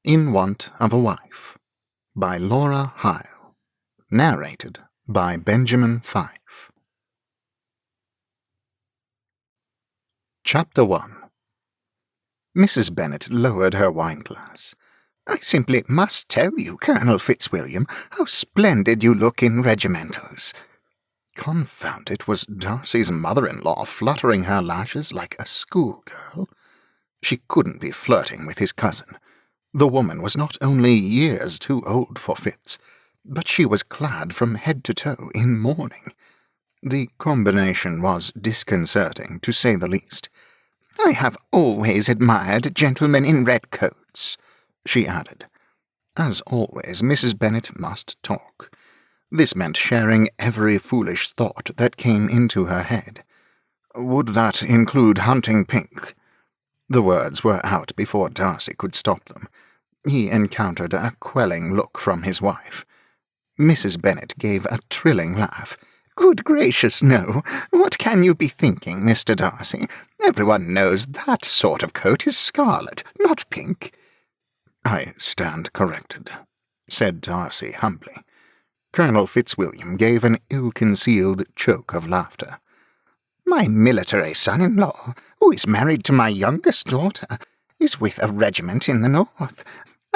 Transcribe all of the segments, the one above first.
In Want of a Wife by Laura Hile. Narrated by Benjamin Fife. Chapter 1. Mrs. Bennet lowered her wine-glass. "I simply must tell you, Colonel Fitzwilliam, how splendid you look in regimentals." Confound it, was Darcy's mother-in-law fluttering her lashes like a schoolgirl? She couldn't be flirting with his cousin. The woman was not only years too old for Fitz, but she was clad from head to toe in mourning. The combination was disconcerting, to say the least. "I have always admired gentlemen in red coats," she added. As always, Mrs. Bennet must talk. This meant sharing every foolish thought that came into her head. Would that include hunting Pink? The words were out before Darcy could stop them. He encountered a quelling look from his wife. Mrs. Bennet gave a trilling laugh. "Good gracious, no! What can you be thinking, Mr. Darcy? Everyone knows that sort of coat is scarlet, not pink." "I stand corrected," said Darcy humbly. Colonel Fitzwilliam gave an ill-concealed choke of laughter. "My military son-in-law, who is married to my youngest daughter, is with a regiment in the north.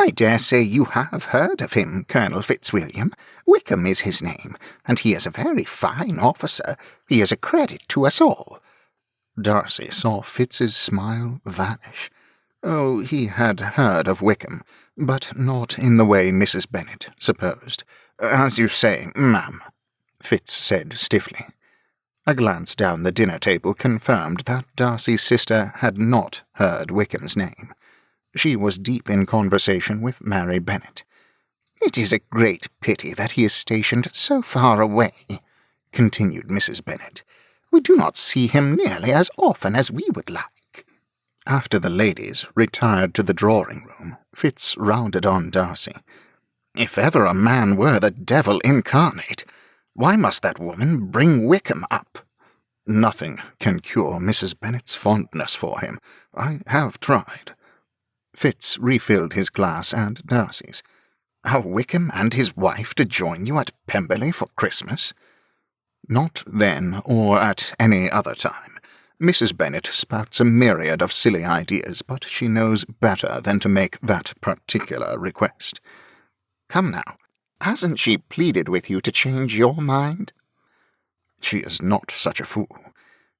I dare say you have heard of him, Colonel Fitzwilliam. Wickham is his name, and he is a very fine officer. He is a credit to us all." Darcy saw Fitz's smile vanish. Oh, he had heard of Wickham, but not in the way Mrs. Bennet supposed. "As you say, ma'am," Fitz said stiffly. A glance down the dinner table confirmed that Darcy's sister had not heard Wickham's name. She was deep in conversation with Mary Bennet. "It is a great pity that he is stationed so far away," continued Mrs. Bennet. "We do not see him nearly as often as we would like." After the ladies retired to the drawing-room, Fitz rounded on Darcy. "If ever a man were the devil incarnate, why must that woman bring Wickham up? Nothing can cure Mrs. Bennet's fondness for him. I have tried." Fitz refilled his glass and Darcy's. "Are Wickham and his wife to join you at Pemberley for Christmas?" "Not then, or at any other time. Mrs. Bennet spouts a myriad of silly ideas, but she knows better than to make that particular request." "Come now, hasn't she pleaded with you to change your mind?" "She is not such a fool.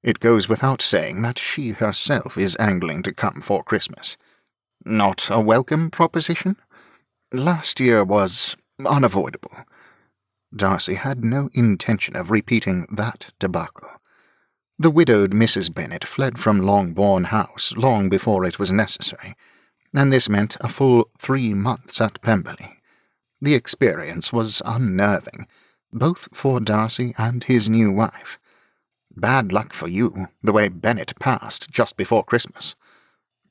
It goes without saying that she herself is angling to come for Christmas." "Not a welcome proposition?" "Last year was unavoidable." Darcy had no intention of repeating that debacle. The widowed Mrs. Bennet fled from Longbourn House long before it was necessary, and this meant a full 3 months at Pemberley. The experience was unnerving, both for Darcy and his new wife. Bad luck for you, the way Bennet passed just before Christmas.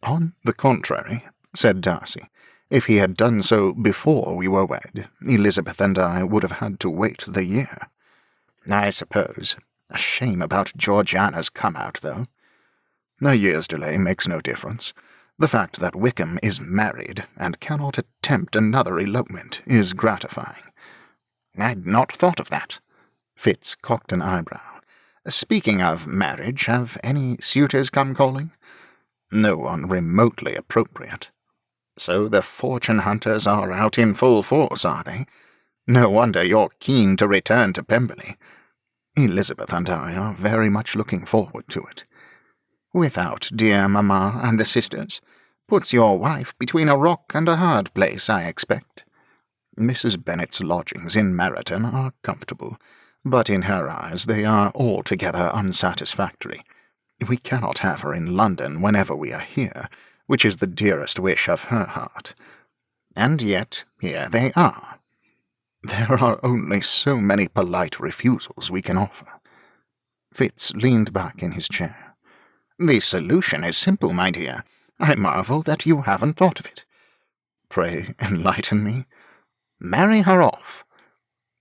"On the contrary," said Darcy, "if he had done so before we were wed, Elizabeth and I would have had to wait the year." "I suppose. A shame about Georgiana's come-out, though." "A year's delay makes no difference. The fact that Wickham is married and cannot attempt another elopement is gratifying." "I'd not thought of that." Fitz cocked an eyebrow. "Speaking of marriage, have any suitors come calling?" "No one remotely appropriate." "So the fortune-hunters are out in full force, are they? No wonder you're keen to return to Pemberley." "Elizabeth and I are very much looking forward to it." "Without dear mamma and the sisters? Puts your wife between a rock and a hard place, I expect." "Mrs. Bennet's lodgings in Meryton are comfortable, but in her eyes they are altogether unsatisfactory. We cannot have her in London whenever we are here, which is the dearest wish of her heart." "And yet here they are." "There are only so many polite refusals we can offer." Fitz leaned back in his chair. "The solution is simple, my dear. I marvel that you haven't thought of it." "Pray enlighten me." "Marry her off."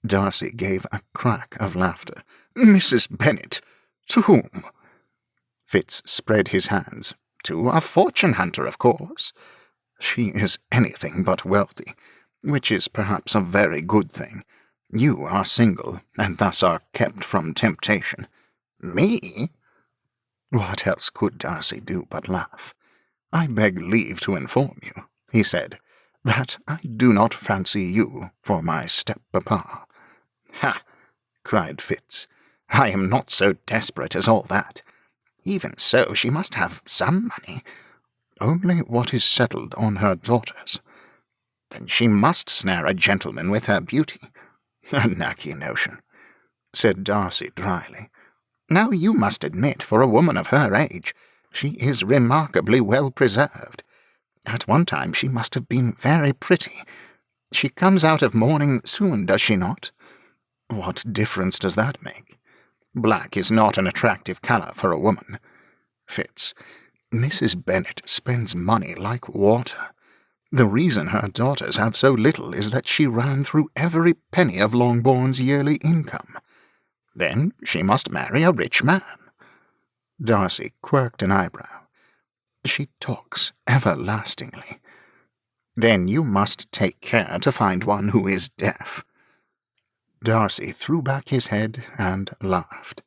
Darcy gave a crack of laughter. "Mrs. Bennet! To whom?" Fitz spread his hands. "To a fortune-hunter, of course." She is anything but wealthy, which is perhaps a very good thing. You are single, and thus are kept from temptation. Me? What else could Darcy do but laugh? I beg leave to inform you, he said, that I do not fancy you for my step-papa. Ha! Cried Fitz. I am not so desperate as all that. Even so, she must have some money. Only what is settled on her daughters. Then she must snare a gentleman with her beauty. A knacky notion, said Darcy dryly. Now you must admit, for a woman of her age, she is remarkably well preserved. At one time she must have been very pretty. She comes out of mourning soon, does she not? What difference does that make? Black is not an attractive colour for a woman. Fitz, Mrs. Bennet spends money like water. The reason her daughters have so little is that she ran through every penny of Longbourn's yearly income. Then she must marry a rich man. Darcy quirked an eyebrow. She talks everlastingly. Then you must take care to find one who is deaf. Darcy threw back his head and laughed.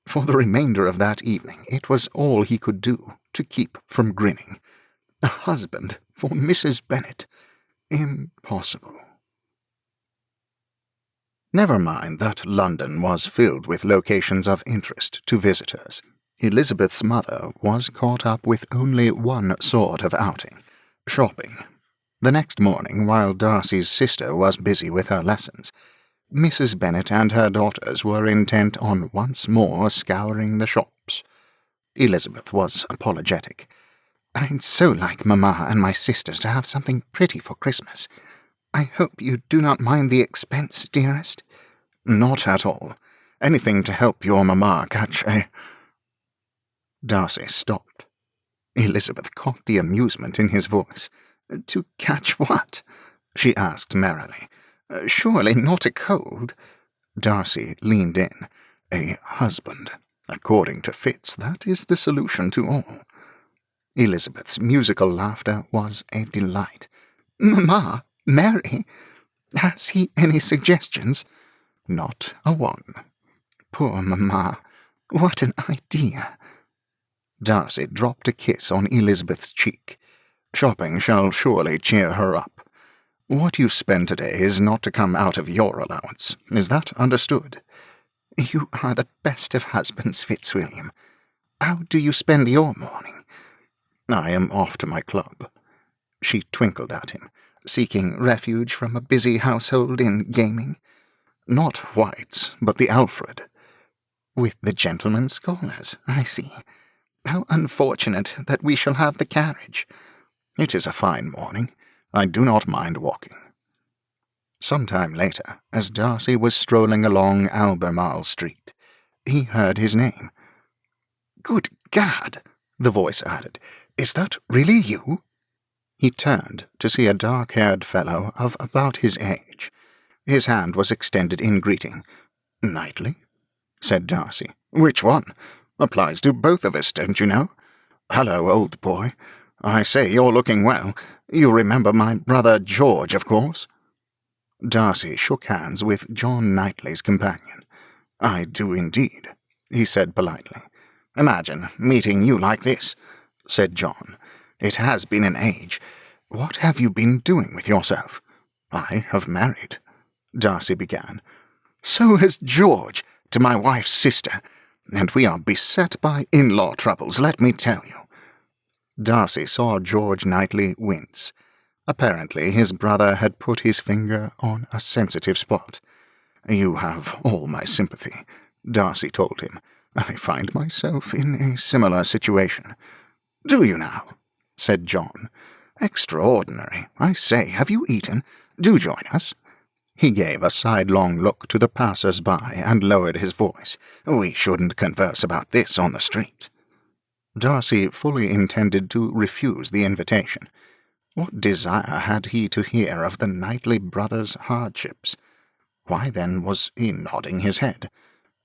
For the remainder of that evening it was all he could do to keep from grinning. A husband for Mrs. Bennet. Impossible. Never mind that London was filled with locations of interest to visitors. Elizabeth's mother was caught up with only one sort of outing, shopping. The next morning, while Darcy's sister was busy with her lessons, Mrs. Bennet and her daughters were intent on once more scouring the shops. Elizabeth was apologetic. I'd so like Mamma and my sisters to have something pretty for Christmas. I hope you do not mind the expense, dearest? Not at all. Anything to help your mamma catch a... Darcy stopped. Elizabeth caught the amusement in his voice. To catch what? She asked merrily. Surely not a cold. Darcy leaned in. A husband. According to Fitz, that is the solution to all. Elizabeth's musical laughter was a delight. Mamma, Mary, has he any suggestions? Not a one. Poor Mamma, what an idea. Darcy dropped a kiss on Elizabeth's cheek. Shopping shall surely cheer her up. What you spend today is not to come out of your allowance. Is that understood? You are the best of husbands, Fitzwilliam. How do you spend your morning? I am off to my club. She twinkled at him, seeking refuge from a busy household in gaming. Not White's, but the Alfred. With the gentlemen scholars, I see. How unfortunate that we shall have the carriage. It is a fine morning. I do not mind walking. Some time later, as Darcy was strolling along Albemarle Street, he heard his name. Good Gad, the voice added, is that really you? He turned to see a dark-haired fellow of about his age. His hand was extended in greeting. Knightley? Said Darcy. Which one? Applies to both of us, don't you know? Hello, old boy. I say, you're looking well. You remember my brother George, of course? Darcy shook hands with John Knightley's companion. I do indeed, he said politely. Imagine meeting you like this, said John. It has been an age. What have you been doing with yourself? I have married, Darcy began. So has George, to my wife's sister, and we are beset by in-law troubles, let me tell you. Darcy saw George Knightley wince. Apparently his brother had put his finger on a sensitive spot. You have all my sympathy, Darcy told him. I find myself in a similar situation. Do you now? Said John. Extraordinary. I say, have you eaten? Do join us. He gave a sidelong look to the passers-by and lowered his voice. We shouldn't converse about this on the street. Darcy fully intended to refuse the invitation. What desire had he to hear of the Knightley brothers' hardships? Why, then, was he nodding his head?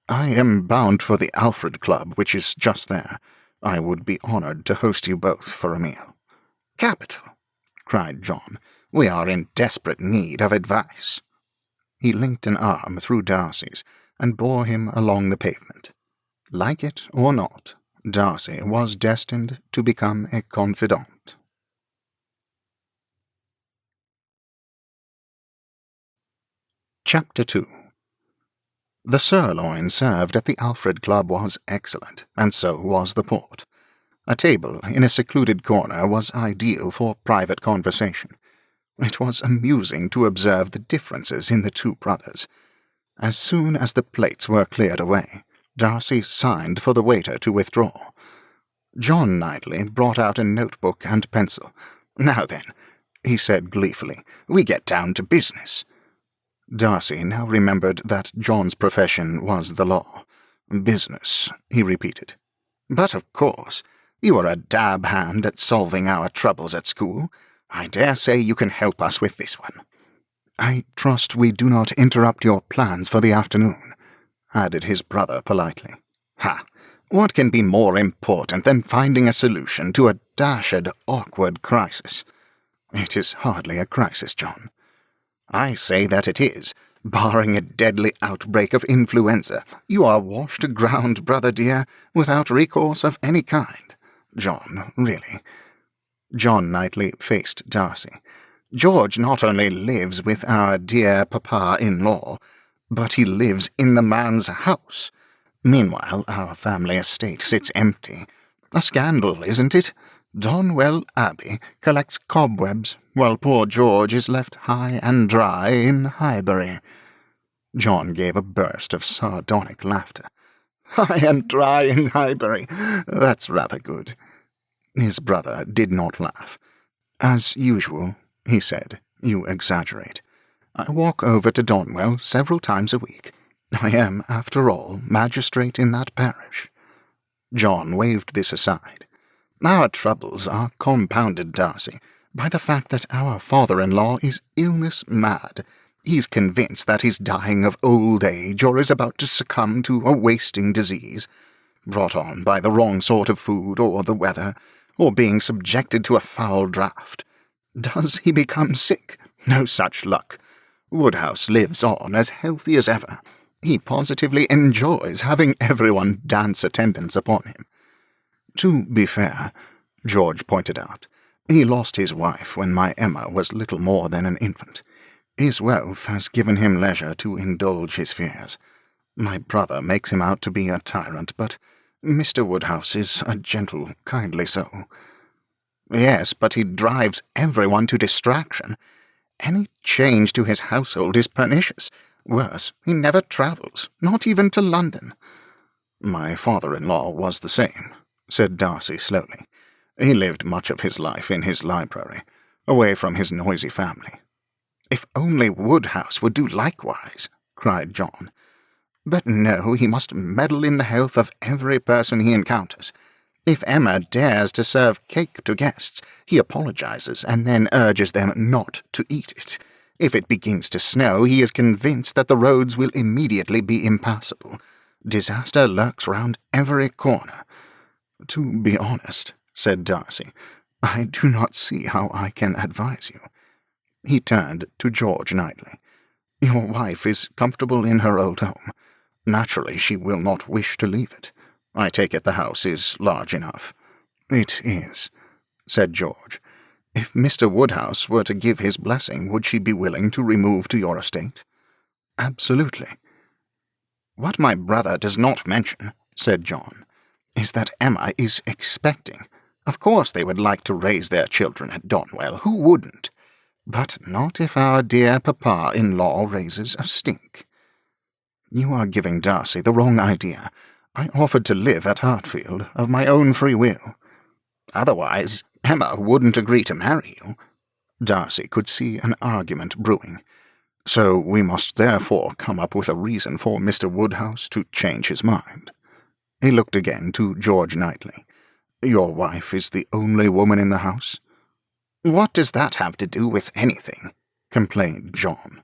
I am bound for the Alfred Club, which is just there. I would be honoured to host you both for a meal. Capital, cried John. "We are in desperate need of advice." He linked an arm through Darcy's and bore him along the pavement. Like it or not, Darcy was destined to become a confidant. Chapter 2. The sirloin served at the Alfred Club was excellent, and so was the port. A table in a secluded corner was ideal for private conversation. It was amusing to observe the differences in the two brothers. As soon as the plates were cleared away, Darcy signed for the waiter to withdraw. John Knightley brought out a notebook and pencil. "Now then," he said gleefully, "we get down to business." Darcy now remembered that John's profession was the law. "Business," he repeated. "But of course, you are a dab hand at solving our troubles at school. I dare say you can help us with this one." "I trust we do not interrupt your plans for the afternoon," added his brother politely. "Ha! What can be more important than finding a solution to a dashed, awkward crisis?" "It is hardly a crisis, John." "I say that it is. Barring a deadly outbreak of influenza, you are washed aground, brother dear, without recourse of any kind. John, really." John Knightley faced Darcy. "George not only lives with our dear papa-in-law, but he lives in the man's house. Meanwhile, our family estate sits empty. A scandal, isn't it? Donwell Abbey collects cobwebs, while poor George is left high and dry in Highbury." John gave a burst of sardonic laughter. "High and dry in Highbury. That's rather good." His brother did not laugh. "As usual," he said, "you exaggerate. I walk over to Donwell several times a week. I am, after all, magistrate in that parish." John waved this aside. "Our troubles are compounded, Darcy, by the fact that our father-in-law is illness-mad. He's convinced that he's dying of old age or is about to succumb to a wasting disease, brought on by the wrong sort of food or the weather, or being subjected to a foul draught. Does he become sick? No such luck. Woodhouse lives on as healthy as ever. He positively enjoys having everyone dance attendance upon him. To be fair," George pointed out, "he lost his wife when my Emma was little more than an infant. His wealth has given him leisure to indulge his fears. My brother makes him out to be a tyrant, but Mr. Woodhouse is a gentle, kindly soul." "Yes, but he drives everyone to distraction. Any change to his household is pernicious. Worse, he never travels, not even to London." "My father-in-law was the same," said Darcy slowly. "He lived much of his life in his library, away from his noisy family." "If only Woodhouse would do likewise," cried John. "But no, he must meddle in the health of every person he encounters. If Emma dares to serve cake to guests, he apologizes and then urges them not to eat it. If it begins to snow, he is convinced that the roads will immediately be impassable. Disaster lurks round every corner." "To be honest," said Darcy, "I do not see how I can advise you." He turned to George Knightley. "Your wife is comfortable in her old home. Naturally, she will not wish to leave it. I take it the house is large enough." "It is," said George. "If Mr. Woodhouse were to give his blessing, would she be willing to remove to your estate?" "Absolutely." "What my brother does not mention," said John, "is that Emma is expecting. Of course they would like to raise their children at Donwell. Who wouldn't? But not if our dear papa-in-law raises a stink." "You are giving Darcy the wrong idea. I offered to live at Hartfield of my own free will." "Otherwise, Emma wouldn't agree to marry you." Darcy could see an argument brewing. "So we must therefore come up with a reason for Mr. Woodhouse to change his mind." He looked again to George Knightley. "Your wife is the only woman in the house?" "What does that have to do with anything?" complained John.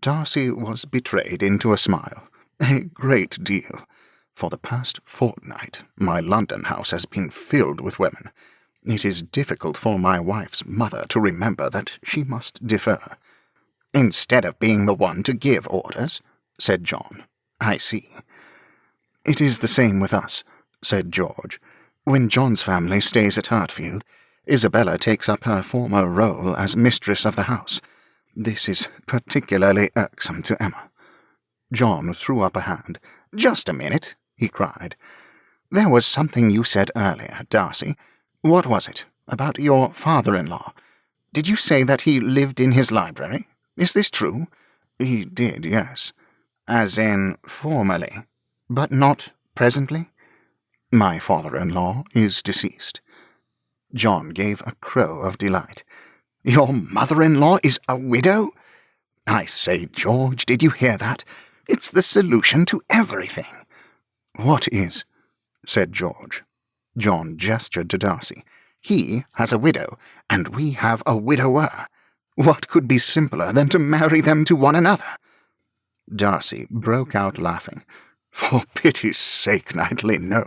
Darcy was betrayed into a smile. "A great deal. For the past fortnight, my London house has been filled with women. It is difficult for my wife's mother to remember that she must defer. Instead of being the one to give orders, said John. I see. It is the same with us, said George. When John's family stays at Hartfield, Isabella takes up her former role as mistress of the house. This is particularly irksome to Emma. John threw up a hand. Just a minute, he cried. There was something you said earlier, Darcy. What was it? About your father-in-law. Did you say that he lived in his library? Is this true? He did, yes. As in formerly, but not presently? My father-in-law is deceased. John gave a crow of delight. Your mother-in-law is a widow? I say, George, did you hear that? It's the solution to everything. What is? Said George. John gestured to Darcy. He has a widow, and we have a widower. What could be simpler than to marry them to one another? Darcy broke out laughing. For pity's sake, Knightley, no.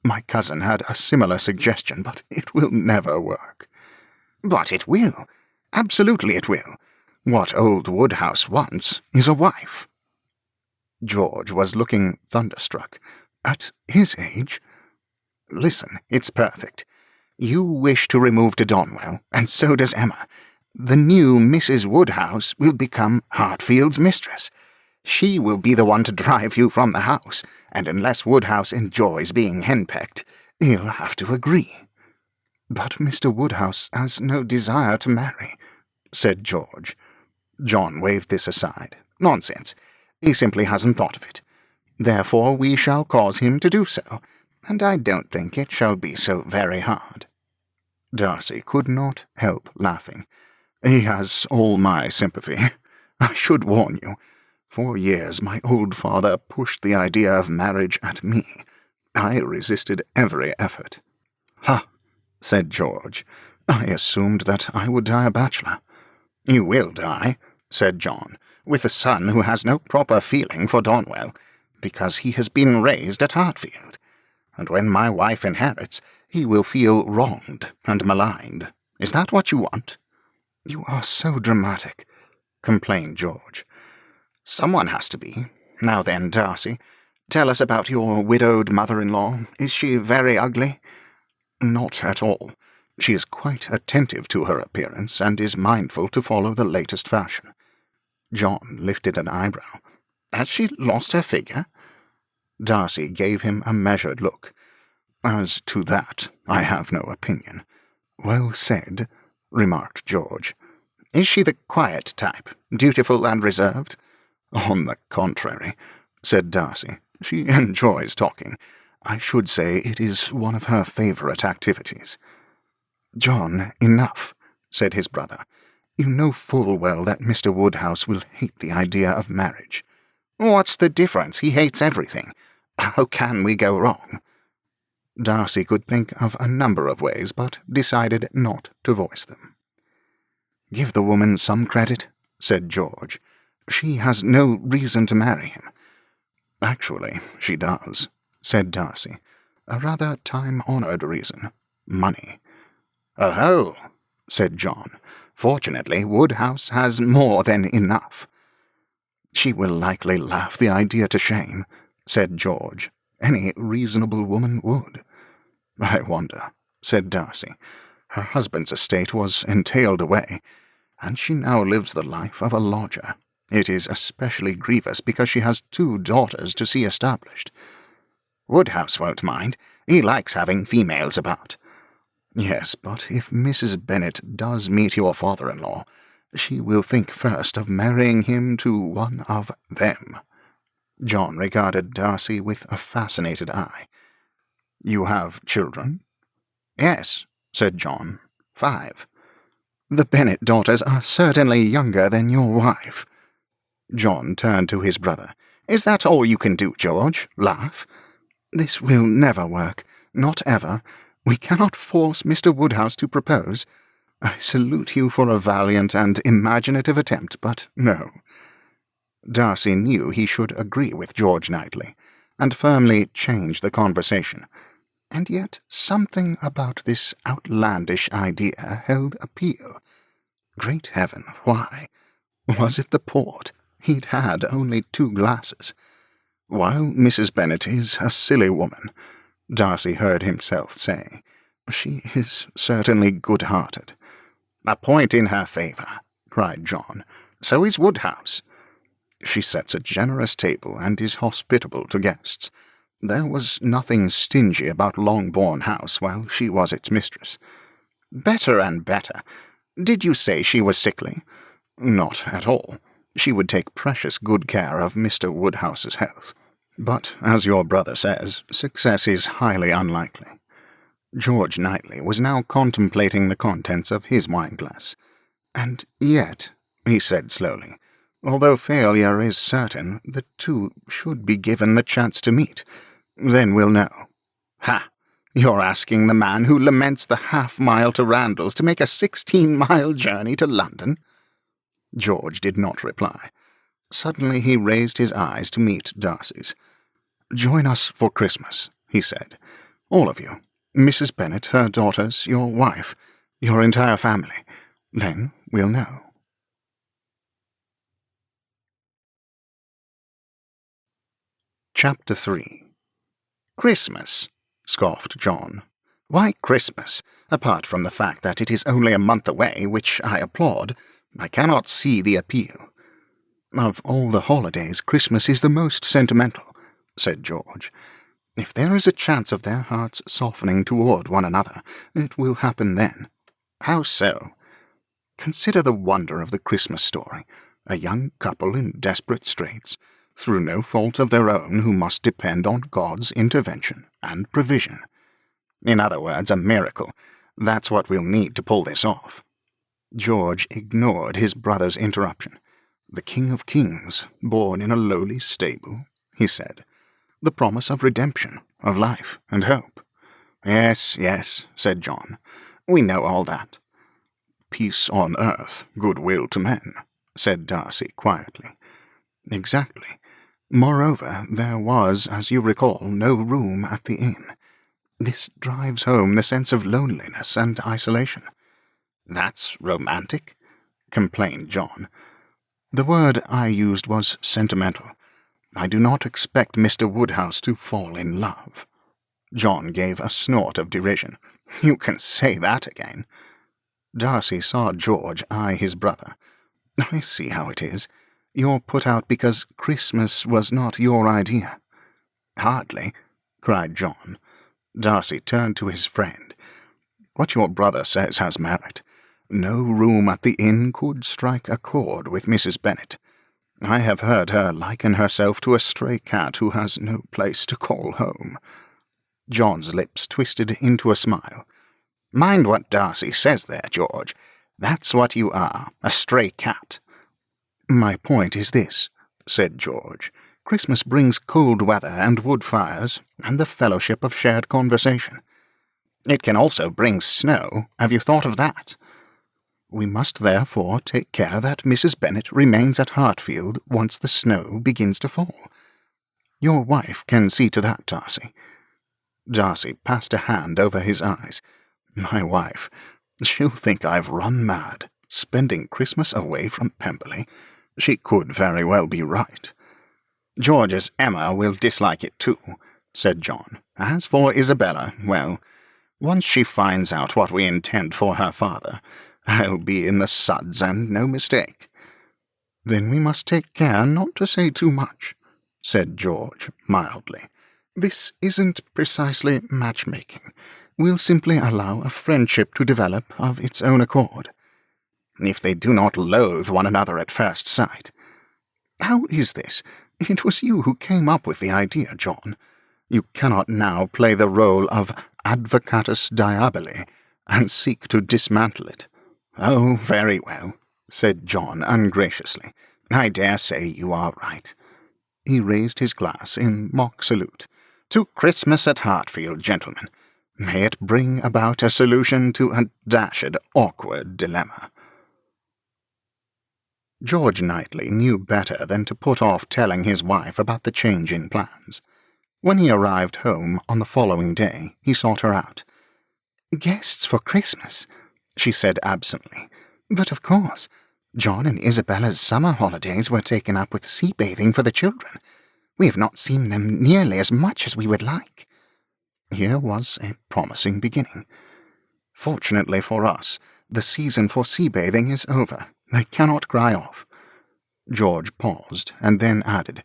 My cousin had a similar suggestion, but it will never work. But it will. Absolutely it will. What old Woodhouse wants is a wife. George was looking thunderstruck. At his age? Listen, it's perfect. You wish to remove to Donwell, and so does Emma. The new Mrs. Woodhouse will become Hartfield's mistress. She will be the one to drive you from the house, and unless Woodhouse enjoys being henpecked, he'll have to agree. But Mr. Woodhouse has no desire to marry, said George. John waved this aside. Nonsense. He simply hasn't thought of it. Therefore we shall cause him to do so, and I don't think it shall be so very hard. Darcy could not help laughing. He has all my sympathy. I should warn you. For years my old father pushed the idea of marriage at me. I resisted every effort. Ha, said George. I assumed that I would die a bachelor. You will die, said John, with a son who has no proper feeling for Donwell, because he has been raised at Hartfield. And when my wife inherits, he will feel wronged and maligned. Is that what you want? You are so dramatic, complained George. Someone has to be. Now then, Darcy, tell us about your widowed mother-in-law. Is she very ugly? Not at all. She is quite attentive to her appearance, and is mindful to follow the latest fashion. John lifted an eyebrow. Has she lost her figure? Darcy gave him a measured look. As to that, I have no opinion. Well said, remarked George. Is she the quiet type, dutiful and reserved? On the contrary, said Darcy. She enjoys talking. I should say it is one of her favourite activities. John, enough, said his brother. You know full well that Mr. Woodhouse will hate the idea of marriage. What's the difference? He hates everything. How can we go wrong? Darcy could think of a number of ways, but decided not to voice them. Give the woman some credit, said George. She has no reason to marry him. Actually, she does, said Darcy. A rather time-honoured reason. Money. Oh-ho, said John. Fortunately, Woodhouse has more than enough. She will likely laugh the idea to shame, said George. Any reasonable woman would. I wonder, said Darcy. Her husband's estate was entailed away, and she now lives the life of a lodger. It is especially grievous because she has 2 daughters to see established. Woodhouse won't mind. He likes having females about. Yes, but if Mrs. Bennet does meet your father-in-law, she will think first of marrying him to one of them. John regarded Darcy with a fascinated eye. You have children? Yes, said John. 5. The Bennet daughters are certainly younger than your wife. John turned to his brother. Is that all you can do, George? Laugh? This will never work. Not ever. We cannot force Mr. Woodhouse to propose. I salute you for a valiant and imaginative attempt, but no. Darcy knew he should agree with George Knightley, and firmly change the conversation. And yet something about this outlandish idea held appeal. Great heaven, why? Was it the port? He'd had only 2 glasses. While Mrs. Bennet is a silly woman, Darcy heard himself say, she is certainly good-hearted. A point in her favour, cried John. So is Woodhouse. She sets a generous table and is hospitable to guests. There was nothing stingy about Longbourn House while she was its mistress. Better and better. Did you say she was sickly? Not at all. She would take precious good care of Mr. Woodhouse's health. But, as your brother says, success is highly unlikely. George Knightley was now contemplating the contents of his wine-glass. And yet, he said slowly, although failure is certain, the 2 should be given the chance to meet. Then we'll know. Ha! You're asking the man who laments the half-mile to Randalls to make a 16-mile journey to London? George did not reply. Suddenly he raised his eyes to meet Darcy's. Join us for Christmas, he said. All of you. Mrs. Bennet, her daughters, your wife, your entire family. Then we'll know. Chapter 3. Christmas, scoffed John. Why Christmas? Apart from the fact that it is only a month away, which I applaud, I cannot see the appeal. Of all the holidays, Christmas is the most sentimental, said George. If there is a chance of their hearts softening toward one another, it will happen then. How so? Consider the wonder of the Christmas story. A young couple in desperate straits, through no fault of their own, who must depend on God's intervention and provision. In other words, a miracle. That's what we'll need to pull this off. George ignored his brother's interruption. The King of Kings, born in a lowly stable, he said. The promise of redemption, of life and hope. Yes, yes, said John. We know all that. Peace on earth, goodwill to men, said Darcy quietly. Exactly. Moreover, there was, as you recall, no room at the inn. This drives home the sense of loneliness and isolation. That's romantic, complained John. The word I used was sentimental. I do not expect Mr. Woodhouse to fall in love. John gave a snort of derision. You can say that again. Darcy saw George eye his brother. I see how it is. You're put out because Christmas was not your idea. Hardly, cried John. Darcy turned to his friend. What your brother says has merit. No room at the inn could strike a chord with Mrs. Bennet. I have heard her liken herself to a stray cat who has no place to call home. John's lips twisted into a smile. Mind what Darcy says there, George. That's what you are, a stray cat. My point is this, said George. Christmas brings cold weather and wood fires, and the fellowship of shared conversation. It can also bring snow. Have you thought of that? We must therefore take care that Mrs. Bennet remains at Hartfield once the snow begins to fall. Your wife can see to that, Darcy. Darcy passed a hand over his eyes. My wife, she'll think I've run mad, spending Christmas away from Pemberley. She could very well be right. George's Emma will dislike it too, said John. As for Isabella, well, once she finds out what we intend for her father, I'll be in the suds and no mistake. Then we must take care not to say too much, said George mildly. This isn't precisely matchmaking. We'll simply allow a friendship to develop of its own accord. If they do not loathe one another at first sight. How is this? It was you who came up with the idea, John. You cannot now play the role of advocatus diaboli and seek to dismantle it. Oh, very well, said John ungraciously. I dare say you are right. He raised his glass in mock salute. To Christmas at Hartfield, gentlemen. May it bring about a solution to a dashed, awkward dilemma. George Knightley knew better than to put off telling his wife about the change in plans. When he arrived home on the following day, he sought her out. "Guests for Christmas," she said absently. "But of course, John and Isabella's summer holidays were taken up with sea bathing for the children. We have not seen them nearly as much as we would like." Here was a promising beginning. "Fortunately for us, the season for sea bathing is over. They cannot cry off." George paused, and then added,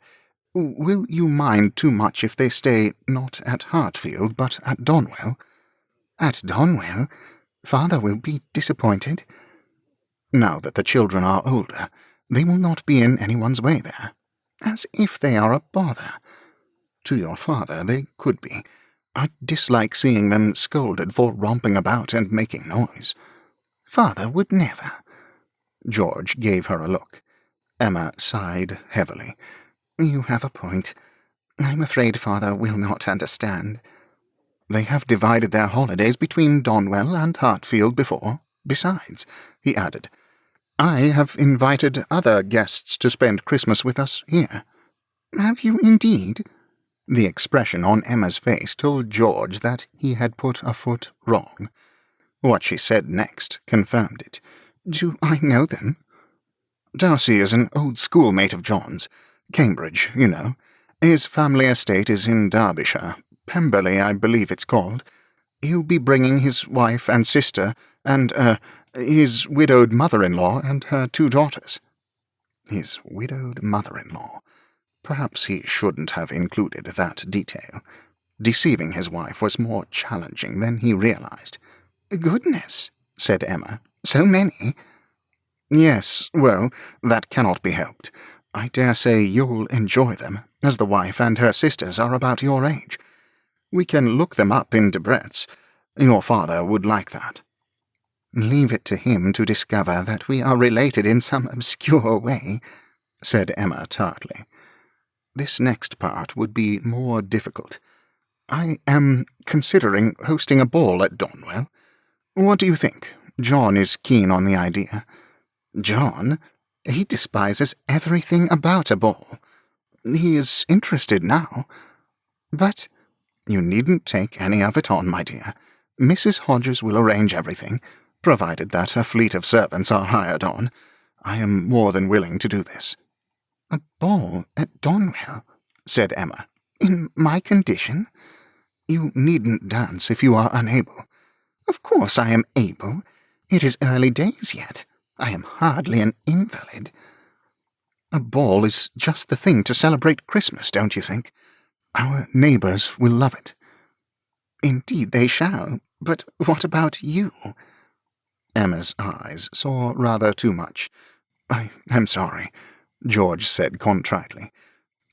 "Will you mind too much if they stay not at Hartfield, but at Donwell?" "At Donwell? Father will be disappointed." "Now that the children are older, they will not be in anyone's way there. As if they are a bother. To your father they could be. I dislike seeing them scolded for romping about and making noise." "Father would never." George gave her a look. Emma sighed heavily. "You have a point. I'm afraid father will not understand." "They have divided their holidays between Donwell and Hartfield before. Besides," he added, "I have invited other guests to spend Christmas with us here." "Have you indeed?" The expression on Emma's face told George that he had put a foot wrong. What she said next confirmed it. "Do I know them?" "Darcy is an old schoolmate of John's. Cambridge, you know. His family estate is in Derbyshire. Pemberley, I believe it's called. He'll be bringing his wife and sister, and, his widowed mother-in-law and her 2 daughters. His widowed mother-in-law. Perhaps he shouldn't have included that detail. Deceiving his wife was more challenging than he realized. "Goodness," said Emma. "So many?" "Yes, well, that cannot be helped. I dare say you'll enjoy them, as the wife and her sisters are about your age. We can look them up in Debrett's. Your father would like that." "Leave it to him to discover that we are related in some obscure way," said Emma tartly. "This next part would be more difficult. I am considering hosting a ball at Donwell. What do you think? John is keen on the idea." "John? He despises everything about a ball. He is interested now. But you needn't take any of it on, my dear. Mrs. Hodges will arrange everything, provided that a fleet of servants are hired on. I am more than willing to do this." "A ball at Donwell," said Emma. "In my condition?" "You needn't dance if you are unable." "Of course I am able. It is early days yet. I am hardly an invalid." "A ball is just the thing to celebrate Christmas, don't you think? Our neighbours will love it." "Indeed they shall. But what about you?" Emma's eyes saw rather too much. "I am sorry," George said contritely.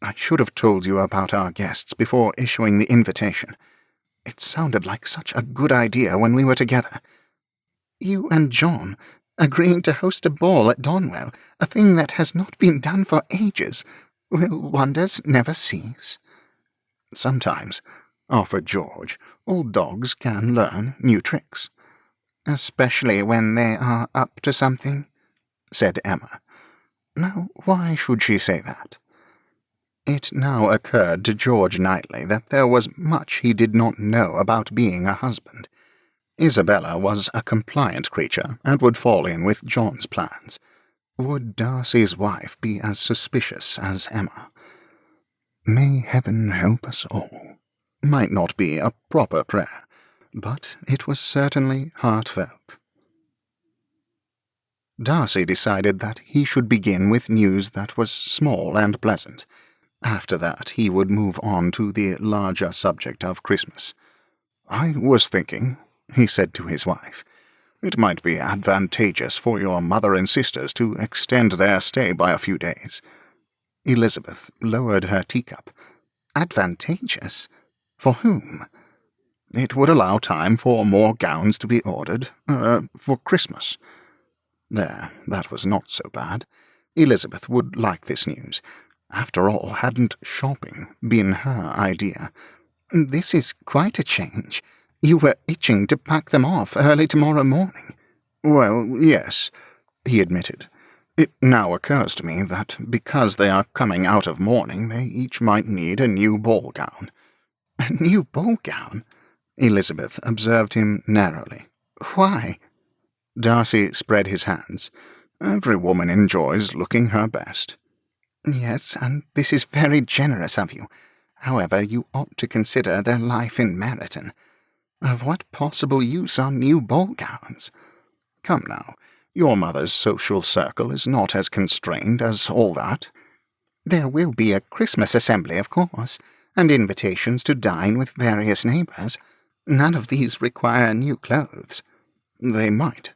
"I should have told you about our guests before issuing the invitation. It sounded like such a good idea when we were together. You and John agreeing to host a ball at Donwell, a thing that has not been done for ages. Will wonders never cease?" "Sometimes," offered George, "old dogs can learn new tricks." "Especially when they are up to something," said Emma. Now, why should she say that? It now occurred to George Knightley that there was much he did not know about being a husband. Isabella was a compliant creature, and would fall in with John's plans. Would Darcy's wife be as suspicious as Emma? "May heaven help us all," might not be a proper prayer, but it was certainly heartfelt. Darcy decided that he should begin with news that was small and pleasant. After that he would move on to the larger subject of Christmas. "I was thinking," he said to his wife, "it might be advantageous for your mother and sisters to extend their stay by a few days." Elizabeth lowered her teacup. "Advantageous? For whom?" "It would allow time for more gowns to be ordered, for Christmas." There, that was not so bad. Elizabeth would like this news. After all, hadn't shopping been her idea? "This is quite a change. You were itching to pack them off early tomorrow morning." "Well, yes," he admitted. "It now occurs to me that because they are coming out of mourning, they each might need a new ball gown. A new ball gown? Elizabeth observed him narrowly. Why? Darcy spread his hands. Every woman enjoys looking her best. Yes, and this is very generous of you. However, you ought to consider their life in Meryton. Of what possible use are new ball gowns? Come now, your mother's social circle is not as constrained as all that. There will be a Christmas assembly, of course, and invitations to dine with various neighbours. None of these require new clothes. They might,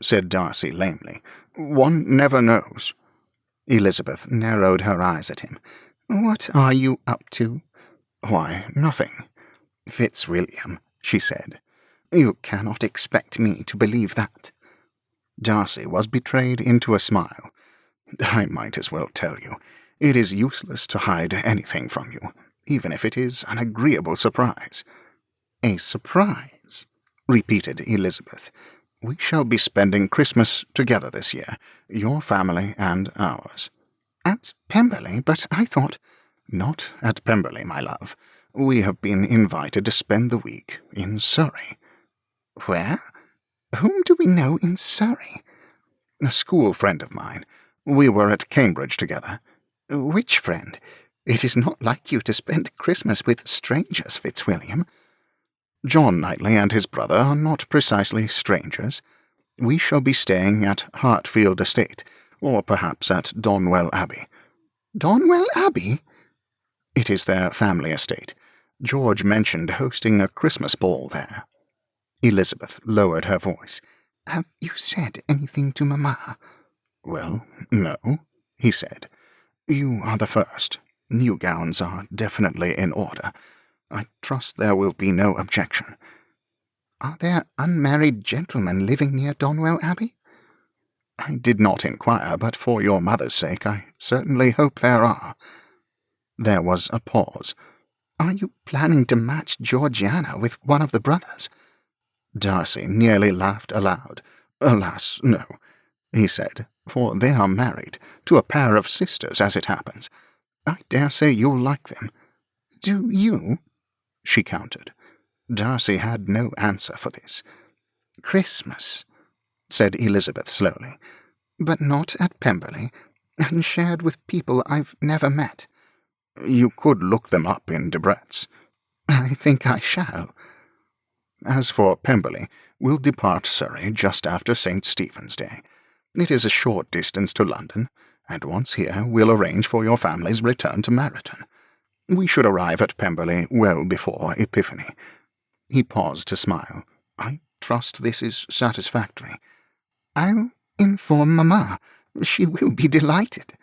said Darcy lamely. One never knows. Elizabeth narrowed her eyes at him. What are you up to? Why, nothing. Fitzwilliam, she said. You cannot expect me to believe that. Darcy was betrayed into a smile. I might as well tell you. It is useless to hide anything from you, even if it is an agreeable surprise. A surprise? Repeated Elizabeth. We shall be spending Christmas together this year, your family and ours. At Pemberley? But I thought— Not at Pemberley, my love. We have been invited to spend the week in Surrey. Where? Whom do we know in Surrey? A school friend of mine. We were at Cambridge together. Which friend? It is not like you to spend Christmas with strangers, Fitzwilliam. John Knightley and his brother are not precisely strangers. We shall be staying at Hartfield Estate, or perhaps at Donwell Abbey. Donwell Abbey? It is their family estate. George mentioned hosting a Christmas ball there. Elizabeth lowered her voice. Have you said anything to Mamma? Well, no, he said. You are the first. New gowns are definitely in order. I trust there will be no objection. Are there unmarried gentlemen living near Donwell Abbey? I did not inquire, but for your mother's sake I certainly hope there are. There was a pause. Are you planning to match Georgiana with one of the brothers? Darcy nearly laughed aloud. Alas, no, he said, for they are married, to a pair of sisters, as it happens. I dare say you'll like them. Do you? She countered. Darcy had no answer for this. Christmas, said Elizabeth slowly, but not at Pemberley, and shared with people I've never met. You could look them up in Debrett's. I think I shall. As for Pemberley, we'll depart Surrey just after St. Stephen's Day. It is a short distance to London, and once here we'll arrange for your family's return to Meryton. We should arrive at Pemberley well before Epiphany. He paused to smile. I trust this is satisfactory. I'll inform Mamma. She will be delighted.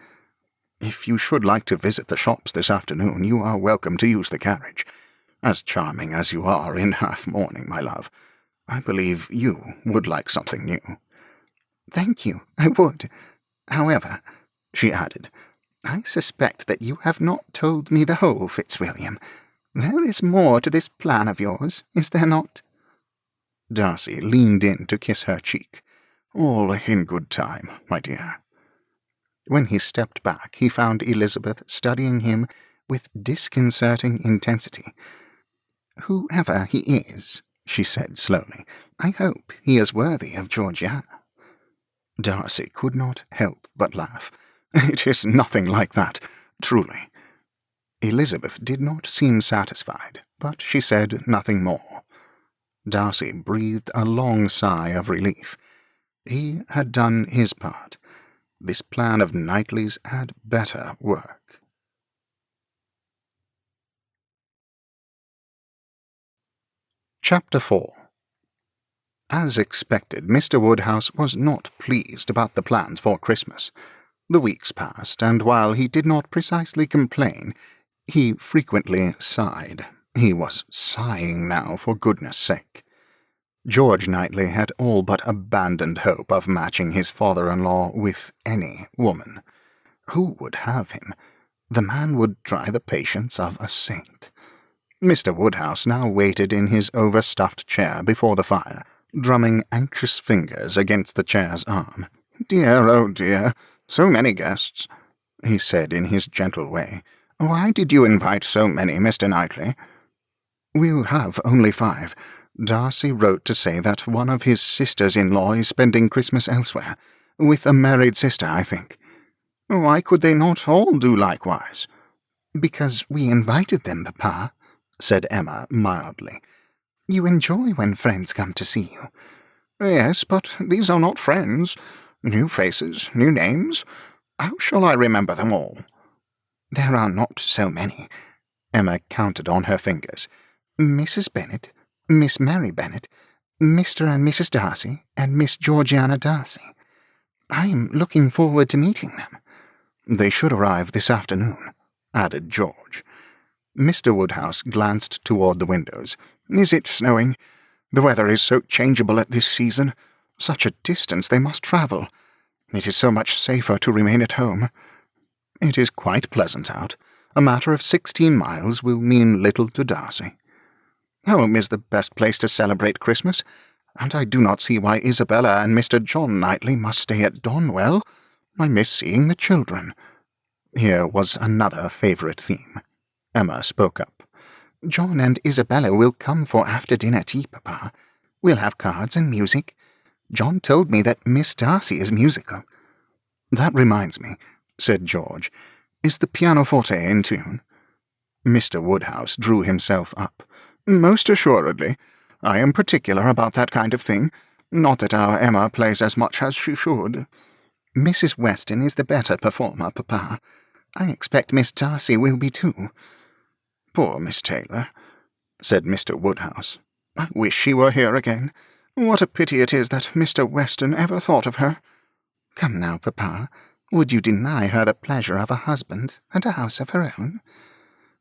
If you should like to visit the shops this afternoon, you are welcome to use the carriage. As charming as you are in half-mourning, my love, I believe you would like something new. Thank you, I would. However, she added, I suspect that you have not told me the whole, Fitzwilliam. There is more to this plan of yours, is there not? Darcy leaned in to kiss her cheek. All in good time, my dear. When he stepped back, he found Elizabeth studying him with disconcerting intensity. Whoever he is, she said slowly, I hope he is worthy of Georgiana. Darcy could not help but laugh. It is nothing like that, truly. Elizabeth did not seem satisfied, but she said nothing more. Darcy breathed a long sigh of relief. He had done his part. This plan of Knightley's had better work. Chapter 4. As expected, Mr. Woodhouse was not pleased about the plans for Christmas. The weeks passed, and while he did not precisely complain, he frequently sighed. He was sighing now, for goodness sake. George Knightley had all but abandoned hope of matching his father-in-law with any woman. Who would have him? The man would try the patience of a saint. Mr. Woodhouse now waited in his overstuffed chair before the fire, drumming anxious fingers against the chair's arm. Dear, oh dear, so many guests, he said in his gentle way. Why did you invite so many, Mr. Knightley? "We'll have only 5. Darcy wrote to say that one of his sisters-in-law is spending Christmas elsewhere, with a married sister, I think." "Why could they not all do likewise?" "Because we invited them, Papa," said Emma mildly. "You enjoy when friends come to see you." "Yes, but these are not friends. New faces, new names. How shall I remember them all?" "There are not so many." Emma counted on her fingers. "Mrs. Bennet, Miss Mary Bennet, Mr. and Mrs. Darcy, and Miss Georgiana Darcy. I'm looking forward to meeting them." "They should arrive this afternoon," added George. Mr. Woodhouse glanced toward the windows. "Is it snowing? The weather is so changeable at this season. Such a distance they must travel. It is so much safer to remain at home." "It is quite pleasant out. A matter of 16 miles will mean little to Darcy." "Home is the best place to celebrate Christmas, and I do not see why Isabella and Mr. John Knightley must stay at Donwell. I miss seeing the children." Here was another favourite theme. Emma spoke up. "John and Isabella will come for after-dinner tea, Papa. We'll have cards and music. John told me that Miss Darcy is musical." "That reminds me," said George. "Is the pianoforte in tune?" Mr. Woodhouse drew himself up. "Most assuredly. I am particular about that kind of thing. Not that our Emma plays as much as she should." "Mrs. Weston is the better performer, Papa. I expect Miss Darcy will be too." "Poor Miss Taylor," said Mr. Woodhouse. "I wish she were here again. What a pity it is that Mr. Weston ever thought of her." "Come now, Papa. Would you deny her the pleasure of a husband and a house of her own?"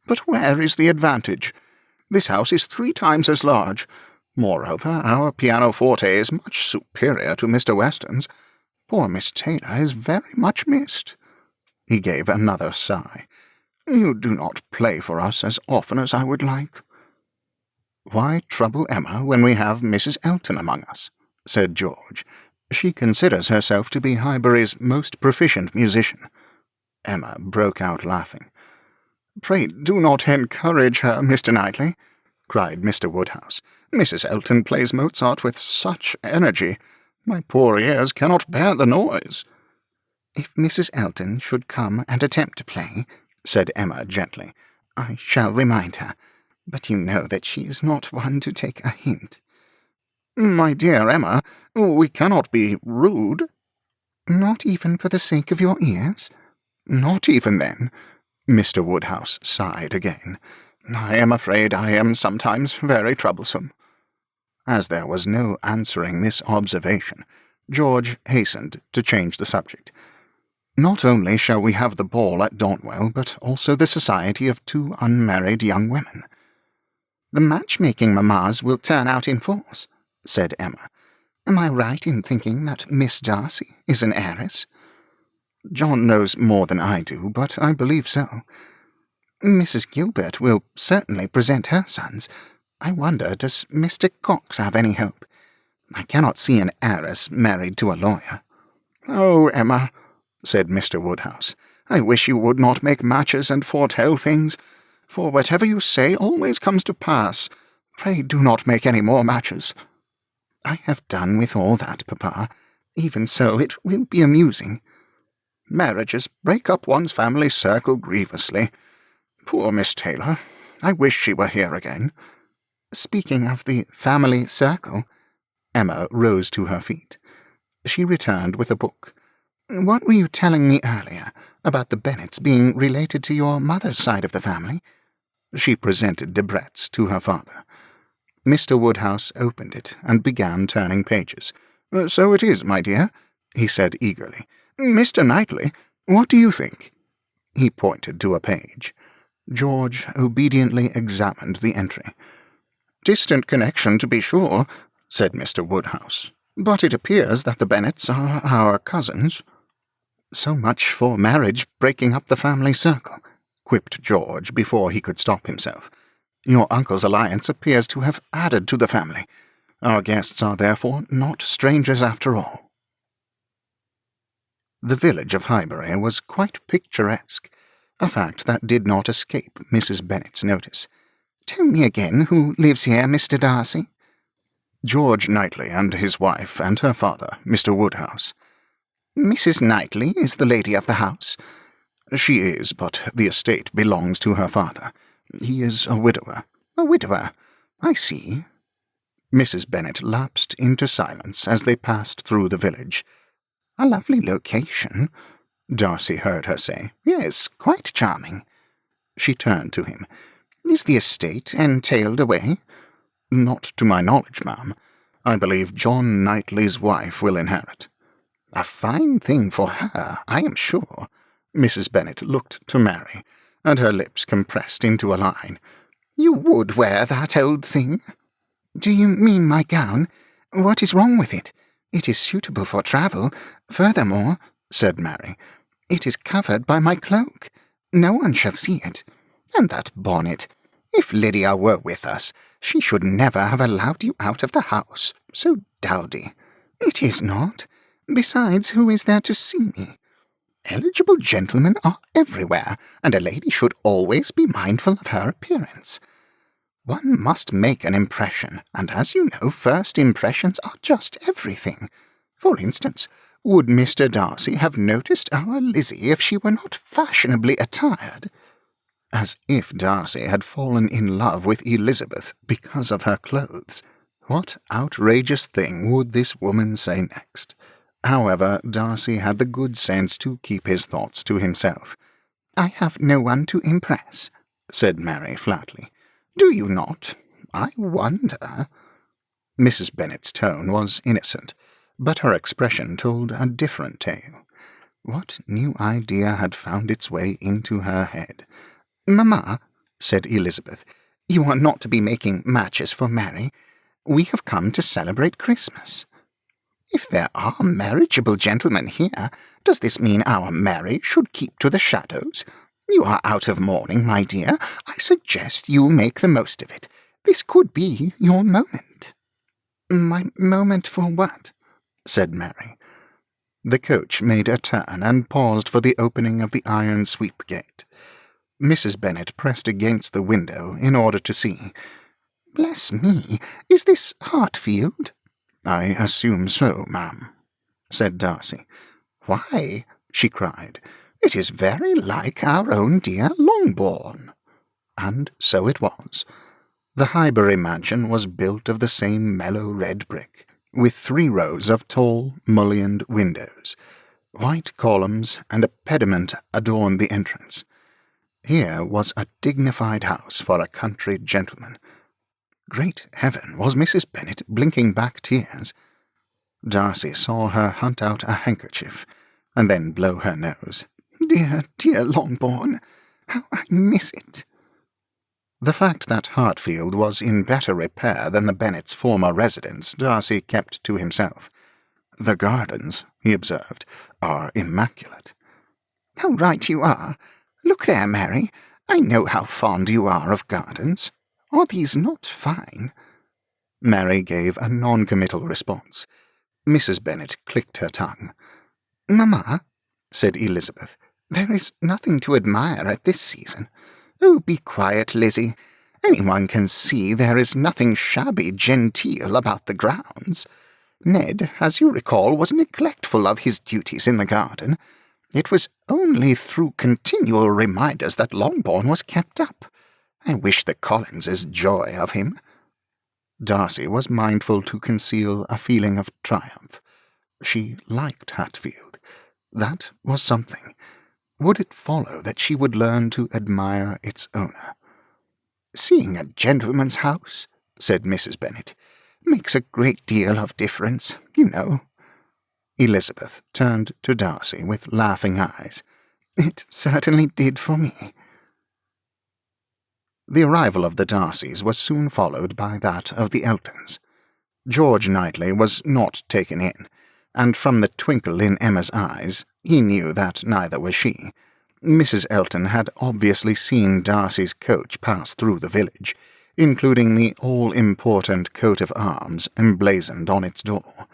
"But where is the advantage? This house is 3 times as large. Moreover, our pianoforte is much superior to Mr. Weston's. Poor Miss Taylor is very much missed." He gave another sigh. "You do not play for us as often as I would like." "Why trouble Emma when we have Mrs. Elton among us?" said George. "She considers herself to be Highbury's most proficient musician." Emma broke out laughing. "Pray do not encourage her, Mr. Knightley," cried Mr. Woodhouse. "Mrs. Elton plays Mozart with such energy. My poor ears cannot bear the noise." "If Mrs. Elton should come and attempt to play," said Emma gently, "I shall remind her. But you know that she is not one to take a hint." "My dear Emma, we cannot be rude." "Not even for the sake of your ears?" "Not even then." Mr. Woodhouse sighed again. "I am afraid I am sometimes very troublesome." As there was no answering this observation, George hastened to change the subject. "Not only shall we have the ball at Donwell, but also the society of 2 unmarried young women." "The matchmaking mammas will turn out in force," said Emma. "Am I right in thinking that Miss Darcy is an heiress?" "John knows more than I do, but I believe so." "Mrs. Gilbert will certainly present her sons. I wonder, does Mr. Cox have any hope? I cannot see an heiress married to a lawyer." "Oh, Emma," said Mr. Woodhouse, "I wish you would not make matches and foretell things, for whatever you say always comes to pass. Pray do not make any more matches." "I have done with all that, Papa. Even so, it will be amusing." "Marriages break up one's family circle grievously. Poor Miss Taylor. I wish she were here again." "Speaking of the family circle—" Emma rose to her feet. She returned with a book. "What were you telling me earlier about the Bennets being related to your mother's side of the family?" She presented Debrett's to her father. Mr. Woodhouse opened it and began turning pages. "So it is, my dear," he said eagerly. "Mr. Knightley, what do you think?" He pointed to a page. George obediently examined the entry. "Distant connection, to be sure," said Mr. Woodhouse, "but it appears that the Bennets are our cousins." "So much for marriage breaking up the family circle," quipped George before he could stop himself. "Your uncle's alliance appears to have added to the family. Our guests are therefore not strangers after all." The village of Highbury was quite picturesque, a fact that did not escape Mrs. Bennet's notice. Tell me again who lives here, Mr. Darcy." "George Knightley and his wife and her father, Mr. Woodhouse." "Mrs. Knightley is the lady of the house?" "She is, but the estate belongs to her father. He is a widower." "A widower. I see." Mrs. Bennet lapsed into silence as they passed through the village. "A lovely location," Darcy heard her say. "Yes, quite charming." She turned to him. "Is the estate entailed away?" "Not to my knowledge, ma'am. I believe John Knightley's wife will inherit." "A fine thing for her, I am sure." Mrs. Bennet looked to Mary, and her lips compressed into a line. "You would wear that old thing?" "Do you mean my gown? What is wrong with it? It is suitable for travel. Furthermore," said Mary, "it is covered by my cloak. No one shall see it. And that bonnet. If Lydia were with us, she should never have allowed you out of the house. So dowdy." "It is not. Besides, who is there to see me?" "Eligible gentlemen are everywhere, and a lady should always be mindful of her appearance. One must make an impression, and as you know, first impressions are just everything. For instance, would Mr. Darcy have noticed our Lizzie if she were not fashionably attired?" As if Darcy had fallen in love with Elizabeth because of her clothes. What outrageous thing would this woman say next? However, Darcy had the good sense to keep his thoughts to himself. "I have no one to impress," said Mary flatly. "Do you not? I wonder." Mrs. Bennet's tone was innocent, but her expression told a different tale. What new idea had found its way into her head? "Mamma," said Elizabeth, "you are not to be making matches for Mary. We have come to celebrate Christmas." "If there are marriageable gentlemen here, does this mean our Mary should keep to the shadows? You are out of mourning, my dear. I suggest you make the most of it. This could be your moment." "My moment for what?" said Mary. The coach made a turn and paused for the opening of the iron sweep gate. Mrs. Bennet pressed against the window in order to see. "Bless me, is this Hartfield?" "I assume so, ma'am," said Darcy. "Why," she cried, "it is very like our own dear Longbourn." And so it was. The Highbury mansion was built of the same mellow red brick, with 3 rows of tall, mullioned windows. White columns and a pediment adorned the entrance. Here was a dignified house for a country gentleman. Great heaven, was Mrs. Bennet blinking back tears? Darcy saw her hunt out a handkerchief, and then blow her nose. "Dear, dear Longbourn, how I miss it." The fact that Hartfield was in better repair than the Bennets' former residence Darcy kept to himself. "The gardens," he observed, "are immaculate." "How right you are! Look there, Mary. I know how fond you are of gardens. Are these not fine?" Mary gave a non-committal response. Mrs. Bennet clicked her tongue. "Mamma," said Elizabeth, "there is nothing to admire at this season." "Oh, be quiet, Lizzie. Anyone can see there is nothing shabby genteel about the grounds. Ned, as you recall, was neglectful of his duties in the garden. It was only through continual reminders that Longbourn was kept up. I wish the Collinses joy of him." Darcy was mindful to conceal a feeling of triumph. She liked Hatfield. That was something. Would it follow that she would learn to admire its owner? "Seeing a gentleman's house," said Mrs. Bennet, "makes a great deal of difference, you know." Elizabeth turned to Darcy with laughing eyes. "It certainly did for me." The arrival of the Darcys was soon followed by that of the Eltons. George Knightley was not taken in, and from the twinkle in Emma's eyes, he knew that neither was she. Mrs. Elton had obviously seen Darcy's coach pass through the village, including the all-important coat of arms emblazoned on its door.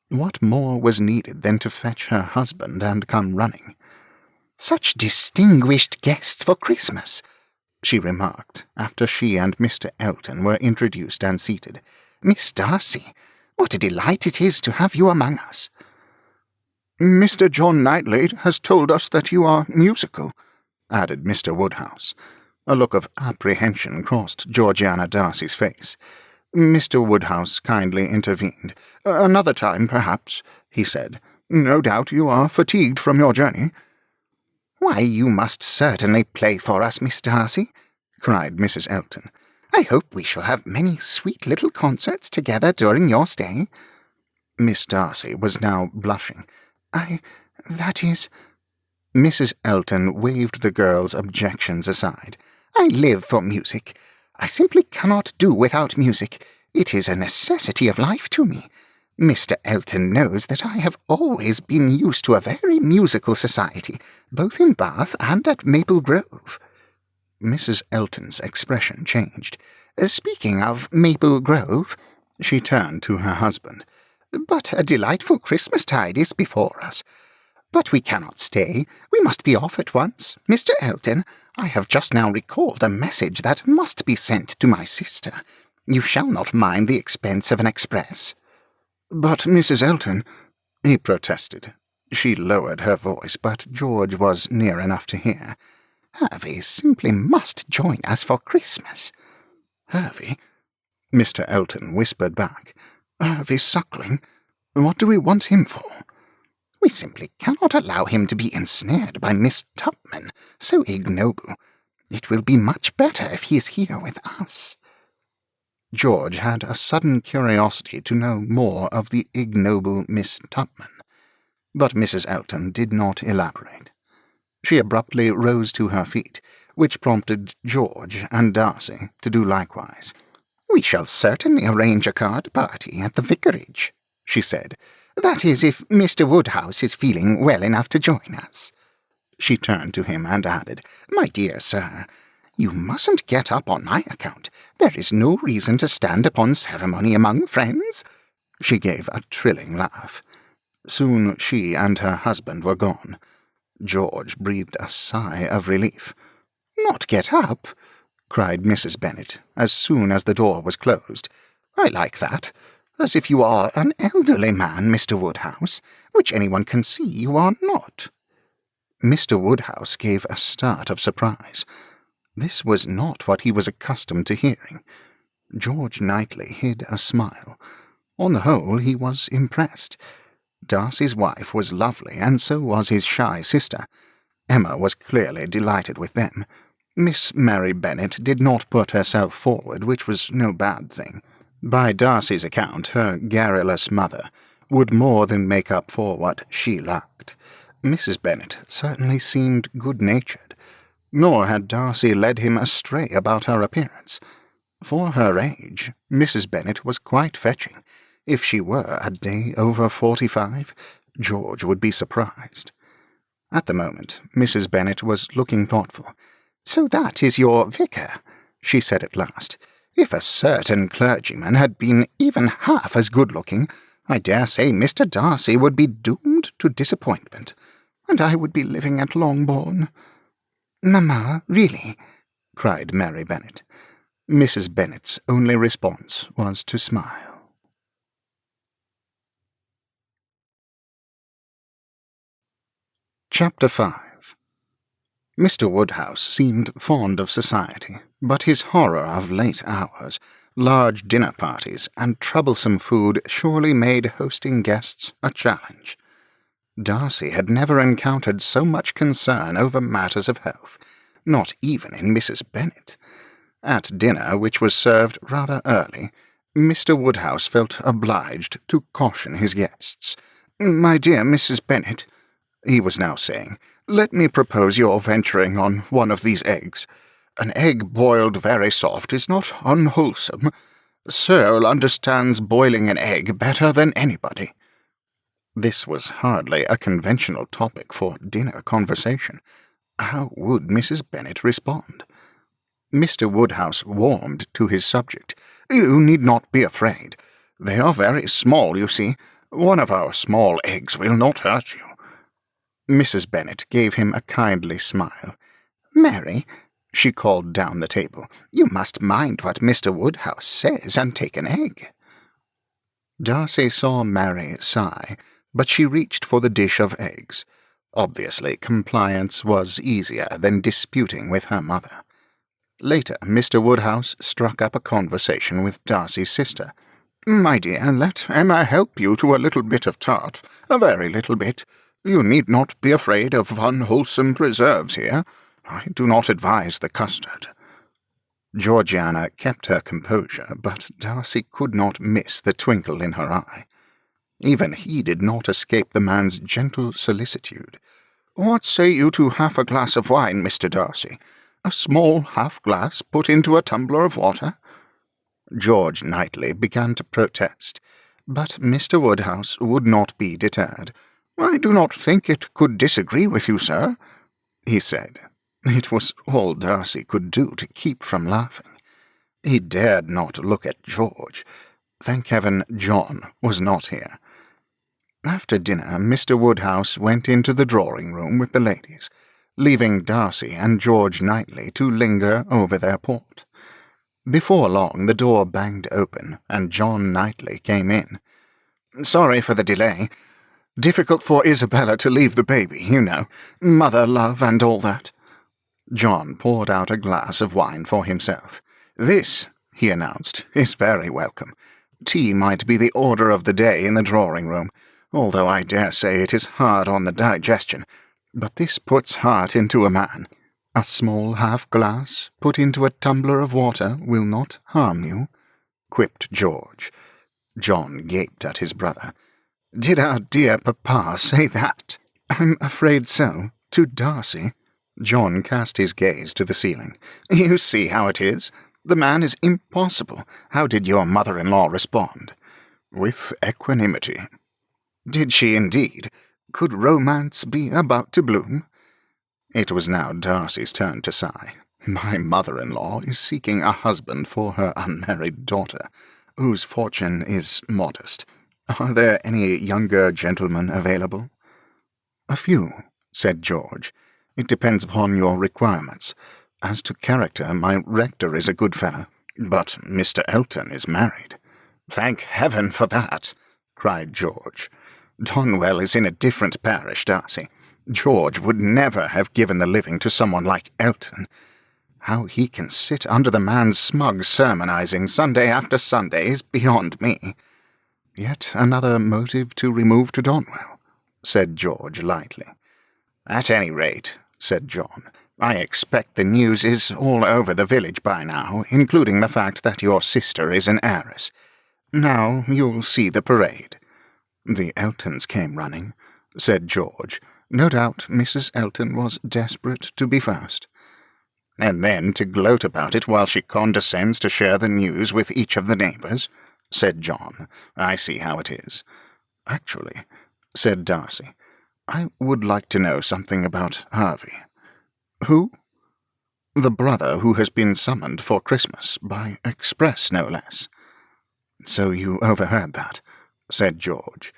What more was needed than to fetch her husband and come running? "Such distinguished guests for Christmas!" she remarked, after she and Mr. Elton were introduced and seated. "Miss Darcy, what a delight it is to have you among us." "Mr. John Knightley has told us that you are musical," added Mr. Woodhouse. A look of apprehension crossed Georgiana Darcy's face. Mr. Woodhouse kindly intervened. "Another time, perhaps," he said. "No doubt you are fatigued from your journey." "Why, you must certainly play for us, Miss Darcy," cried Mrs. Elton. "I hope we shall have many sweet little concerts together during your stay." Miss Darcy was now blushing. That is—" Mrs. Elton waved the girl's objections aside. "I live for music. I simply cannot do without music. It is a necessity of life to me. Mr. Elton knows that I have always been used to a very musical society, both in Bath and at Maple Grove." Mrs. Elton's expression changed. "Speaking of Maple Grove," she turned to her husband, "but a delightful Christmastide is before us. But we cannot stay. We must be off at once. Mr. Elton, I have just now recalled a message that must be sent to my sister. You shall not mind the expense of an express." "But, Mrs. Elton," he protested. She lowered her voice, but George was near enough to hear. "Hervey simply must join us for Christmas." "Hervey?" Mr. Elton whispered back. "Hervey Suckling? What do we want him for?" "We simply cannot allow him to be ensnared by Miss Tupman, so ignoble. It will be much better if he is here with us." George had a sudden curiosity to know more of the ignoble Miss Tupman, but Mrs. Elton did not elaborate. She abruptly rose to her feet, which prompted George and Darcy to do likewise. "We shall certainly arrange a card party at the vicarage," she said. "That is, if Mr. Woodhouse is feeling well enough to join us." She turned to him and added, "My dear sir, you mustn't get up on my account. There is no reason to stand upon ceremony among friends." She gave a trilling laugh. Soon she and her husband were gone. George breathed a sigh of relief. "Not get up?" cried Mrs. Bennet, as soon as the door was closed. "I like that. As if you are an elderly man, Mr. Woodhouse, which anyone can see you are not." Mr. Woodhouse gave a start of surprise. This was not what he was accustomed to hearing. George Knightley hid a smile. On the whole, he was impressed. Darcy's wife was lovely, and so was his shy sister. Emma was clearly delighted with them. Miss Mary Bennet did not put herself forward, which was no bad thing. By Darcy's account, her garrulous mother would more than make up for what she lacked. Mrs. Bennet certainly seemed good-natured, nor had Darcy led him astray about her appearance. For her age, Mrs. Bennet was quite fetching. If she were a day over 45, George would be surprised. At the moment, Mrs. Bennet was looking thoughtful. "So that is your vicar," she said at last. "If a certain clergyman had been even half as good-looking, I dare say Mr. Darcy would be doomed to disappointment, and I would be living at Longbourn." "Mamma, really?" cried Mary Bennet. Mrs. Bennet's only response was to smile. Chapter 5. Mr. Woodhouse seemed fond of society, but his horror of late hours, large dinner parties, and troublesome food surely made hosting guests a challenge. Darcy had never encountered so much concern over matters of health, not even in Mrs. Bennet. At dinner, which was served rather early, Mr. Woodhouse felt obliged to caution his guests. "My dear Mrs. Bennet," he was now saying, "let me propose your venturing on one of these eggs. An egg boiled very soft is not unwholesome. Searle understands boiling an egg better than anybody." This was hardly a conventional topic for dinner conversation. How would Mrs. Bennet respond? Mr. Woodhouse warmed to his subject. "You need not be afraid. They are very small, you see. One of our small eggs will not hurt you." Mrs. Bennet gave him a kindly smile. "Mary, she called down the table. "You must mind what Mr. Woodhouse says and take an egg." Darcy saw Mary sigh, but she reached for the dish of eggs. Obviously, compliance was easier than disputing with her mother. Later, Mr. Woodhouse struck up a conversation with Darcy's sister. "My dear, let Emma help you to a little bit of tart, a very little bit. You need not be afraid of unwholesome preserves here. I do not advise the custard." Georgiana kept her composure, but Darcy could not miss the twinkle in her eye. Even he did not escape the man's gentle solicitude. "What say you to half a glass of wine, Mr. Darcy? A small half-glass put into a tumbler of water?" George Knightley began to protest, but Mr. Woodhouse would not be deterred. "I do not think it could disagree with you, sir," he said. It was all Darcy could do to keep from laughing. He dared not look at George. Thank heaven John was not here. After dinner, Mr. Woodhouse went into the drawing-room with the ladies, leaving Darcy and George Knightley to linger over their port. Before long the door banged open, and John Knightley came in. "Sorry for the delay. Difficult for Isabella to leave the baby, you know. Mother love and all that." John poured out a glass of wine for himself. "This," he announced, "is very welcome. Tea might be the order of the day in the drawing-room, although I dare say it is hard on the digestion, but this puts heart into a man. A small half-glass put into a tumbler of water will not harm you," quipped George. John gaped at his brother. "Did our dear papa say that?" "I'm afraid so. To Darcy." John cast his gaze to the ceiling. "You see how it is. The man is impossible. How did your mother-in-law respond?" "With equanimity." "Did she indeed? Could romance be about to bloom?" It was now Darcy's turn to sigh. "My mother-in-law is seeking a husband for her unmarried daughter, whose fortune is modest. Are there any younger gentlemen available?" "A few," said George. "It depends upon your requirements. As to character, my rector is a good fellow, but Mr. Elton is married." "Thank heaven for that!" cried George. "Donwell is in a different parish, Darcy. George would never have given the living to someone like Elton. How he can sit under the man's smug sermonizing Sunday after Sunday is beyond me." "Yet another motive to remove to Donwell," said George lightly. "At any rate," said John, "I expect the news is all over the village by now, including the fact that your sister is an heiress. Now you'll see the parade." "The Eltons came running," said George. "No doubt Mrs. Elton was desperate to be first." "And then to gloat about it while she condescends to share the news with each of the neighbours," said John. "I see how it is." "Actually," said Darcy, "I would like to know something about Harvey." "Who?" "The brother who has been summoned for Christmas, by express no less." "So you overheard that," said George.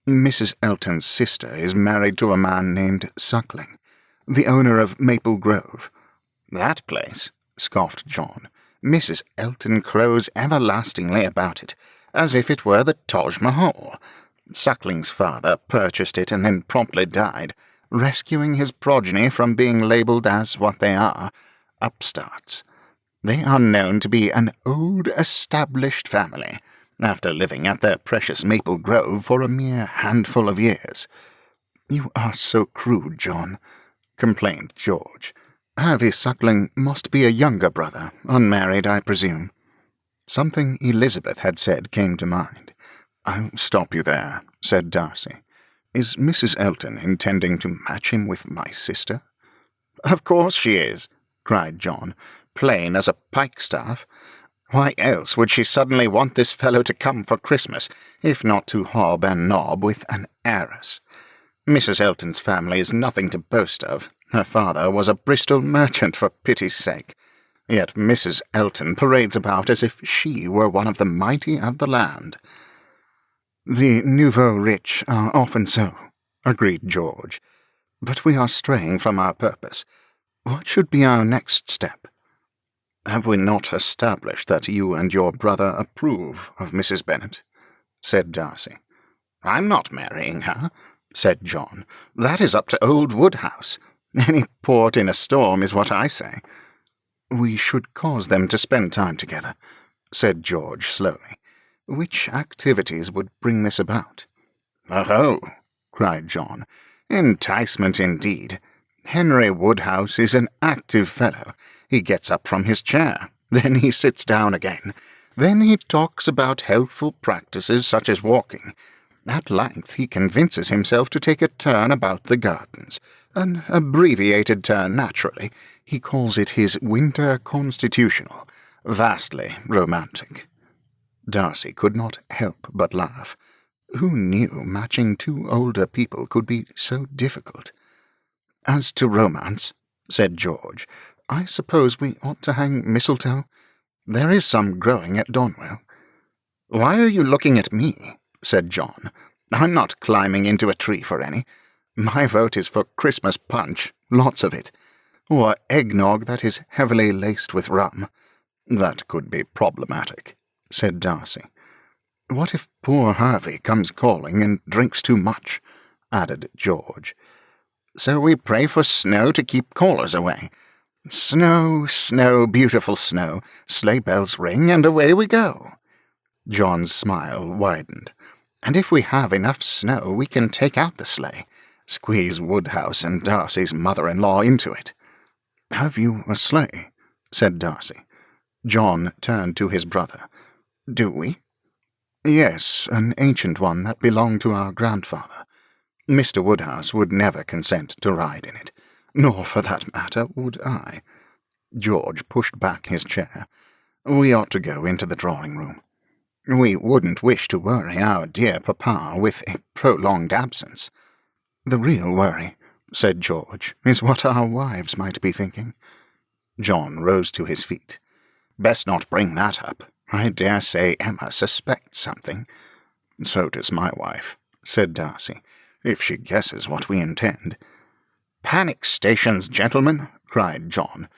"Mrs. Elton's sister is married to a man named Suckling, the owner of Maple Grove." "That place?" scoffed John. "Mrs. Elton crows everlastingly about it, as if it were the Taj Mahal. Suckling's father purchased it and then promptly died, rescuing his progeny from being labelled as what they are, upstarts. They are known to be an old, established family, after living at their precious Maple Grove for a mere handful of years." "You are so crude, John," complained George. "Harvey Suckling must be a younger brother, unmarried, I presume." Something Elizabeth had said came to mind. "I'll stop you there," said Darcy. "Is Mrs. Elton intending to match him with my sister?" "Of course she is," cried John, "plain as a pikestaff. Why else would she suddenly want this fellow to come for Christmas, if not to hob and nob with an heiress? Mrs. Elton's family is nothing to boast of. Her father was a Bristol merchant, for pity's sake. Yet Mrs. Elton parades about as if she were one of the mighty of the land." "The nouveau rich are often so," agreed George. "But we are straying from our purpose. What should be our next step? Have we not established that you and your brother approve of Mrs. Bennet? Said Darcy. I'm not marrying her, said John. That is up to old Woodhouse. Any port in a storm is what I say. We should cause them to spend time together, said George slowly. Which activities would bring this about? Oh, cried John. Enticement indeed. Henry Woodhouse is an active fellow. He gets up from his chair, then he sits down again. Then he talks about healthful practices such as walking. At length he convinces himself to take a turn about the gardens, an abbreviated turn naturally. He calls it his winter constitutional, vastly romantic. Darcy could not help but laugh. Who knew matching two older people could be so difficult? As to romance, said George, I suppose we ought to hang mistletoe. There is some growing at Donwell. Why are you looking at me? Said John. I'm not climbing into a tree for any. My vote is for Christmas punch, lots of it, or eggnog that is heavily laced with rum. That could be problematic, said Darcy. What if poor Harvey comes calling and drinks too much? Added George. So we pray for snow to keep callers away. Snow, snow, beautiful snow, sleigh bells ring, and away we go. John's smile widened. And if we have enough snow, we can take out the sleigh, squeeze Woodhouse and Darcy's mother-in-law into it. Have you a sleigh? Said Darcy. John turned to his brother. Do we? Yes, an ancient one that belonged to our grandfather. Mr. Woodhouse would never consent to ride in it, nor, for that matter, would I. George pushed back his chair. We ought to go into the drawing-room. We wouldn't wish to worry our dear papa with a prolonged absence. The real worry, said George, is what our wives might be thinking. John rose to his feet. Best not bring that up. I dare say Emma suspects something. So does my wife, said Darcy, if she guesses what we intend. Panic stations, gentlemen, cried John.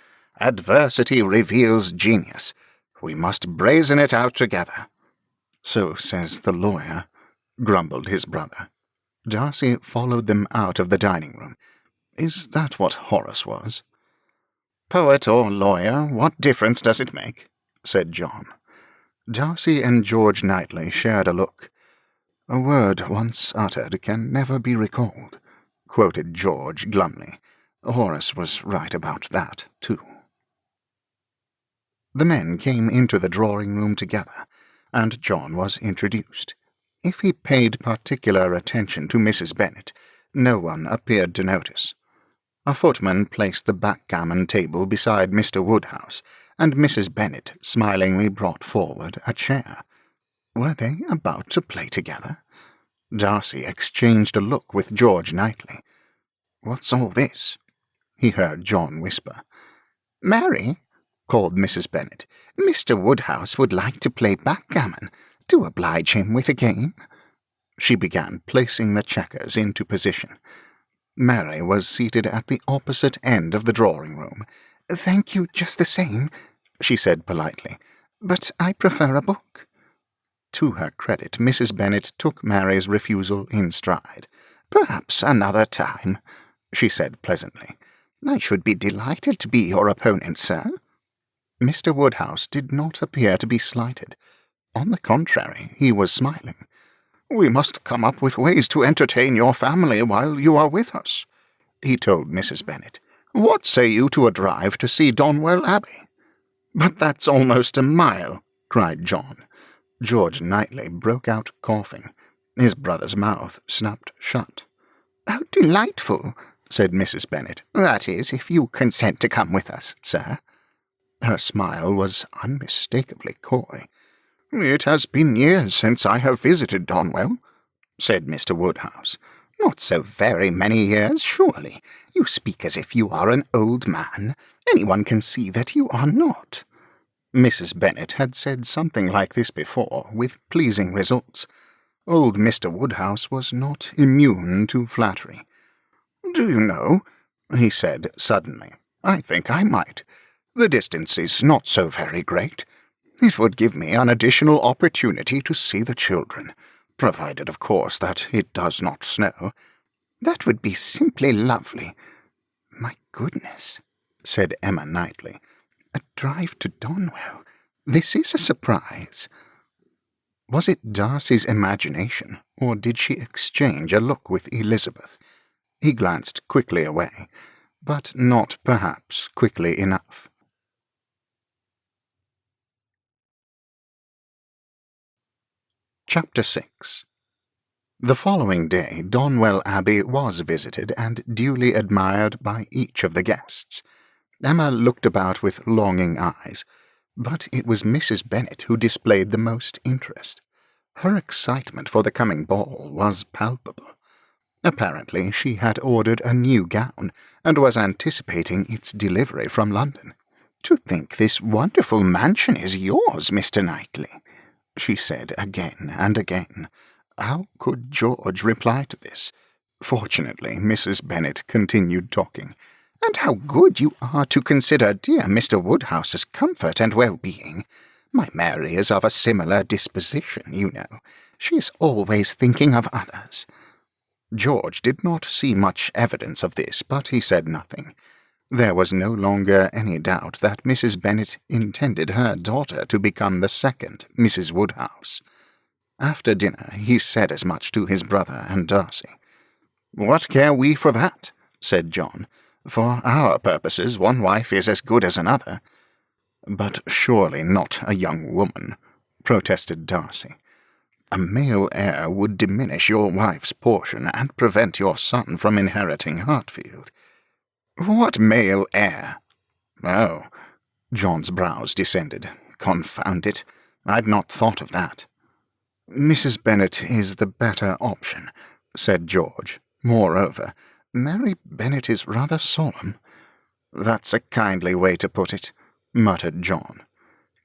Adversity reveals genius. We must brazen it out together. So says the lawyer, grumbled his brother. Darcy followed them out of the dining-room. Is that what Horace was? Poet or lawyer, what difference does it make? Said John. Darcy and George Knightley shared a look. A word once uttered can never be recalled, quoted George glumly. Horace was right about that, too. The men came into the drawing-room together, and John was introduced. If he paid particular attention to Mrs. Bennet, no one appeared to notice. A footman placed the backgammon table beside Mr. Woodhouse, and Mrs. Bennet smilingly brought forward a chair. Were they about to play together? Darcy exchanged a look with George Knightley. What's all this? He heard John whisper. Mary, called Mrs. Bennet, Mr. Woodhouse would like to play backgammon. Do oblige him with a game. She began placing the checkers into position. Mary was seated at the opposite end of the drawing-room. Thank you just the same, she said politely, but I prefer a book. To her credit, Mrs. Bennet took Mary's refusal in stride. Perhaps another time, she said pleasantly. I should be delighted to be your opponent, sir. Mr. Woodhouse did not appear to be slighted. On the contrary, he was smiling. We must come up with ways to entertain your family while you are with us, he told Mrs. Bennet. What say you to a drive to see Donwell Abbey? But that's almost a mile, cried John. George Knightley broke out coughing. His brother's mouth snapped shut. Oh, delightful, said Mrs. Bennet. That is, if you consent to come with us, sir. Her smile was unmistakably coy. It has been years since I have visited Donwell, said Mr. Woodhouse. Not so very many years, surely. You speak as if you are an old man. Anyone can see that you are not. Mrs. Bennet had said something like this before, with pleasing results. Old Mr. Woodhouse was not immune to flattery. Do you know, he said suddenly, I think I might. The distance is not so very great. It would give me an additional opportunity to see the children, provided, of course, that it does not snow. That would be simply lovely. My goodness, said Emma Knightley. A drive to Donwell. This is a surprise. Was it Darcy's imagination, or did she exchange a look with Elizabeth? He glanced quickly away, but not, perhaps, quickly enough. Chapter 6. The following day, Donwell Abbey was visited and duly admired by each of the guests. Emma looked about with longing eyes, but it was Mrs. Bennet who displayed the most interest. Her excitement for the coming ball was palpable. Apparently she had ordered a new gown, and was anticipating its delivery from London. "To think this wonderful mansion is yours, Mr. Knightley," she said again and again. How could George reply to this? Fortunately, Mrs. Bennet continued talking. "And how good you are to consider dear Mr. Woodhouse's comfort and well-being. My Mary is of a similar disposition, you know. She is always thinking of others." George did not see much evidence of this, but he said nothing. There was no longer any doubt that Mrs. Bennet intended her daughter to become the second Mrs. Woodhouse. After dinner he said as much to his brother and Darcy. "What care we for that?" said John. "For our purposes one wife is as good as another." "But surely not a young woman," protested Darcy. "A male heir would diminish your wife's portion and prevent your son from inheriting Hartfield." "What male heir?" "Oh," John's brows descended. "Confound it, I'd not thought of that." "Mrs. Bennet is the better option," said George. "Moreover, Mary Bennet is rather solemn." "That's a kindly way to put it," muttered John.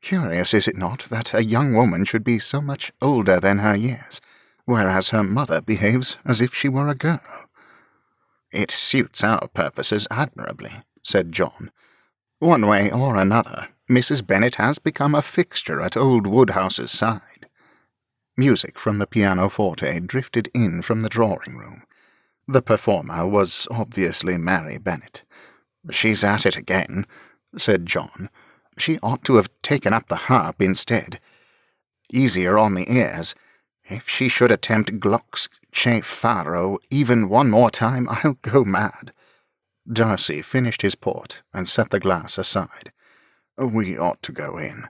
"Curious, is it not, that a young woman should be so much older than her years, whereas her mother behaves as if she were a girl?" "It suits our purposes admirably," said John. "One way or another, Mrs. Bennet has become a fixture at old Woodhouse's side." Music from the pianoforte drifted in from the drawing-room. The performer was obviously Mary Bennet. "She's at it again," said John. "She ought to have taken up the harp instead. Easier on the ears. If she should attempt Gluck's Che Faro even one more time, I'll go mad." Darcy finished his port and set the glass aside. "We ought to go in."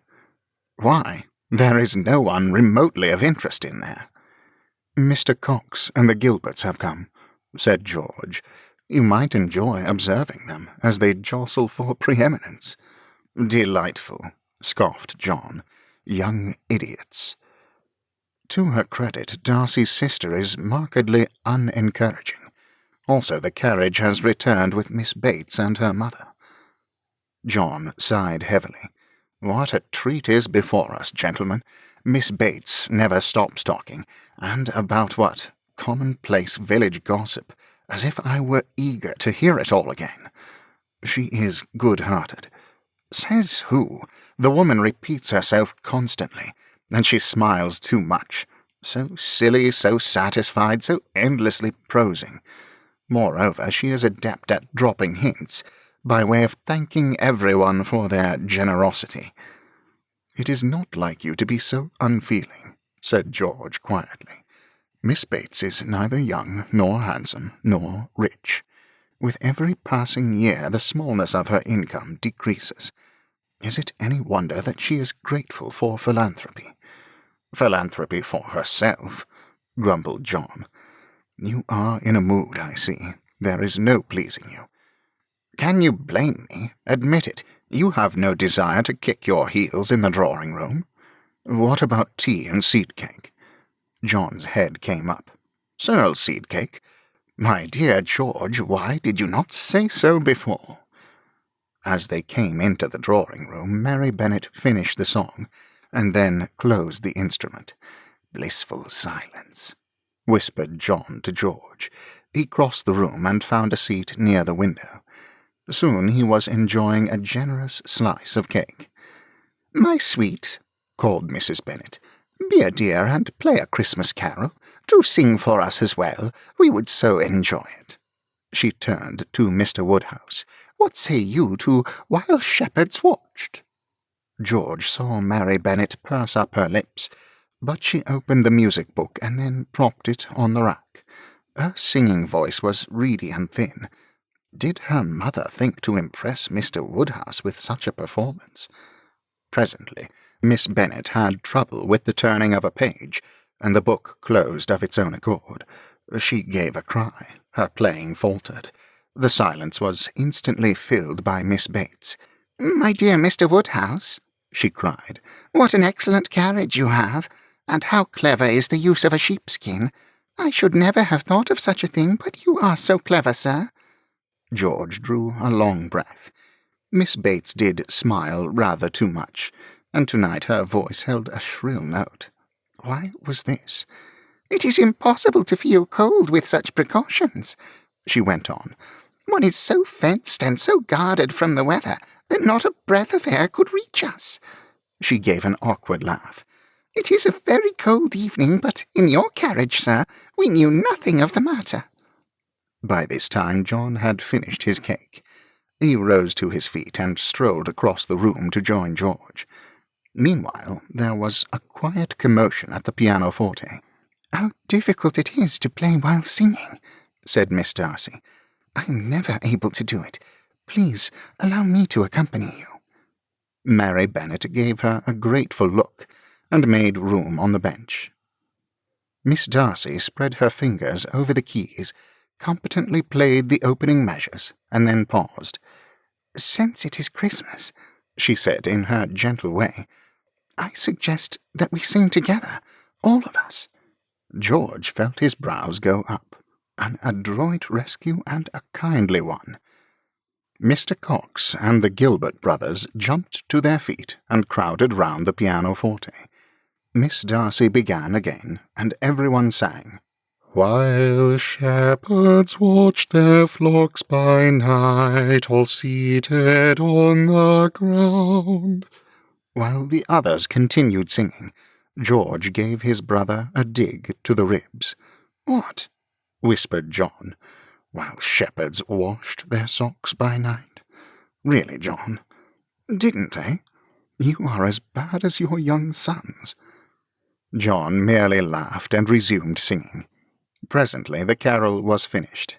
"Why? There is no one remotely of interest in there." "Mr. Cox and the Gilberts have come," said George. "You might enjoy observing them as they jostle for preeminence." "Delightful," scoffed John. "Young idiots." To her credit, Darcy's sister is markedly unencouraging. Also, the carriage has returned with Miss Bates and her mother. John sighed heavily. "What a treat is before us, gentlemen. Miss Bates never stops talking, and about what? Commonplace village gossip, as if I were eager to hear it all again. She is good-hearted." "Says who? The woman repeats herself constantly, and she smiles too much. So silly, so satisfied, so endlessly prosing. Moreover, she is adept at dropping hints, by way of thanking everyone for their generosity." "It is not like you to be so unfeeling," said George quietly. "Miss Bates is neither young, nor handsome, nor rich. With every passing year the smallness of her income decreases. Is it any wonder that she is grateful for philanthropy?" "Philanthropy for herself," grumbled John. "You are in a mood, I see. There is no pleasing you." "Can you blame me? Admit it. You have no desire to kick your heels in the drawing-room." "What about tea and seed-cake?" John's head came up. "Searle seed-cake? My dear George, why did you not say so before?" As they came into the drawing-room, Mary Bennet finished the song, and then closed the instrument. "Blissful silence," whispered John to George. He crossed the room and found a seat near the window. Soon he was enjoying a generous slice of cake. "My sweet," called Mrs. Bennet, "be a dear and play a Christmas carol. Do sing for us as well. We would so enjoy it." She turned to Mr. Woodhouse. "What say you to While Shepherds Watched?" George saw Mary Bennet purse up her lips, but she opened the music book and then propped it on the rack. Her singing voice was reedy and thin. Did her mother think to impress Mr. Woodhouse with such a performance? Presently, Miss Bennet had trouble with the turning of a page, and the book closed of its own accord. She gave a cry. Her playing faltered. The silence was instantly filled by Miss Bates. "My dear Mr. Woodhouse," she cried, "what an excellent carriage you have, and how clever is the use of a sheepskin! I should never have thought of such a thing, but you are so clever, sir." George drew a long breath. Miss Bates did smile rather too much, and tonight her voice held a shrill note. Why was this? "It is impossible to feel cold with such precautions," she went on. "One is so fenced and so guarded from the weather that not a breath of air could reach us." She gave an awkward laugh. "It is a very cold evening, but in your carriage, sir, we knew nothing of the matter." By this time John had finished his cake. He rose to his feet and strolled across the room to join George. Meanwhile, there was a quiet commotion at the pianoforte. "How difficult it is to play while singing," said Miss Darcy. "I am never able to do it. Please allow me to accompany you." Mary Bennet gave her a grateful look, and made room on the bench. Miss Darcy spread her fingers over the keys, competently played the opening measures, and then paused. "Since it is Christmas," she said in her gentle way, "I suggest that we sing together, all of us." George felt his brows go up. An adroit rescue and a kindly one. Mr. Cox and the Gilbert brothers jumped to their feet and crowded round the pianoforte. Miss Darcy began again, and everyone sang, "While shepherds watch their flocks by night, all seated on the ground," while the others continued singing. George gave his brother a dig to the ribs. "What?" whispered John. "While shepherds washed their socks by night. Really, John, didn't they? You are as bad as your young sons." John merely laughed and resumed singing. Presently the carol was finished.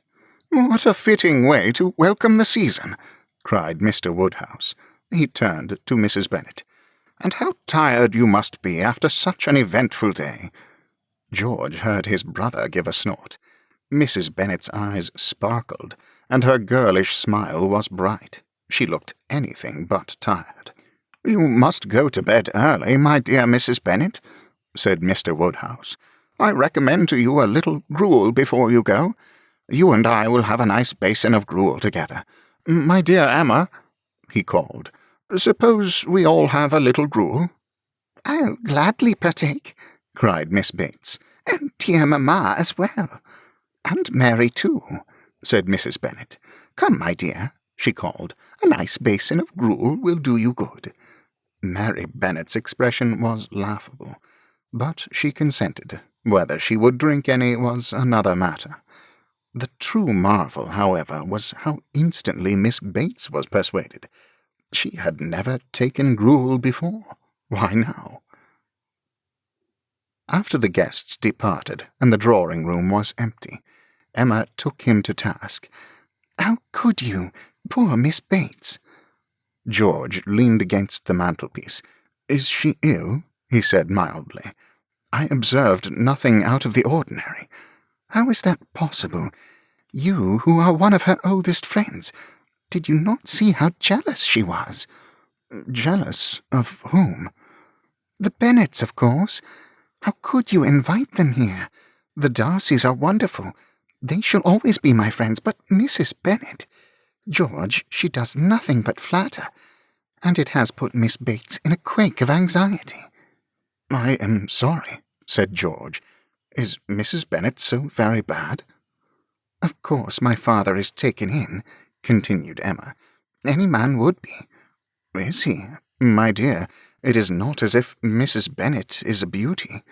"What a fitting way to welcome the season!" cried Mr. Woodhouse. He turned to Mrs. Bennet. "And how tired you must be after such an eventful day." George heard his brother give a snort. Mrs. Bennet's eyes sparkled, and her girlish smile was bright. She looked anything but tired. "You must go to bed early, my dear Mrs. Bennet," said Mr. Woodhouse. "I recommend to you a little gruel before you go. You and I will have a nice basin of gruel together. My dear Emma," he called, "suppose we all have a little gruel?" "I'll gladly partake," cried Miss Bates, "and dear mamma as well." "And Mary too," said Mrs. Bennet. "Come, my dear," she called, "a nice basin of gruel will do you good." Mary Bennet's expression was laughable, but she consented. Whether she would drink any was another matter. The true marvel, however, was how instantly Miss Bates was persuaded. She had never taken gruel before. Why now? After the guests departed, and the drawing-room was empty, Emma took him to task. "How could you? Poor Miss Bates!" George leaned against the mantelpiece. "Is she ill?" he said mildly. "I observed nothing out of the ordinary." "How is that possible? You, who are one of her oldest friends. Did you not see how jealous she was?" "Jealous of whom?" "The Bennets, of course. How could you invite them here? The Darcys are wonderful. They shall always be my friends, but Mrs. Bennet, George, she does nothing but flatter, and it has put Miss Bates in a quake of anxiety." "I am sorry," said George. "Is Mrs. Bennet so very bad?" "Of course my father is taken in. continued Emma. "Any man would be." "Is he? My dear, it is not as if Mrs. Bennet is a beauty.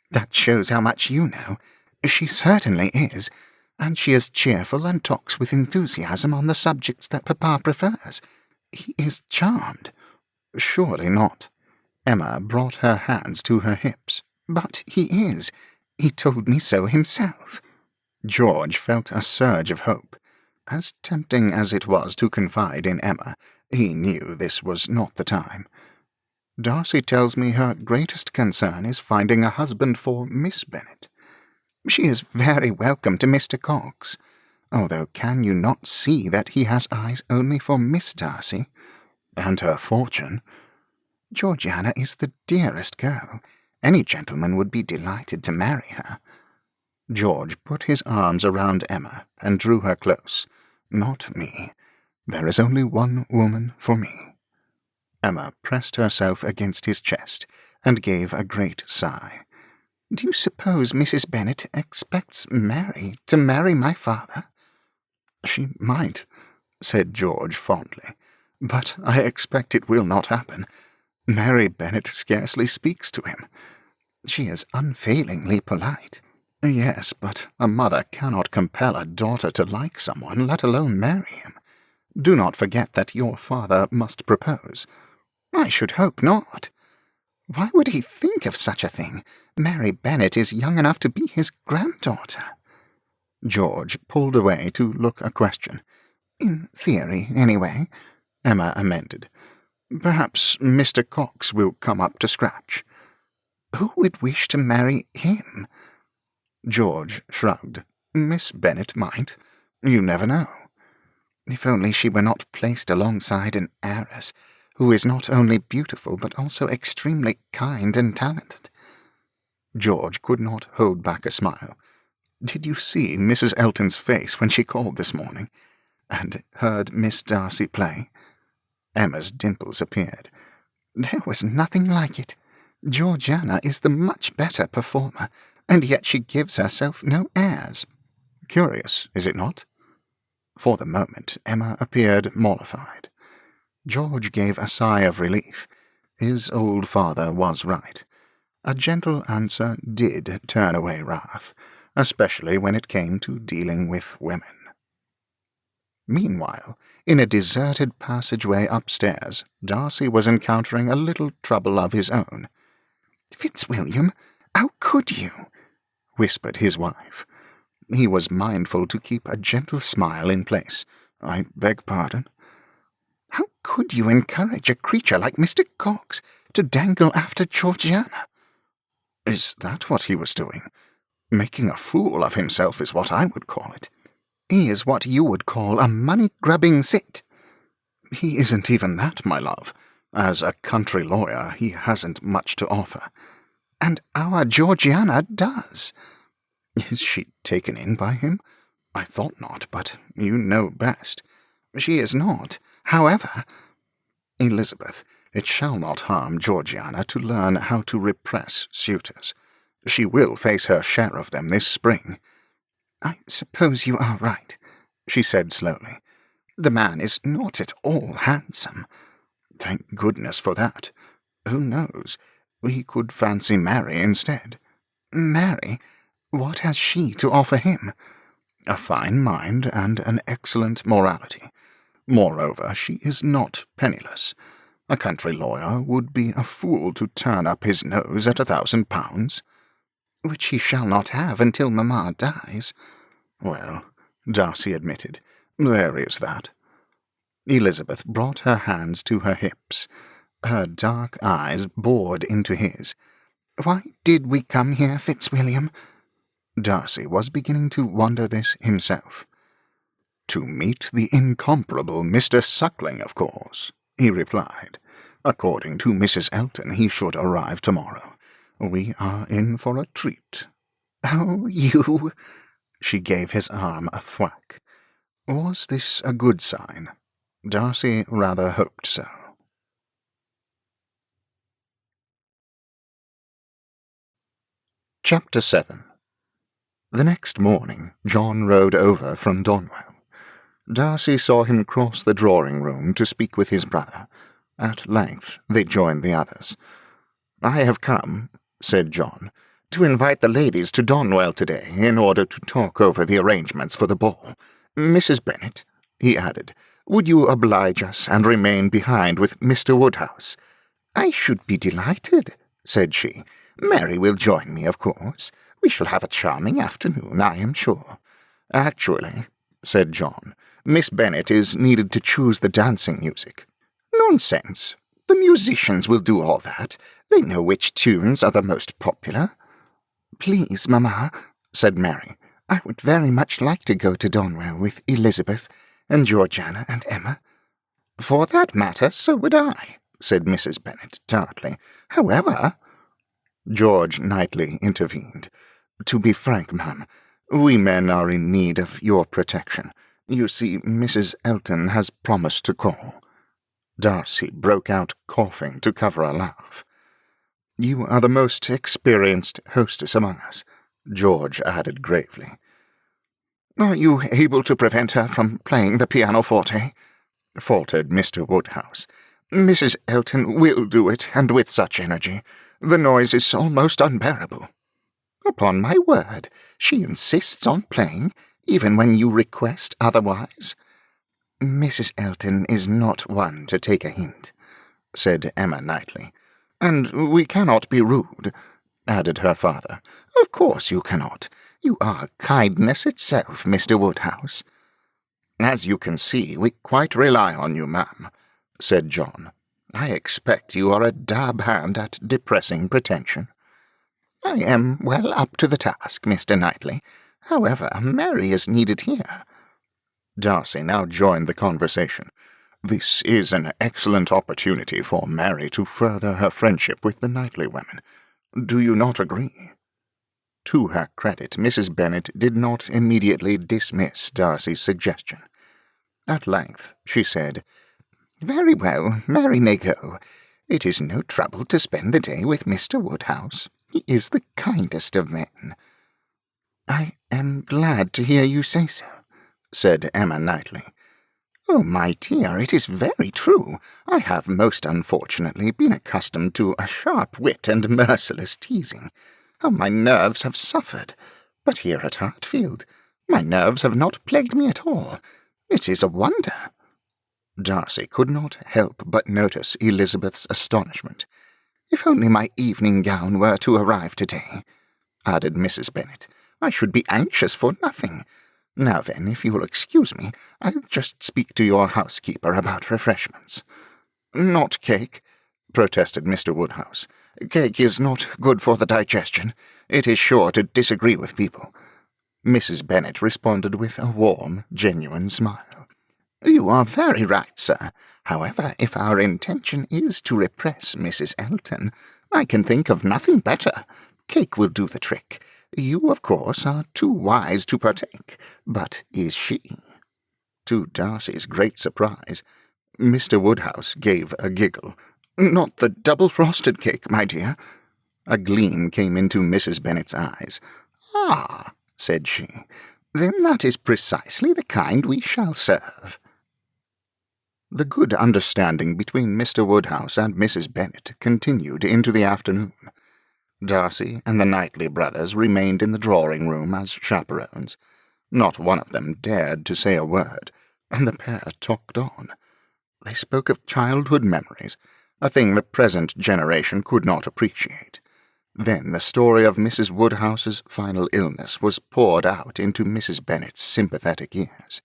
That shows how much you know. She certainly is, and she is cheerful and talks with enthusiasm on the subjects that Papa prefers. He is charmed." "Surely not." Emma brought her hands to her hips. "But he is. He told me so himself." George felt a surge of hope. As tempting as it was to confide in Emma, he knew this was not the time. "Darcy tells me her greatest concern is finding a husband for Miss Bennet." "She is very welcome to Mr. Cox, although can you not see that he has eyes only for Miss Darcy?" "And her fortune." "Georgiana is the dearest girl. Any gentleman would be delighted to marry her." George put his arms around Emma and drew her close. "Not me. There is only one woman for me." Emma pressed herself against his chest and gave a great sigh. "Do you suppose Mrs. Bennet expects Mary to marry my father?" "She might," said George fondly, "but I expect it will not happen. Mary Bennet scarcely speaks to him." "She is unfailingly polite." "Yes, but a mother cannot compel a daughter to like someone, let alone marry him. Do not forget that your father must propose." "I should hope not. Why would he think of such a thing? Mary Bennet is young enough to be his granddaughter." George pulled away to look a question. "In theory, anyway," Emma amended. "Perhaps Mr. Cox will come up to scratch." "Who would wish to marry him?" George shrugged. "Miss Bennet might. You never know." "If only she were not placed alongside an heiress, who is not only beautiful but also extremely kind and talented." George could not hold back a smile. "Did you see Mrs. Elton's face when she called this morning, and heard Miss Darcy play?" Emma's dimples appeared. "There was nothing like it. Georgiana is the much better performer, and yet she gives herself no airs." "Curious, is it not?" For the moment Emma appeared mollified. George gave a sigh of relief. His old father was right. A gentle answer did turn away wrath, especially when it came to dealing with women. Meanwhile, in a deserted passageway upstairs, Darcy was encountering a little trouble of his own. "Fitzwilliam, how could you?" whispered his wife. He was mindful to keep a gentle smile in place. "I beg pardon?" "How could you encourage a creature like Mr. Cox to dangle after Georgiana?" "Is that what he was doing? Making a fool of himself is what I would call it." "He is what you would call a money-grubbing cit." "He isn't even that, my love. As a country lawyer, he hasn't much to offer." "And our Georgiana does." "Is she taken in by him? I thought not, but you know best." "She is not. However—" "Elizabeth, it shall not harm Georgiana to learn how to repress suitors. She will face her share of them this spring." "I suppose you are right," she said slowly. "The man is not at all handsome." "Thank goodness for that. Who knows? He could fancy Mary instead." "Mary? What has she to offer him?" "A fine mind and an excellent morality. Moreover, she is not penniless. A country lawyer would be a fool to turn up his nose at £1,000. "Which he shall not have until mamma dies." "Well," Darcy admitted, "there is that." Elizabeth brought her hands to her hips. Her dark eyes bored into his. "Why did we come here, Fitzwilliam?" Darcy was beginning to wonder this himself. "To meet the incomparable Mr. Suckling, of course," he replied. "According to Mrs. Elton, he should arrive tomorrow. We are in for a treat." "Oh, you—" She gave his arm a thwack. Was this a good sign? Darcy rather hoped so. Chapter 7. The next morning John rode over from Donwell. Darcy saw him cross the drawing-room to speak with his brother. At length they joined the others. "I have come," said John, "to invite the ladies to Donwell today in order to talk over the arrangements for the ball. Mrs. Bennet," he added, "would you oblige us and remain behind with Mr. Woodhouse?" "I should be delighted," said she. "Mary will join me, of course. We shall have a charming afternoon, I am sure." "Actually," said John, "Miss Bennet is needed to choose the dancing music." "Nonsense. The musicians will do all that. They know which tunes are the most popular." "Please, mamma," said Mary, "I would very much like to go to Donwell with Elizabeth and Georgiana and Emma." "For that matter, so would I," said Mrs. Bennet tartly. "However—" George Knightley intervened. "To be frank, ma'am, we men are in need of your protection. You see, Mrs. Elton has promised to call." Darcy broke out coughing to cover a laugh. "You are the most experienced hostess among us," George added gravely. "Are you able to prevent her from playing the pianoforte?" faltered Mr. Woodhouse. "Mrs. Elton will do it, and with such energy. The noise is almost unbearable." "Upon my word, she insists on playing, even when you request otherwise." "Mrs. Elton is not one to take a hint," said Emma Knightley. "And we cannot be rude," added her father. "Of course you cannot. You are kindness itself, Mr. Woodhouse." "As you can see, we quite rely on you, ma'am," said John. "I expect you are a dab hand at depressing pretension." "I am well up to the task, Mr. Knightley. However, Mary is needed here." Darcy now joined the conversation. "This is an excellent opportunity for Mary to further her friendship with the Knightley women. Do you not agree?" To her credit, Mrs. Bennet did not immediately dismiss Darcy's suggestion. At length she said, "Very well, Mary may go. It is no trouble to spend the day with Mr. Woodhouse. He is the kindest of men." "I am glad to hear you say so," said Emma Knightley. "Oh, my dear, it is very true. I have most unfortunately been accustomed to a sharp wit and merciless teasing. How my nerves have suffered! But here at Hartfield, my nerves have not plagued me at all. It is a wonder." Darcy could not help but notice Elizabeth's astonishment. "If only my evening gown were to arrive today," added Mrs. Bennet, "I should be anxious for nothing. Now then, if you will excuse me, I'll just speak to your housekeeper about refreshments." "Not cake," protested Mr. Woodhouse. "Cake is not good for the digestion. It is sure to disagree with people." Mrs. Bennet responded with a warm, genuine smile. "You are very right, sir. However, if our intention is to repress Mrs. Elton, I can think of nothing better. Cake will do the trick. You, of course, are too wise to partake, but is she?" To Darcy's great surprise, Mr. Woodhouse gave a giggle. "Not the double-frosted cake, my dear." A gleam came into Mrs. Bennet's eyes. "Ah," said she, "then that is precisely the kind we shall serve." The good understanding between Mr. Woodhouse and Mrs. Bennet continued into the afternoon. Darcy and the Knightley brothers remained in the drawing-room as chaperones. Not one of them dared to say a word, and the pair talked on. They spoke of childhood memories, a thing the present generation could not appreciate. Then the story of Mrs. Woodhouse's final illness was poured out into Mrs. Bennet's sympathetic ears.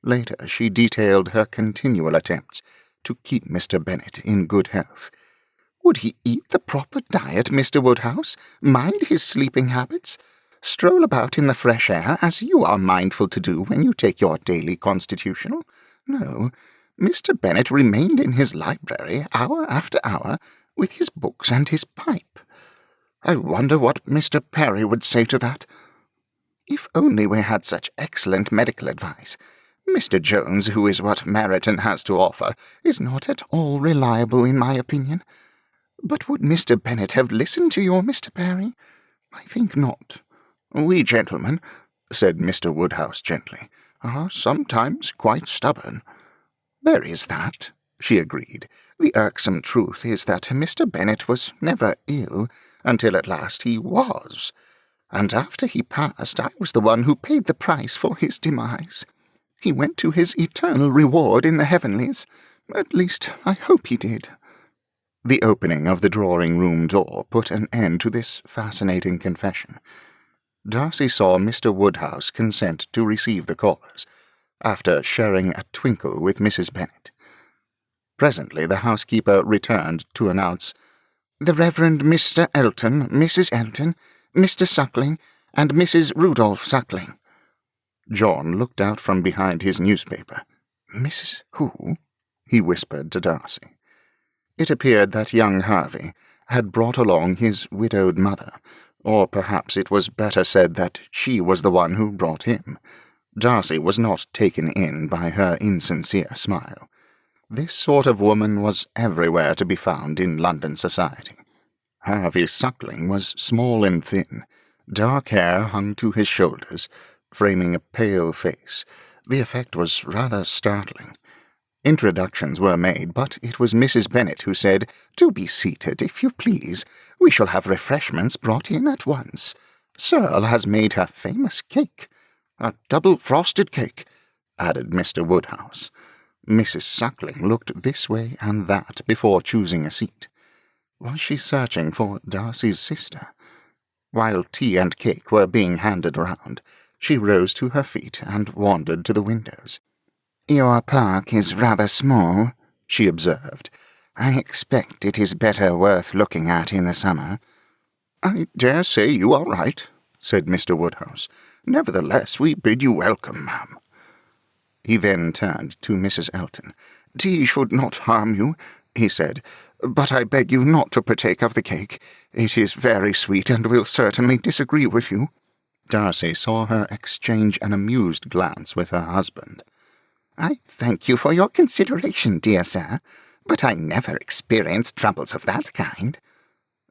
Later she detailed her continual attempts to keep Mr. Bennet in good health. "Would he eat the proper diet, Mr. Woodhouse? Mind his sleeping habits? Stroll about in the fresh air, as you are mindful to do when you take your daily constitutional? No, Mr. Bennet remained in his library, hour after hour, with his books and his pipe. I wonder what Mr. Perry would say to that. If only we had such excellent medical advice. Mr. Jones, who is what Meryton has to offer, is not at all reliable in my opinion. But would Mr. Bennet have listened to your Mr. Perry? I think not. We gentlemen," said Mr. Woodhouse gently, are sometimes quite stubborn." "There is that," she agreed. "The irksome truth is that Mr. Bennet was never ill, until at last he was. And after he passed, I was the one who paid the price for his demise. He went to his eternal reward in the heavenlies. At least, I hope he did." The opening of the drawing-room door put an end to this fascinating confession. Darcy saw Mr. Woodhouse consent to receive the callers, after sharing a twinkle with Mrs. Bennet. Presently the housekeeper returned to announce, "The Reverend Mr. Elton, Mrs. Elton, Mr. Suckling, and Mrs. Rudolph Suckling." John looked out from behind his newspaper. "Mrs. who?" he whispered to Darcy. It appeared that young Harvey had brought along his widowed mother, or perhaps it was better said that she was the one who brought him. Darcy was not taken in by her insincere smile. This sort of woman was everywhere to be found in London society. Harvey Suckling was small and thin. Dark hair hung to his shoulders, framing a pale face. The effect was rather startling. Introductions were made, but it was Mrs. Bennet who said, "Do be seated, if you please. We shall have refreshments brought in at once. Searle has made her famous cake. A double-frosted cake," added Mr. Woodhouse. Mrs. Suckling looked this way and that before choosing a seat. Was she searching for Darcy's sister? While tea and cake were being handed round, she rose to her feet and wandered to the windows. "Your park is rather small," she observed. "I expect it is better worth looking at in the summer." "I dare say you are right," said Mr. Woodhouse. "Nevertheless, we bid you welcome, ma'am." He then turned to Mrs. Elton. "Tea should not harm you," he said, "but I beg you not to partake of the cake. It is very sweet and will certainly disagree with you." Darcy saw her exchange an amused glance with her husband. "I thank you for your consideration, dear sir, but I never experienced troubles of that kind."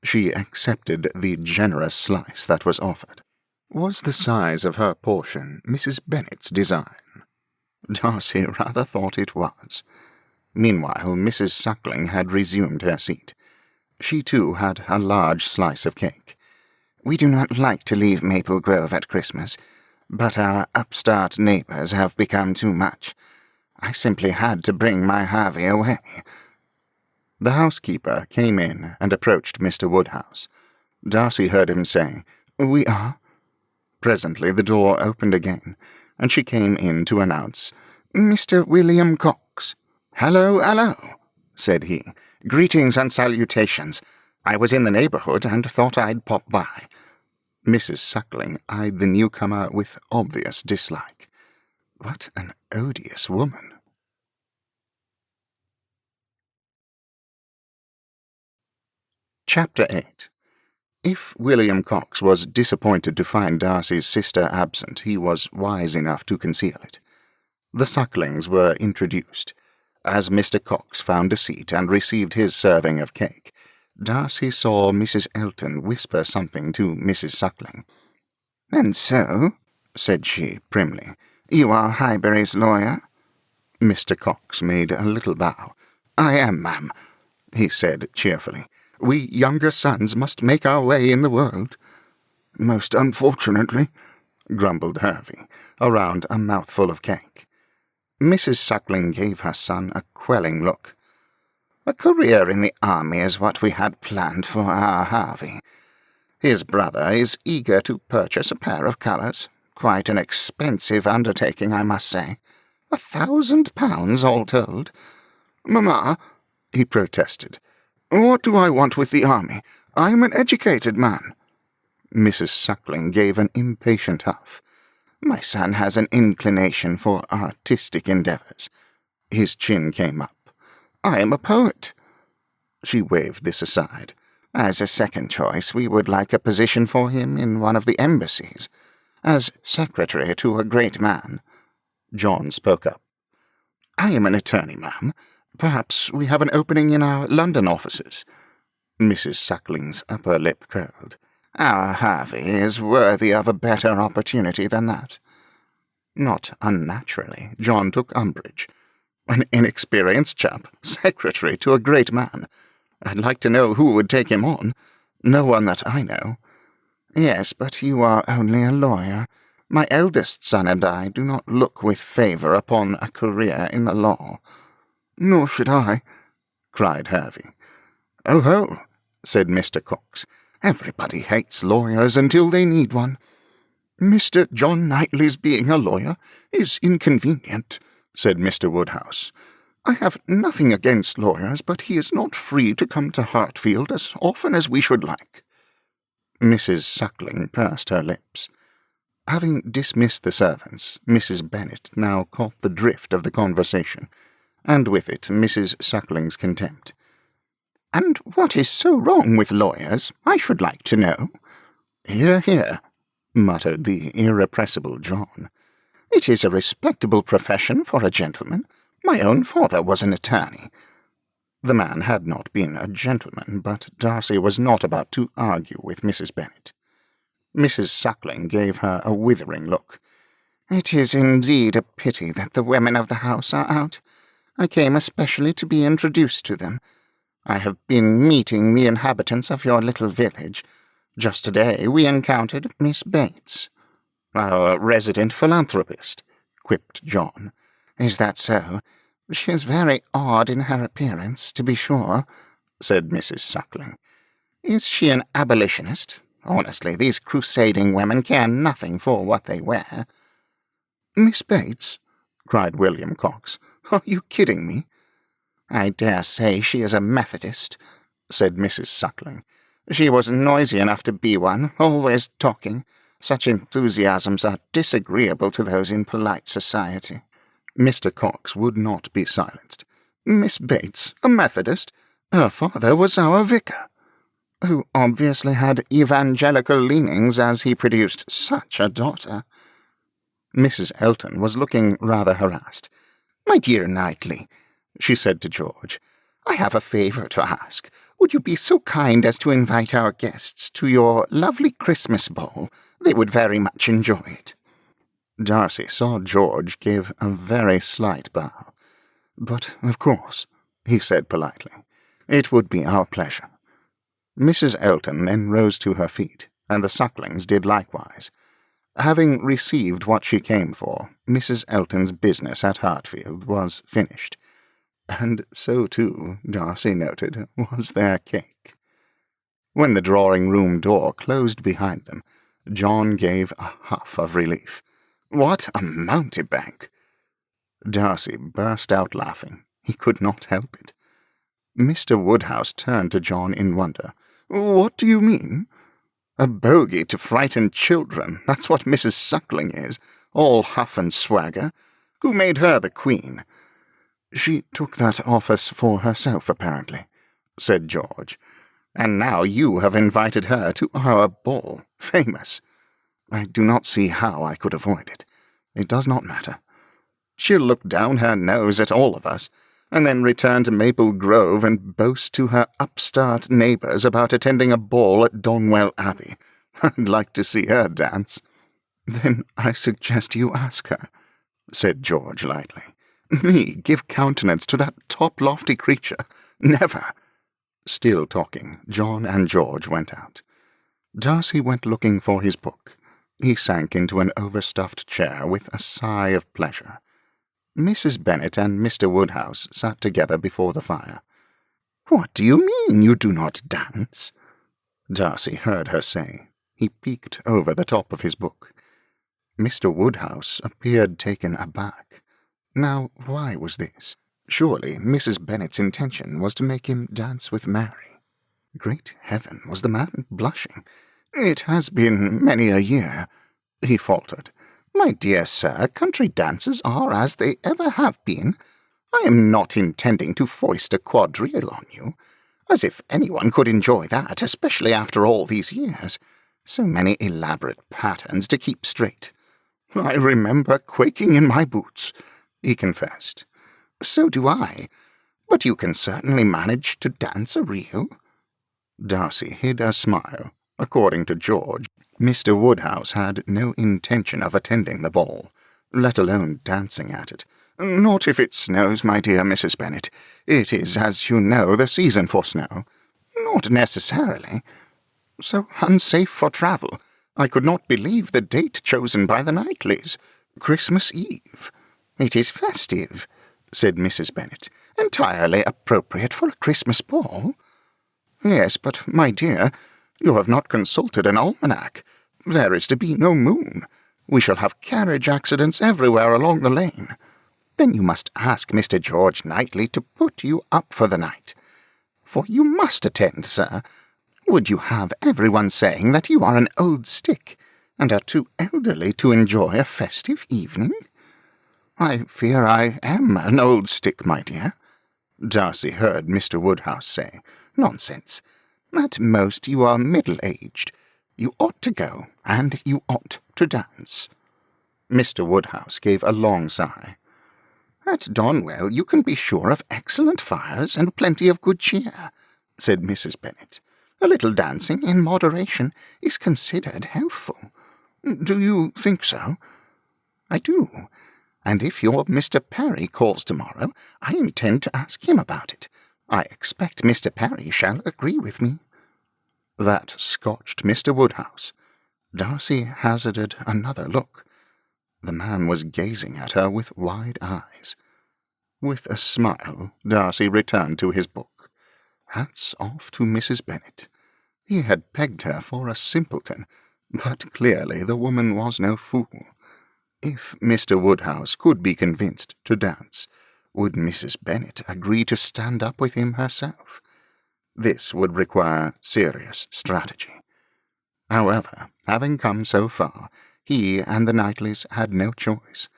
She accepted the generous slice that was offered. Was the size of her portion Mrs. Bennet's design? Darcy rather thought it was. Meanwhile, Mrs. Suckling had resumed her seat. She, too, had a large slice of cake. "We do not like to leave Maple Grove at Christmas, but our upstart neighbours have become too much. I simply had to bring my Harvey away." The housekeeper came in and approached Mr. Woodhouse. Darcy heard him say, "We are." Presently the door opened again, and she came in to announce, "Mr. William Cox." "Hallo, hallo," said he. "Greetings and salutations. I was in the neighbourhood and thought I'd pop by." Mrs. Suckling eyed the newcomer with obvious dislike. What an odious woman. Chapter 8. If William Cox was disappointed to find Darcy's sister absent, he was wise enough to conceal it. The Sucklings were introduced. As Mr. Cox found a seat and received his serving of cake, Darcy saw Mrs. Elton whisper something to Mrs. Suckling. "And so," said she primly, "you are Highbury's lawyer?" Mr. Cox made a little bow. "I am, ma'am," he said cheerfully. "We younger sons must make our way in the world." "Most unfortunately," grumbled Harvey, around a mouthful of cake. Mrs. Suckling gave her son a quelling look. "A career in the army is what we had planned for our Harvey. His brother is eager to purchase a pair of colours. Quite an expensive undertaking, I must say. £1,000 all told." "Mamma," he protested, "what do I want with the army? I am an educated man." Mrs. Suckling gave an impatient huff. "My son has an inclination for artistic endeavours." His chin came up. "I am a poet." She waved this aside. "As a second choice, we would like a position for him in one of the embassies, as secretary to a great man." John spoke up. "I am an attorney, ma'am. Perhaps we have an opening in our London offices." Mrs. Suckling's upper lip curled. "Our Harvey is worthy of a better opportunity than that." Not unnaturally, John took umbrage. An inexperienced chap, secretary to a great man. I'd like to know who would take him on. No one that I know. Yes, but you are only a lawyer. My eldest son and I do not look with favour upon a career in the law. Nor should I, cried Hervey. Oh ho, said Mr. Cox. Everybody hates lawyers until they need one. Mr. John Knightley's being a lawyer is inconvenient, said Mr. Woodhouse. I have nothing against lawyers, but he is not free to come to Hartfield as often as we should like. Mrs. Suckling pursed her lips. Having dismissed the servants, Mrs. Bennet now caught the drift of the conversation, and with it Mrs. Suckling's contempt. And what is so wrong with lawyers, I should like to know? Hear, hear, muttered the irrepressible John. It is a respectable profession for a gentleman. My own father was an attorney. The man had not been a gentleman, but Darcy was not about to argue with Mrs. Bennet. Mrs. Suckling gave her a withering look. It is indeed a pity that the women of the house are out. I came especially to be introduced to them. I have been meeting the inhabitants of your little village. Just today we encountered Miss Bates. Our resident philanthropist, quipped John. Is that so? She is very odd in her appearance, to be sure, said Mrs. Suckling. Is she an abolitionist? Honestly, these crusading women care nothing for what they wear. Miss Bates? Cried William Cox. Are you kidding me? I dare say she is a Methodist, said Mrs. Suckling. She was noisy enough to be one, always talking. Such enthusiasms are disagreeable to those in polite society. Mr. Cox would not be silenced. Miss Bates, a Methodist? Her father was our vicar, who obviously had evangelical leanings as he produced such a daughter. Mrs. Elton was looking rather harassed. My dear Knightley, she said to George, I have a favour to ask. Would you be so kind as to invite our guests to your lovely Christmas ball? They would very much enjoy it. Darcy saw George give a very slight bow. But, of course, he said politely, it would be our pleasure. Mrs. Elton then rose to her feet, and the Sucklings did likewise. Having received what she came for, Mrs. Elton's business at Hartfield was finished. And so, too, Darcy noted, was their cake. When the drawing-room door closed behind them, John gave a huff of relief. What a mountebank! Darcy burst out laughing. He could not help it. Mr. Woodhouse turned to John in wonder. What do you mean? A bogey to frighten children, that's what Mrs. Suckling is, all huff and swagger. Who made her the queen? She took that office for herself, apparently, said George. And now you have invited her to our ball. Famous. I do not see how I could avoid it. It does not matter. She'll look down her nose at all of us, and then return to Maple Grove and boast to her upstart neighbours about attending a ball at Donwell Abbey. I'd like to see her dance. Then I suggest you ask her, said George lightly. Me give countenance to that top-lofty creature? Never. Still talking, John and George went out. Darcy went looking for his book. He sank into an overstuffed chair with a sigh of pleasure. Mrs. Bennet and Mr. Woodhouse sat together before the fire. What do you mean you do not dance? Darcy heard her say. He peeked over the top of his book. Mr. Woodhouse appeared taken aback. Now, why was this? Surely Mrs. Bennet's intention was to make him dance with Mary. Great heaven, was the man blushing? It has been many a year, he faltered. My dear sir, country dances are as they ever have been. I am not intending to foist a quadrille on you. As if anyone could enjoy that, especially after all these years. So many elaborate patterns to keep straight. I remember quaking in my boots, he confessed. So do I. But you can certainly manage to dance a reel. Darcy hid a smile. According to George, Mr. Woodhouse had no intention of attending the ball. let alone dancing at it. Not if it snows, my dear Mrs. Bennet. It is, as you know, the season for snow. Not necessarily. So unsafe for travel. I could not believe the date chosen by the Knightleys. Christmas Eve. It is festive, said Mrs. Bennet. Entirely appropriate for a Christmas ball. Yes, but, my dear, you have not consulted an almanac. There is to be no moon. We shall have carriage accidents everywhere along the lane. Then you must ask Mr. George Knightley to put you up for the night. For you must attend, sir. Would you have everyone saying that you are an old stick, and are too elderly to enjoy a festive evening? I fear I am an old stick, my dear. Darcy heard Mr. Woodhouse say. Nonsense. At most you are middle-aged. You ought to go, and you ought to dance. Mr. Woodhouse gave a long sigh. At Donwell you can be sure of excellent fires and plenty of good cheer, said Mrs. Bennet. A little dancing in moderation is considered healthful. Do you think so? I do, and if your Mr. Perry calls tomorrow, I intend to ask him about it. I expect Mr. Perry shall agree with me. That scotched Mr. Woodhouse. Darcy hazarded another look. The man was gazing at her with wide eyes. With a smile, Darcy returned to his book. Hats off to Mrs. Bennet. He had pegged her for a simpleton, but clearly the woman was no fool. If Mr. Woodhouse could be convinced to dance, would Mrs. Bennet agree to stand up with him herself? This would require serious strategy. However, having come so far, he and the Knightleys had no choice.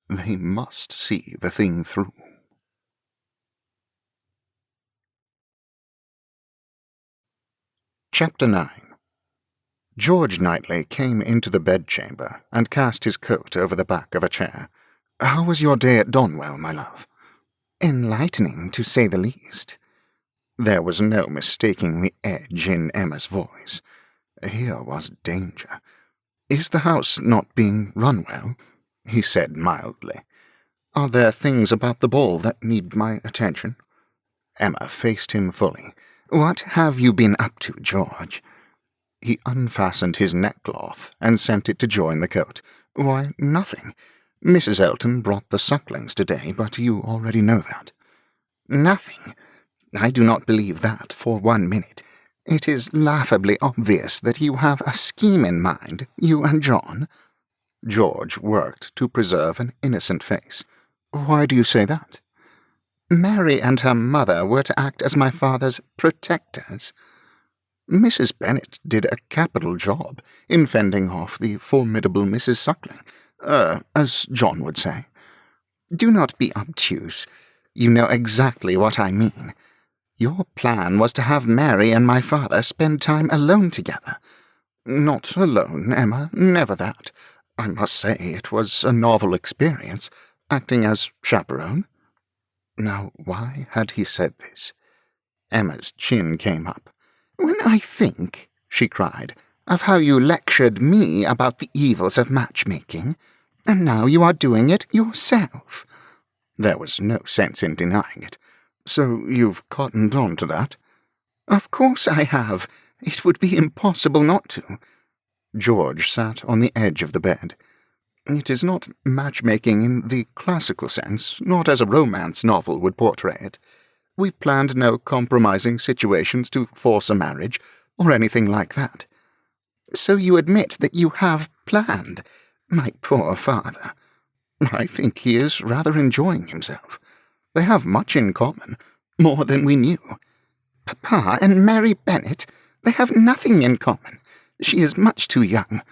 They must see the thing through. Chapter 9. George Knightley came into the bedchamber and cast his coat over the back of a chair. How was your day at Donwell, my love? Enlightening, to say the least. There was no mistaking the edge in Emma's voice. Here was danger. Is the house not being run well? He said mildly. Are there things about the ball that need my attention? Emma faced him fully. What have you been up to, George? He unfastened his neckcloth and sent it to join the coat. Why, nothing. Mrs. Elton brought the sucklings today, but you already know that. Nothing. I do not believe that for 1 minute. It is laughably obvious that you have a scheme in mind, you and John. George worked to preserve an innocent face. Why do you say that? Mary and her mother were to act as my father's protectors. Mrs. Bennet did a capital job in fending off the formidable Mrs. Suckling, as John would say. Do not be obtuse. You know exactly what I mean. Your plan was to have Mary and my father spend time alone together. Not alone, Emma, never that. I must say it was a novel experience, acting as chaperone. Now, why had he said this? Emma's chin came up. When I think, she cried, of how you lectured me about the evils of matchmaking, and now you are doing it yourself. There was no sense in denying it. So you've cottoned on to that? Of course I have. It would be impossible not to. George sat on the edge of the bed. It is not matchmaking in the classical sense, not as a romance novel would portray it. We've planned no compromising situations to force a marriage, or anything like that. So you admit that you have planned, my poor father. I think he is rather enjoying himself. They have much in common, more than we knew. Papa and Mary Bennet, they have nothing in common. She is much too young.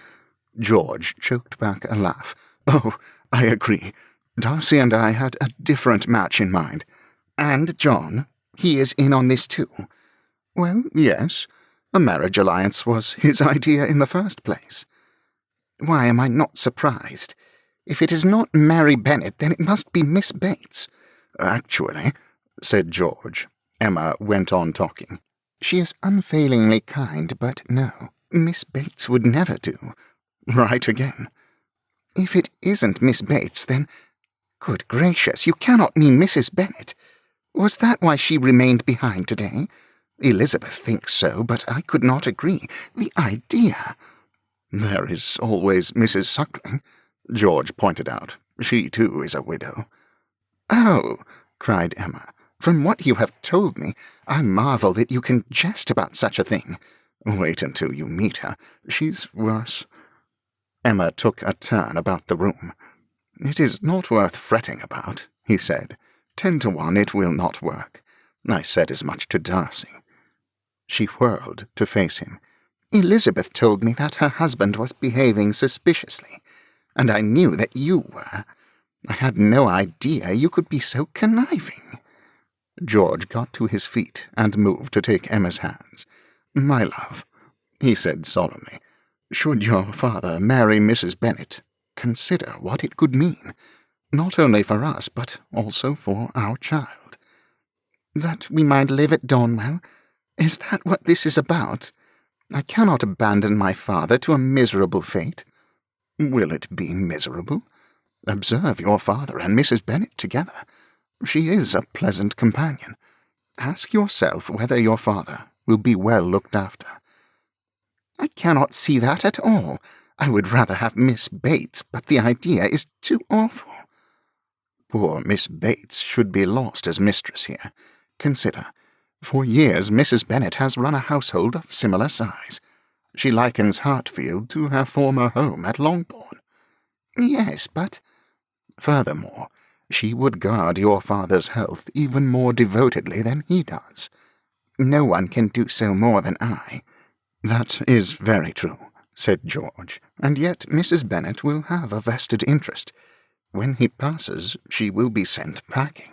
George choked back a laugh. Oh, I agree. Darcy and I had a different match in mind. And John, he is in on this too. Well, yes. A marriage alliance was his idea in the first place. Why am I not surprised? If it is not Mary Bennet, then it must be Miss Bates. Actually, said George. Emma went on talking. She is unfailingly kind, but no, Miss Bates would never do. Right again. If it isn't Miss Bates, then... Good gracious, you cannot mean Mrs. Bennet. Was that why she remained behind today? Elizabeth thinks so, but I could not agree. The idea! There is always Mrs. Suckling, George pointed out. She, too, is a widow. Oh, cried Emma, from what you have told me, I marvel that you can jest about such a thing. Wait until you meet her. She's worse. Emma took a turn about the room. It is not worth fretting about, he said. 10 to 1 it will not work. I said as much to Darcy. She whirled to face him. Elizabeth told me that her husband was behaving suspiciously, and I knew that you were. I had no idea you could be so conniving. George got to his feet and moved to take Emma's hands. My love, he said solemnly, should your father marry Mrs. Bennet, consider what it could mean, not only for us, but also for our child. That we might live at Donwell? Is that what this is about? I cannot abandon my father to a miserable fate. Will it be miserable? Observe your father and Mrs. Bennet together. She is a pleasant companion. Ask yourself whether your father will be well looked after. I cannot see that at all. I would rather have Miss Bates, but the idea is too awful. Poor Miss Bates should be lost as mistress here. Consider, for years Mrs. Bennet has run a household of similar size. She likens Hartfield to her former home at Longbourn. Yes, but... Furthermore, she would guard your father's health even more devotedly than he does. No one can do so more than I. That is very true, said George, and yet Mrs. Bennet will have a vested interest. When he passes, she will be sent packing.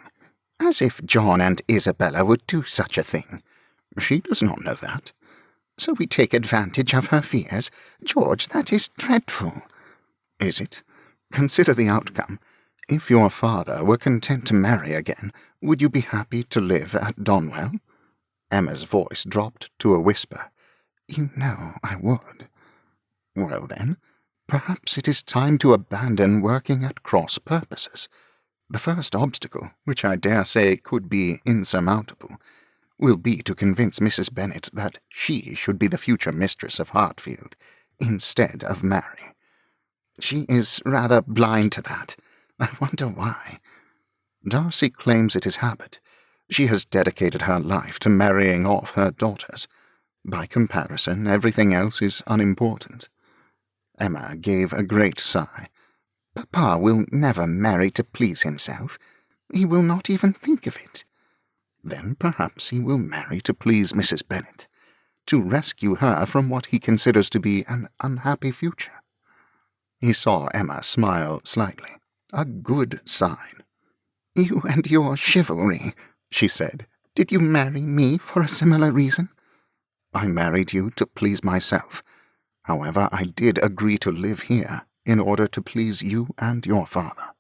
As if John and Isabella would do such a thing. She does not know that. So we take advantage of her fears. George, that is dreadful. Is it? Consider the outcome. If your father were content to marry again, would you be happy to live at Donwell? Emma's voice dropped to a whisper. You know I would. Well then, perhaps it is time to abandon working at cross purposes. The first obstacle, which I dare say could be insurmountable, will be to convince Mrs. Bennet that she should be the future mistress of Hartfield, instead of Mary. She is rather blind to that. I wonder why. Darcy claims it is habit. She has dedicated her life to marrying off her daughters. By comparison, everything else is unimportant. Emma gave a great sigh. Papa will never marry to please himself. He will not even think of it. Then perhaps he will marry to please Mrs. Bennet, to rescue her from what he considers to be an unhappy future. He saw Emma smile slightly. A good sign. You and your chivalry, she said. Did you marry me for a similar reason? I married you to please myself. However, I did agree to live here in order to please you and your father.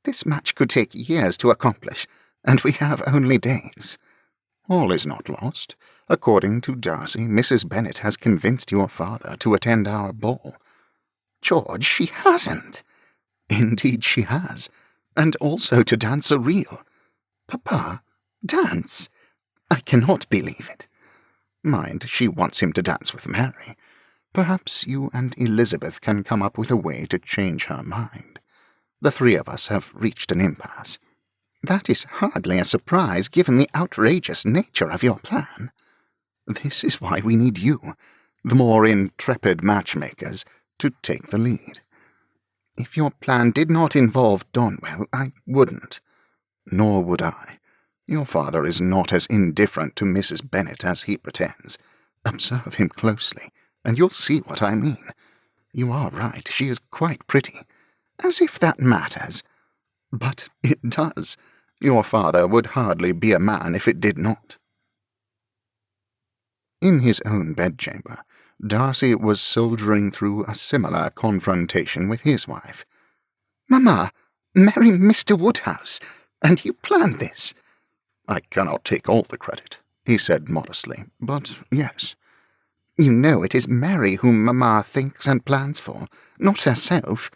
This match could take years to accomplish, and we have only days. All is not lost. According to Darcy, Mrs. Bennet has convinced your father to attend our ball. George, she hasn't. Indeed she has, and also to dance a reel. Papa, dance? I cannot believe it. Mind, she wants him to dance with Mary. Perhaps you and Elizabeth can come up with a way to change her mind. The 3 of us have reached an impasse. That is hardly a surprise, given the outrageous nature of your plan. This is why we need you, the more intrepid matchmakers, to take the lead. If your plan did not involve Donwell, I wouldn't. Nor would I. Your father is not as indifferent to Mrs. Bennet as he pretends. Observe him closely, and you'll see what I mean. You are right, she is quite pretty. As if that matters. But it does. Your father would hardly be a man if it did not. In his own bedchamber, Darcy was soldiering through a similar confrontation with his wife. Mamma, marry Mr. Woodhouse, and you planned this. I cannot take all the credit, he said modestly, but yes. You know it is Mary whom Mamma thinks and plans for, not herself.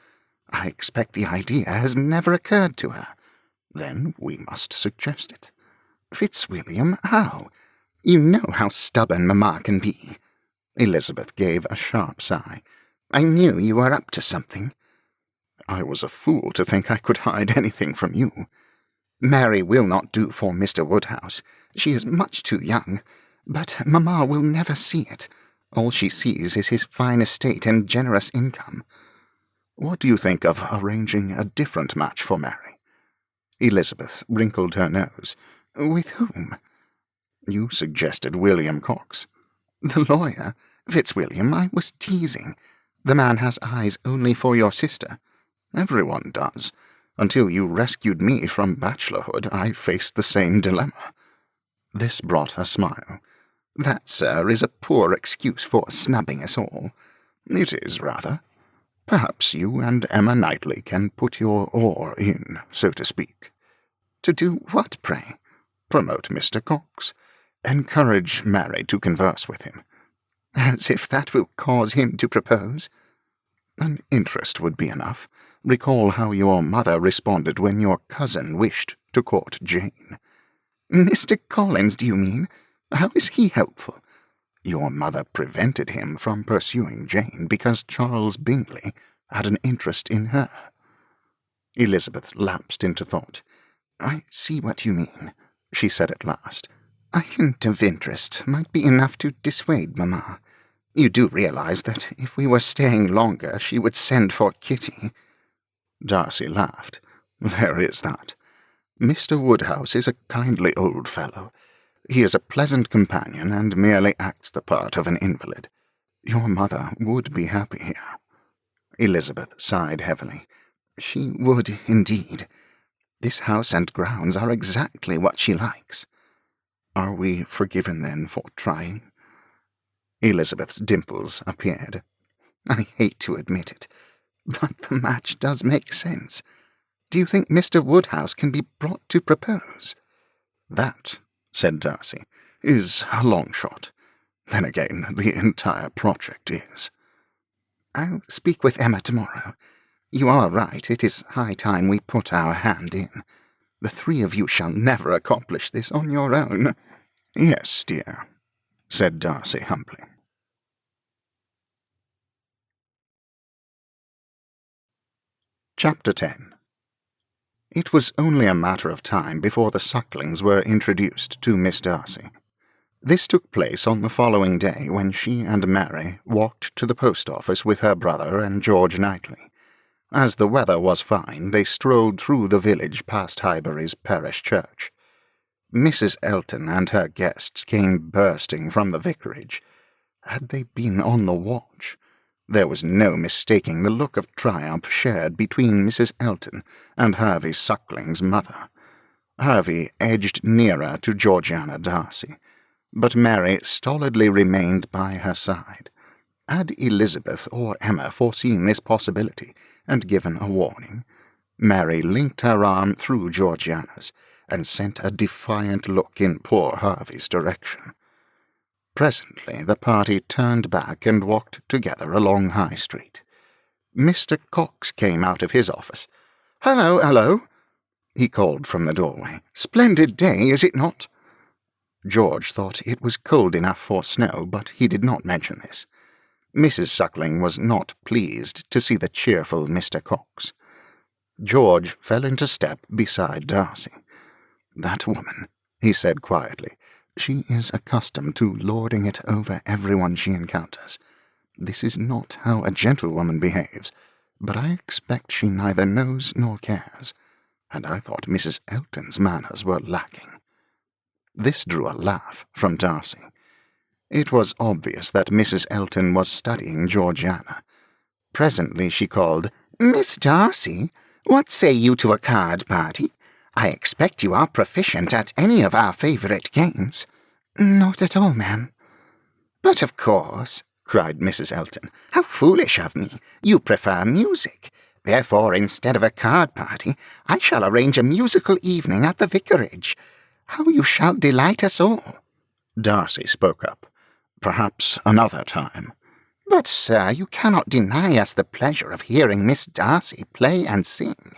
I expect the idea has never occurred to her. Then we must suggest it. Fitzwilliam, how? You know how stubborn Mamma can be. Elizabeth gave a sharp sigh. I knew you were up to something. I was a fool to think I could hide anything from you. Mary will not do for Mr. Woodhouse. She is much too young. But Mamma will never see it. All she sees is his fine estate and generous income. What do you think of arranging a different match for Mary? Elizabeth wrinkled her nose. With whom? You suggested William Cox. The lawyer? Fitzwilliam, I was teasing. The man has eyes only for your sister. Everyone does. Until you rescued me from bachelorhood, I faced the same dilemma. This brought a smile. That, sir, is a poor excuse for snubbing us all. It is, rather. Perhaps you and Emma Knightley can put your oar in, so to speak. To do what, pray? Promote Mr. Cox. Encourage Mary to converse with him. As if that will cause him to propose. An interest would be enough. Recall how your mother responded when your cousin wished to court Jane. Mr. Collins, do you mean? How is he helpful? Your mother prevented him from pursuing Jane because Charles Bingley had an interest in her. Elizabeth lapsed into thought. I see what you mean, she said at last. A hint of interest might be enough to dissuade Mamma. You do realize that if we were staying longer, she would send for Kitty. Darcy laughed. There is that. Mr. Woodhouse is a kindly old fellow. He is a pleasant companion and merely acts the part of an invalid. Your mother would be happy here. Elizabeth sighed heavily. She would, indeed. This house and grounds are exactly what she likes. Are we forgiven, then, for trying? Elizabeth's dimples appeared. I hate to admit it, but the match does make sense. Do you think Mr. Woodhouse can be brought to propose? That, said Darcy, is a long shot. Then again, the entire project is. I'll speak with Emma tomorrow. You are right, it is high time we put our hand in. The three of you shall never accomplish this on your own. Yes, dear, said Darcy humbly. Chapter 10. It was only a matter of time before the Sucklings were introduced to Miss Darcy. This took place on the following day, when she and Mary walked to the post office with her brother and George Knightley. As the weather was fine, they strolled through the village past Highbury's parish church. Mrs. Elton and her guests came bursting from the vicarage. Had they been on the watch? There was no mistaking the look of triumph shared between Mrs. Elton and Hervey Suckling's mother. Hervey edged nearer to Georgiana Darcy, but Mary stolidly remained by her side. Had Elizabeth or Emma foreseen this possibility and given a warning? Mary linked her arm through Georgiana's and sent a defiant look in poor Hervey's direction. Presently the party turned back and walked together along High Street. Mr. Cox came out of his office. "Hello, hello," he called from the doorway. "Splendid day, is it not?" George thought it was cold enough for snow, but he did not mention this. Mrs. Suckling was not pleased to see the cheerful Mr. Cox. George fell into step beside Darcy. "That woman," he said quietly. "She is accustomed to lording it over everyone she encounters. This is not how a gentlewoman behaves, but I expect she neither knows nor cares, and I thought Mrs. Elton's manners were lacking." This drew a laugh from Darcy. It was obvious that Mrs. Elton was studying Georgiana. Presently she called, "Miss Darcy, what say you to a card party? I expect you are proficient at any of our favourite games." "Not at all, ma'am." "But of course," cried Mrs. Elton. "How foolish of me! You prefer music. Therefore, instead of a card party, I shall arrange a musical evening at the vicarage. How you shall delight us all!" Darcy spoke up. "Perhaps another time." But, sir, you cannot deny us the pleasure of hearing Miss Darcy play and sing.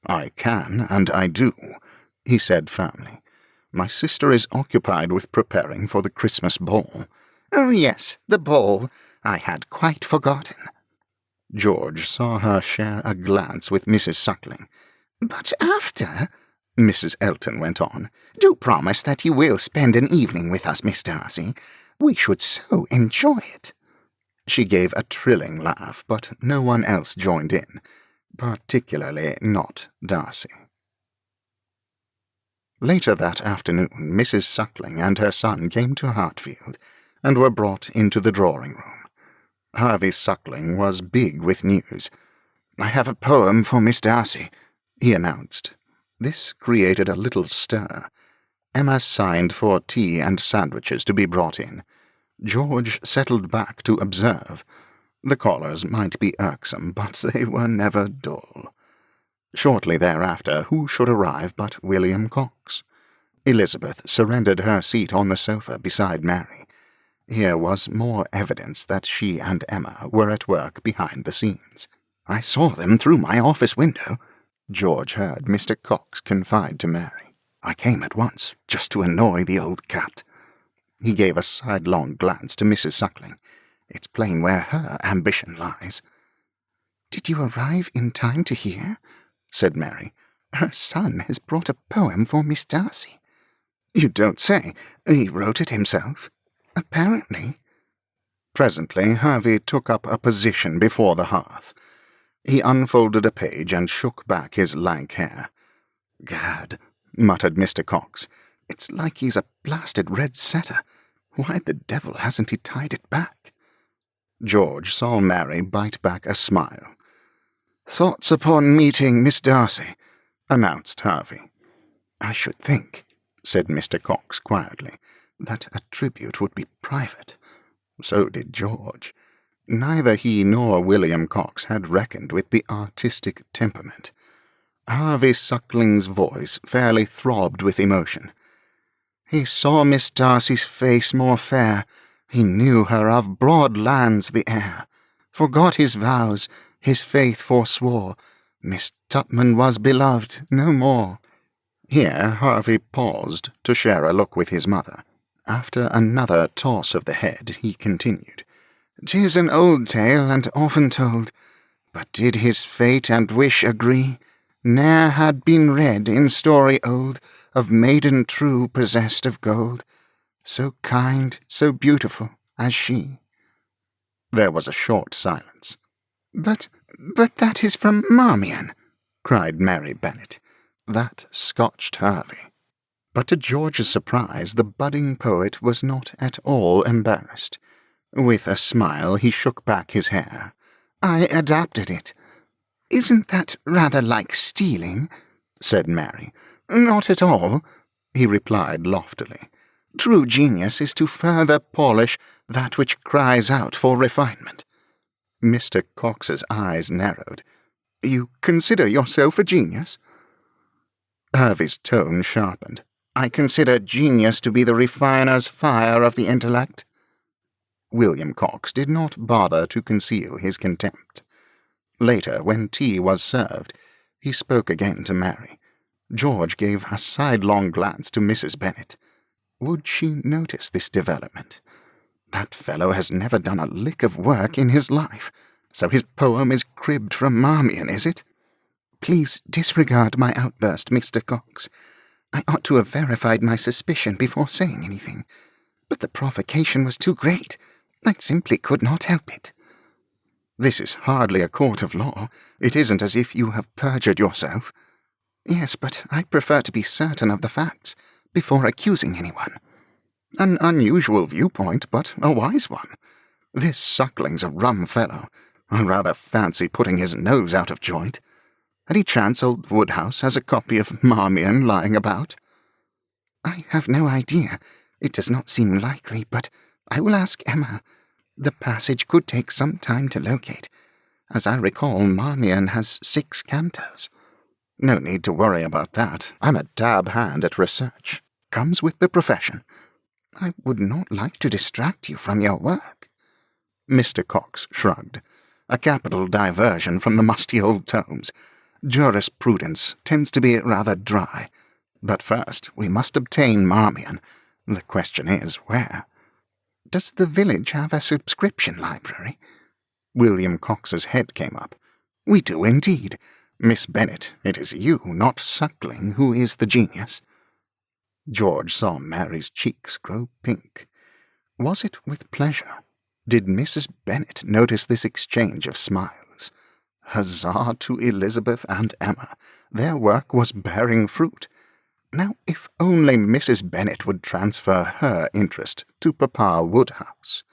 I can, and I do, he said firmly. My sister is occupied with preparing for the Christmas ball. Oh, yes, the ball. I had quite forgotten. George saw her share a glance with Mrs. Suckling. But after, Mrs. Elton went on, do promise that you will spend an evening with us, Miss Darcy. We should so enjoy it. She gave a trilling laugh, but no one else joined in, particularly not Darcy. Later that afternoon, Mrs. Suckling and her son came to Hartfield, and were brought into the drawing-room. Harvey Suckling was big with news. "I have a poem for Miss Darcy," he announced. This created a little stir. Emma signed for tea and sandwiches to be brought in. George settled back to observe. The callers might be irksome, but they were never dull. Shortly thereafter, who should arrive but William Cox? Elizabeth surrendered her seat on the sofa beside Mary. Here was more evidence that she and Emma were at work behind the scenes. "I saw them through my office window," George heard Mr. Cox confide to Mary. "I came at once, just to annoy the old cat." He gave a sidelong glance to Mrs. Suckling. It's plain where her ambition lies. "Did you arrive in time to hear?" said Mary. "Her son has brought a poem for Miss Darcy." "You don't say. He wrote it himself?" "Apparently." Presently Harvey took up a position before the hearth. He unfolded a page and shook back his lank hair. "Gad," muttered Mr. Cox, "it's like he's a blasted red setter. Why the devil hasn't he tied it back?" George saw Mary bite back a smile. "Thoughts upon meeting Miss Darcy," announced Harvey. "I should think," said Mr. Cox quietly, "that a tribute would be private." So did George. Neither he nor William Cox had reckoned with the artistic temperament. Harvey Suckling's voice fairly throbbed with emotion. "He saw Miss Darcy's face more fair, he knew her of broad lands the air, forgot his vows, his faith forswore, Miss Tupman was beloved no more." Here Harvey paused to share a look with his mother. After another toss of the head, he continued, "'Tis an old tale and often told, but did his fate and wish agree? Ne'er had been read in story old of maiden true possessed of gold, so kind, so beautiful as she." There was a short silence. But that is from Marmion," cried Mary Bennet. That scotched Harvey. But to George's surprise, the budding poet was not at all embarrassed. With a smile he shook back his hair. "I adapted it." "Isn't that rather like stealing?" said Mary. "Not at all," he replied loftily. "True genius is to further polish that which cries out for refinement." Mr. Cox's eyes narrowed. "You consider yourself a genius?" Harvey's tone sharpened. "I consider genius to be the refiner's fire of the intellect." William Cox did not bother to conceal his contempt. Later, when tea was served, he spoke again to Mary. George gave a sidelong glance to Mrs. Bennet. Would she notice this development? That fellow has never done a lick of work in his life, so his poem is cribbed from Marmion, is it? Please disregard my outburst, Mr. Cox. I ought to have verified my suspicion before saying anything, but the provocation was too great. I simply could not help it. This is hardly a court of law. It isn't as if you have perjured yourself. Yes, but I prefer to be certain of the facts before accusing anyone. An unusual viewpoint, but a wise one. This Suckling's a rum fellow. I rather fancy putting his nose out of joint. Any chance old Woodhouse has a copy of Marmion lying about? I have no idea. It does not seem likely, but I will ask Emma. The passage could take some time to locate. As I recall, Marmion has 6 cantos. No need to worry about that. I'm a dab hand at research. Comes with the profession. I would not like to distract you from your work. Mr. Cox shrugged. A capital diversion from the musty old tomes. Jurisprudence tends to be rather dry. But first, we must obtain Marmion. The question is, where? Does the village have a subscription library? William Cox's head came up. We do indeed. Miss Bennet, it is you, not Suckling, who is the genius. George saw Mary's cheeks grow pink. Was it with pleasure? Did Mrs. Bennet notice this exchange of smiles? Huzzah to Elizabeth and Emma! Their work was bearing fruit. Now, if only Mrs. Bennet would transfer her interest to Papa Woodhouse.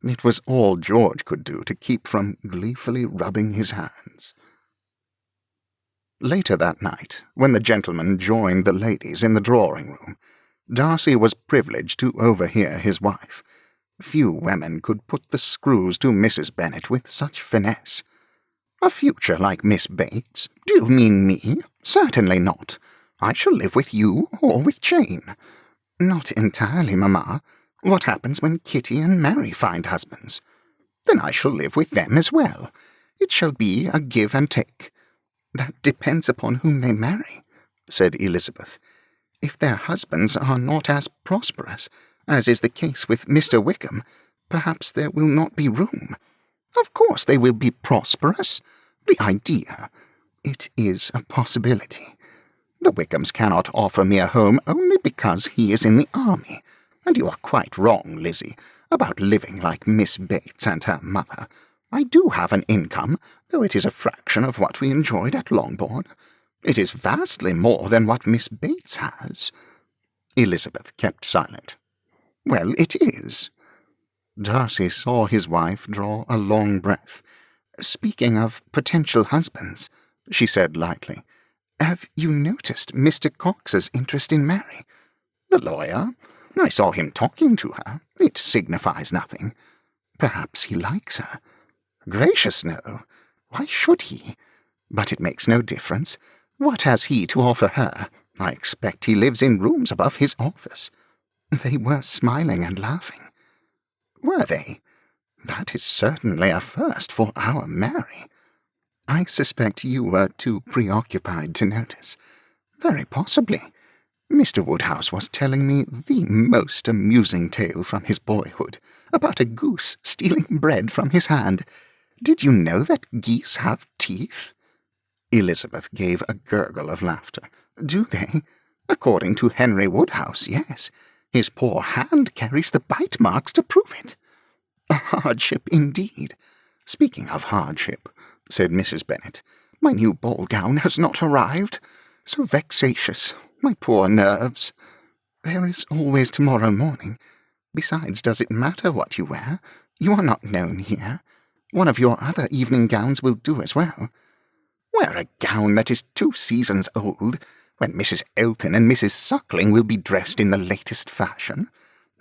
It was all George could do to keep from gleefully rubbing his hands. Later that night, when the gentlemen joined the ladies in the drawing-room, Darcy was privileged to overhear his wife. Few women could put the screws to Mrs. Bennet with such finesse. A future like Miss Bates? Do you mean me? Certainly not. I shall live with you or with Jane. Not entirely, mamma. What happens when Kitty and Mary find husbands? Then I shall live with them as well. It shall be a give and take. That depends upon whom they marry, said Elizabeth. If their husbands are not as prosperous, as is the case with Mr. Wickham, perhaps there will not be room. Of course they will be prosperous. The idea. It is a possibility. The Wickhams cannot offer me a home only because he is in the army, and you are quite wrong, Lizzie, about living like Miss Bates and her mother. I do have an income, though it is a fraction of what we enjoyed at Longbourn. It is vastly more than what Miss Bates has. Elizabeth kept silent. Well, it is. Darcy saw his wife draw a long breath. Speaking of potential husbands, she said lightly, have you noticed Mr. Cox's interest in Mary? The lawyer? I saw him talking to her. It signifies nothing. Perhaps he likes her. Gracious, no. Why should he? But it makes no difference. What has he to offer her? I expect he lives in rooms above his office. They were smiling and laughing. Were they? That is certainly a first for our Mary. I suspect you were too preoccupied to notice. Very possibly. Mr. Woodhouse was telling me the most amusing tale from his boyhood, about a goose stealing bread from his hand. Did you know that geese have teeth? Elizabeth gave a gurgle of laughter. Do they? According to Henry Woodhouse, yes. His poor hand carries the bite marks to prove it. A hardship indeed. Speaking of hardship, said Mrs. Bennet, my new ball gown has not arrived. So vexatious. My poor nerves. There is always tomorrow morning. Besides, does it matter what you wear? You are not known here. One of your other evening gowns will do as well. Wear a gown that is 2 seasons old, when Mrs. Elton and Mrs. Suckling will be dressed in the latest fashion.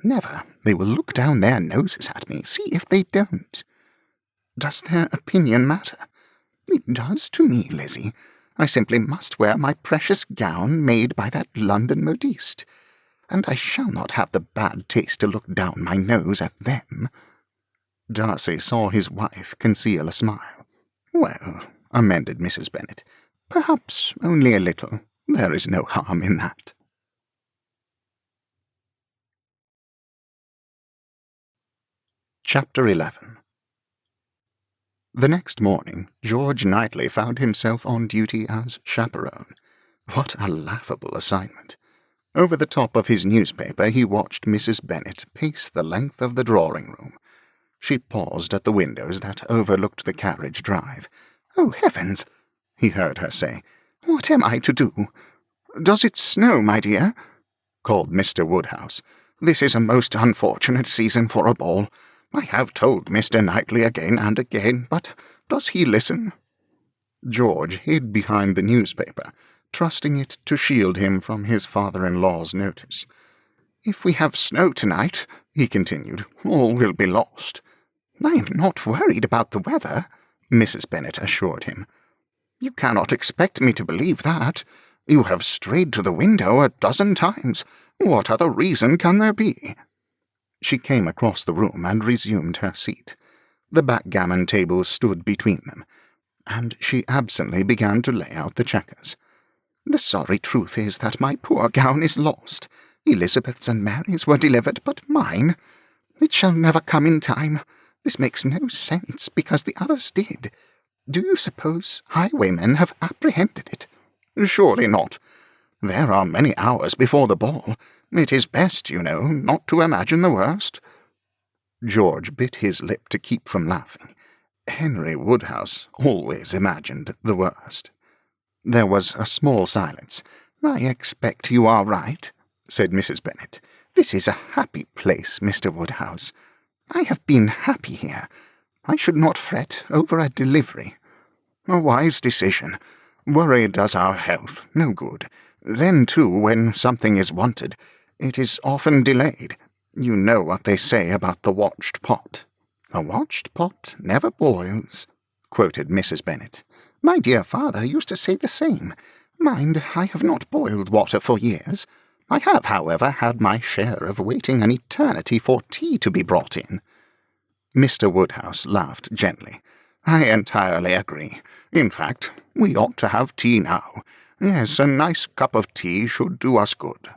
Never. They will look down their noses at me. See if they don't. Does their opinion matter? It does to me, Lizzie. I simply must wear my precious gown made by that London modiste, and I shall not have the bad taste to look down my nose at them. Darcy saw his wife conceal a smile. Well, amended Mrs. Bennet, perhaps only a little. There is no harm in that. Chapter 11. The next morning, George Knightley found himself on duty as chaperone. What a laughable assignment. Over the top of his newspaper he watched Mrs. Bennet pace the length of the drawing-room. She paused at the windows that overlooked the carriage drive. "Oh, heavens!" he heard her say. "What am I to do?" "Does it snow, my dear?" called Mr. Woodhouse. "This is a most unfortunate season for a ball. I have told Mr. Knightley again and again, but does he listen?" George hid behind the newspaper, trusting it to shield him from his father-in-law's notice. "If we have snow tonight," he continued, "all will be lost." "I am not worried about the weather," Mrs. Bennet assured him. "You cannot expect me to believe that. You have strayed to the window a dozen times. What other reason can there be?" She came across the room and resumed her seat. The backgammon table stood between them, and she absently began to lay out the checkers. "The sorry truth is that my poor gown is lost. Elizabeth's and Mary's were delivered, but mine. It shall never come in time. This makes no sense, because the others did. Do you suppose highwaymen have apprehended it? Surely not. There are many hours before the ball. It is best, you know, not to imagine the worst." George bit his lip to keep from laughing. Henry Woodhouse always imagined the worst. There was a small silence. "I expect you are right," said Mrs. Bennet. "This is a happy place, Mr. Woodhouse. I have been happy here. I should not fret over a delivery." "A wise decision. Worry does our health no good. Then, too, when something is wanted, it is often delayed. You know what they say about the watched pot." "A watched pot never boils," quoted Mrs. Bennet. "My dear father used to say the same. Mind, I have not boiled water for years. I have, however, had my share of waiting an eternity for tea to be brought in." Mr. Woodhouse laughed gently. "I entirely agree. In fact, we ought to have tea now. Yes, a nice cup of tea should do us good."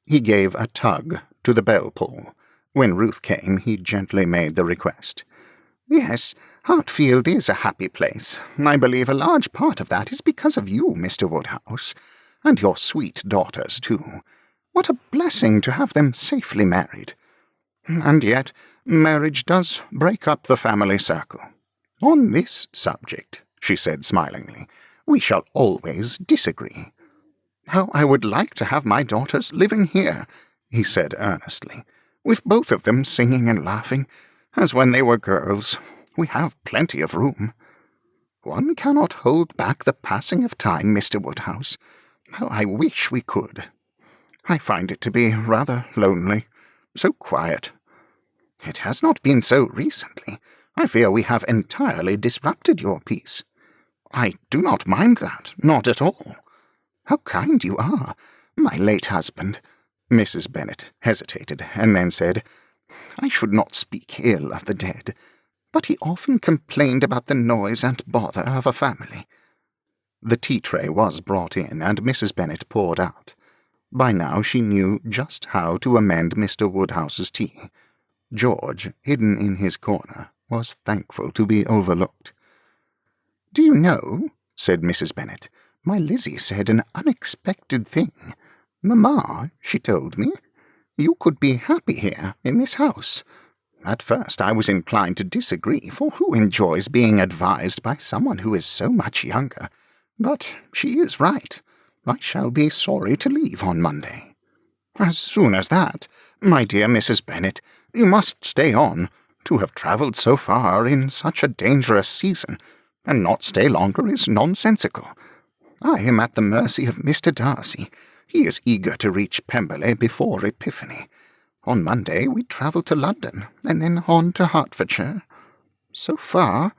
He gave a tug to the bell-pull. When Ruth came, he gently made the request. "Yes, Hartfield is a happy place. I believe a large part of that is because of you, Mr. Woodhouse, and your sweet daughters, too. What a blessing to have them safely married. And yet, marriage does break up the family circle. On this subject," she said smilingly, "we shall always disagree." "How I would like to have my daughters living here," he said earnestly, "with both of them singing and laughing, as when they were girls. We have plenty of room." "One cannot hold back the passing of time, Mr. Woodhouse. How I wish we could. I find it to be rather lonely, so quiet. It has not been so recently. I fear we have entirely disrupted your peace." "I do not mind that, not at all." "How kind you are, my late husband." Mrs. Bennet hesitated, and then said, "I should not speak ill of the dead, but he often complained about the noise and bother of a family." The tea-tray was brought in, and Mrs. Bennet poured out. By now she knew just how to amend Mr. Woodhouse's tea. George, hidden in his corner, was thankful to be overlooked. "Do you know," said Mrs. Bennet, "my Lizzie said an unexpected thing. Mamma, she told me, you could be happy here in this house. At first I was inclined to disagree, for who enjoys being advised by someone who is so much younger? But she is right. I shall be sorry to leave on Monday." "As soon as that? My dear Mrs. Bennet, you must stay on. To have travelled so far in such a dangerous season, and not stay longer, is nonsensical. I am at the mercy of Mr. Darcy. He is eager to reach Pemberley before Epiphany. On Monday we travel to London, and then on to Hertfordshire. So far?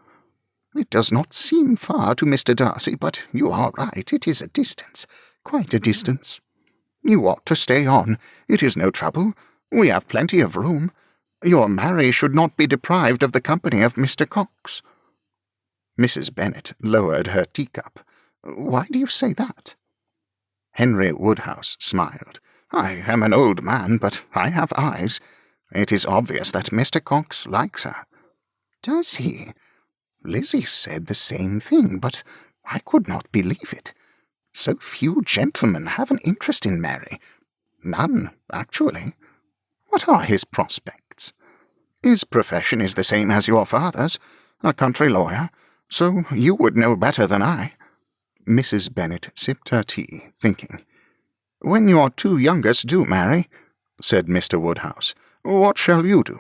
It does not seem far to Mr. Darcy, but you are right, it is a distance, quite a distance. You ought to stay on. It is no trouble. We have plenty of room. Your Mary should not be deprived of the company of Mr. Cox." Mrs. Bennet lowered her teacup. "Why do you say that?" Henry Woodhouse smiled. "I am an old man, but I have eyes. It is obvious that Mr. Cox likes her." "Does he? Lizzie said the same thing, but I could not believe it. So few gentlemen have an interest in Mary. None, actually. What are his prospects?" "His profession is the same as your father's, a country lawyer, so you would know better than I." Mrs. Bennet sipped her tea, thinking. "When your two youngest do marry," said Mr. Woodhouse, "what shall you do?"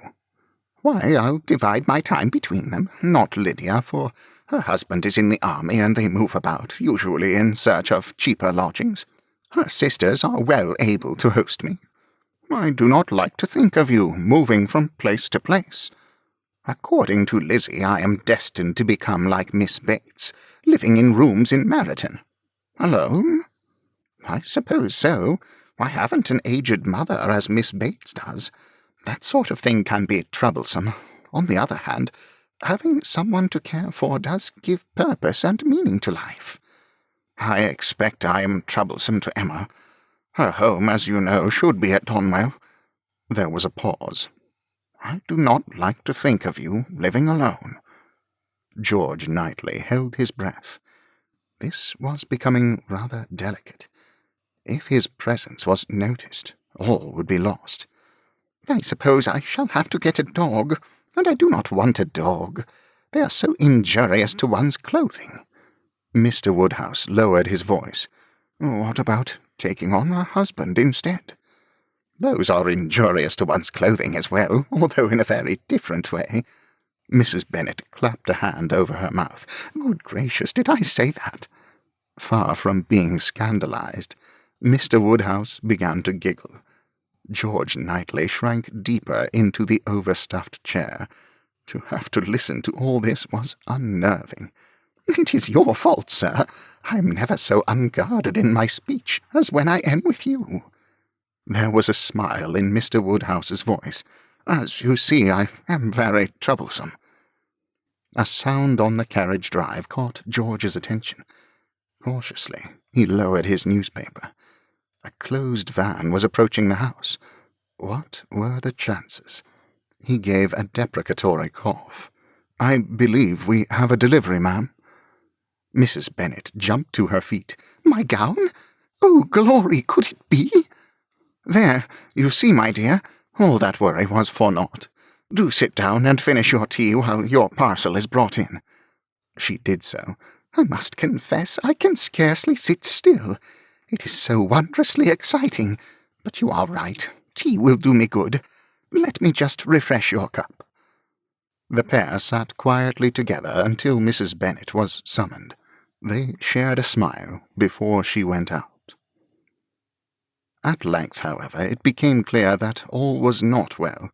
"Why, I'll divide my time between them, not Lydia, for her husband is in the army, and they move about, usually in search of cheaper lodgings. Her sisters are well able to host me. I do not like to think of you moving from place to place. According to Lizzie, I am destined to become like Miss Bates, living in rooms in Meryton. Alone? I suppose so. I haven't an aged mother as Miss Bates does. That sort of thing can be troublesome. On the other hand, Having someone to care for does give purpose and meaning to life. I expect I am troublesome to Emma. Her home, as you know, should be at Donwell." There was a pause. "I do not like to think of you living alone." George Knightley held his breath. This was becoming rather delicate. If his presence was noticed, all would be lost. "I suppose I shall have to get a dog, and I do not want a dog. They are so injurious to one's clothing." Mr. Woodhouse lowered his voice. "What about taking on a husband instead?" "Those are injurious to one's clothing as well, although in a very different way." Mrs. Bennet clapped a hand over her mouth. "Good gracious, did I say that?" Far from being scandalized, Mr. Woodhouse began to giggle. George Knightley shrank deeper into the overstuffed chair. To have to listen to all this was unnerving. "It is your fault, sir. I am never so unguarded in my speech as when I am with you." There was a smile in Mr. Woodhouse's voice. "As you see, I am very troublesome." A sound on the carriage drive caught George's attention. Cautiously, he lowered his newspaper. A closed van was approaching the house. What were the chances? He gave a deprecatory cough. "I believe we have a delivery, ma'am." Mrs. Bennet jumped to her feet. "My gown? Oh, glory, could it be?" "There, you see, my dear, all that worry was for naught. Do sit down and finish your tea while your parcel is brought in." She did so. "I must confess I can scarcely sit still. It is so wondrously exciting. But you are right. Tea will do me good. Let me just refresh your cup." The pair sat quietly together until Mrs. Bennet was summoned. They shared a smile before she went out. At length, however, it became clear that all was not well.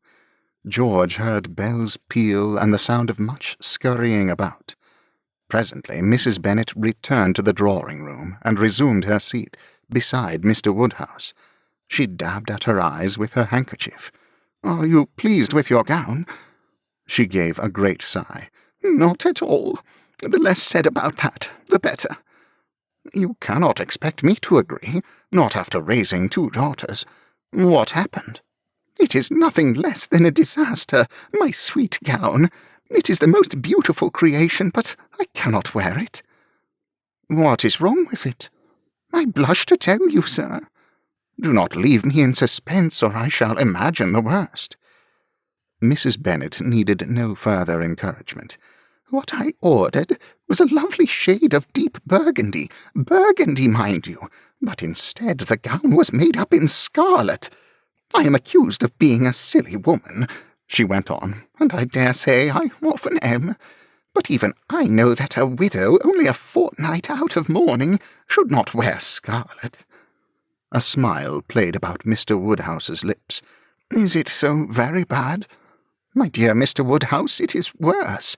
George heard bells peal and the sound of much scurrying about. Presently Mrs. Bennet returned to the drawing-room and resumed her seat beside Mr. Woodhouse. She dabbed at her eyes with her handkerchief. "Are you pleased with your gown?" She gave a great sigh. "Not at all. The less said about that, the better." "You cannot expect me to agree, not after raising 2 daughters. What happened?" "It is nothing less than a disaster, my sweet gown. It is the most beautiful creation, but I cannot wear it." "What is wrong with it?" "I blush to tell you, sir." "Do not leave me in suspense, or I shall imagine the worst." Mrs. Bennet needed no further encouragement. "What I ordered was a lovely shade of deep burgundy, mind you, but instead the gown was made up in scarlet. I am accused of being a silly woman," she went on, "and I dare say I often am. But even I know that a widow only a fortnight out of mourning should not wear scarlet." A smile played about Mr. Woodhouse's lips. "Is it so very bad?" "My dear Mr. Woodhouse, it is worse.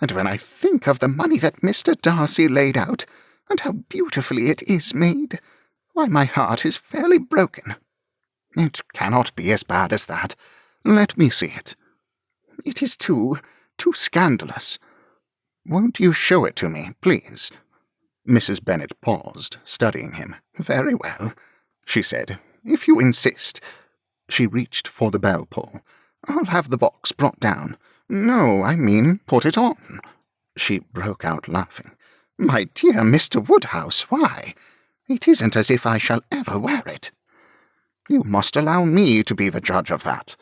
And when I think of the money that Mr. Darcy laid out, and how beautifully it is made, why, my heart is fairly broken." "It cannot be as bad as that. Let me see it." "It is too scandalous." "Won't you show it to me, please?" Mrs. Bennet paused, studying him. "Very well," she said, "if you insist." She reached for the bell-pull. "I'll have the box brought down." "No, I mean put it on." She broke out laughing. "My dear Mr. Woodhouse, why? It isn't as if I shall ever wear it." "You must allow me to be the judge of that."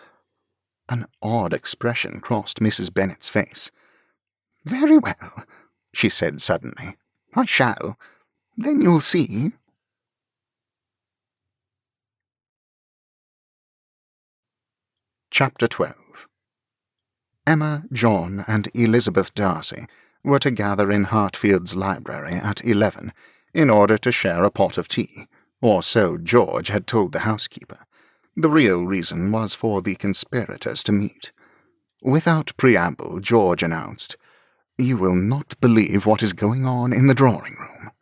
An odd expression crossed Mrs. Bennet's face. "Very well," she said suddenly. "I shall. Then you'll see." Chapter 12. Emma, John, and Elizabeth Darcy were to gather in Hartfield's library at 11 in order to share a pot of tea, or so George had told the housekeeper. The real reason was for the conspirators to meet. Without preamble, George announced, "You will not believe what is going on in the drawing-room."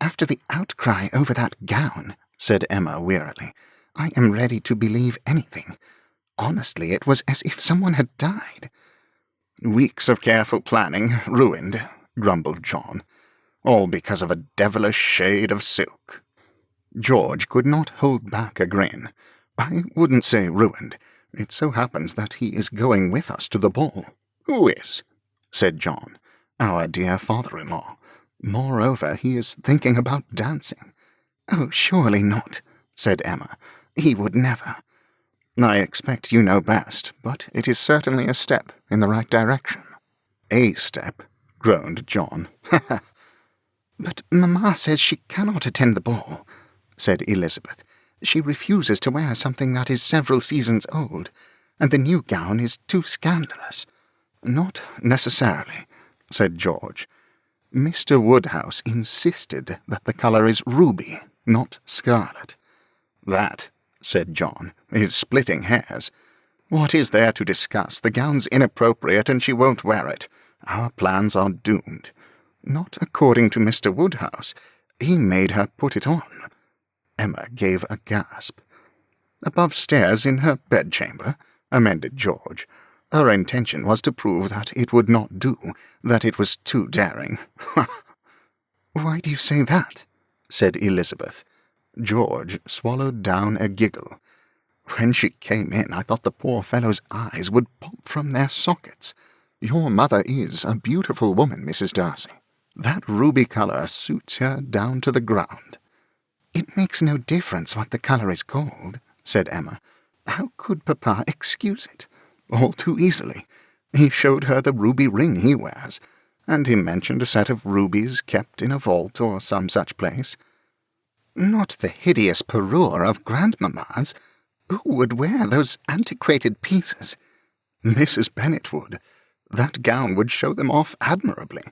"After the outcry over that gown," said Emma wearily, "I am ready to believe anything. Honestly, it was as if someone had died." "Weeks of careful planning ruined," grumbled John, "all because of a devilish shade of silk." George could not hold back a grin. "I wouldn't say ruined. It so happens that he is going with us to the ball." "Who is?" said John. "Our dear father-in-law. Moreover, he is thinking about dancing." "Oh, surely not," said Emma. "He would never." "I expect you know best, but it is certainly a step in the right direction." "A step," groaned John. "But Mamma says she cannot attend the ball," said Elizabeth. "She refuses to wear something that is several seasons old, and the new gown is too scandalous." "Not necessarily," said George. "Mr. Woodhouse insisted that the colour is ruby, not scarlet." "That," said John, "is splitting hairs. What is there to discuss? The gown's inappropriate and she won't wear it. Our plans are doomed." "Not according to Mr. Woodhouse. He made her put it on." Emma gave a gasp. "Above stairs in her bedchamber," amended George. "Her intention was to prove that it would not do, that it was too daring." "Why do you say that?" said Elizabeth. George swallowed down a giggle. "When she came in, I thought the poor fellow's eyes would pop from their sockets. Your mother is a beautiful woman, Mrs. Darcy. That ruby colour suits her down to the ground." "It makes no difference what the colour is called," said Emma. "How could Papa excuse it?" "All too easily. He showed her the ruby ring he wears, and he mentioned a set of rubies kept in a vault or some such place." "Not the hideous parure of grandmamma's. Who would wear those antiquated pieces?" "Mrs. Bennet would. That gown would show them off admirably.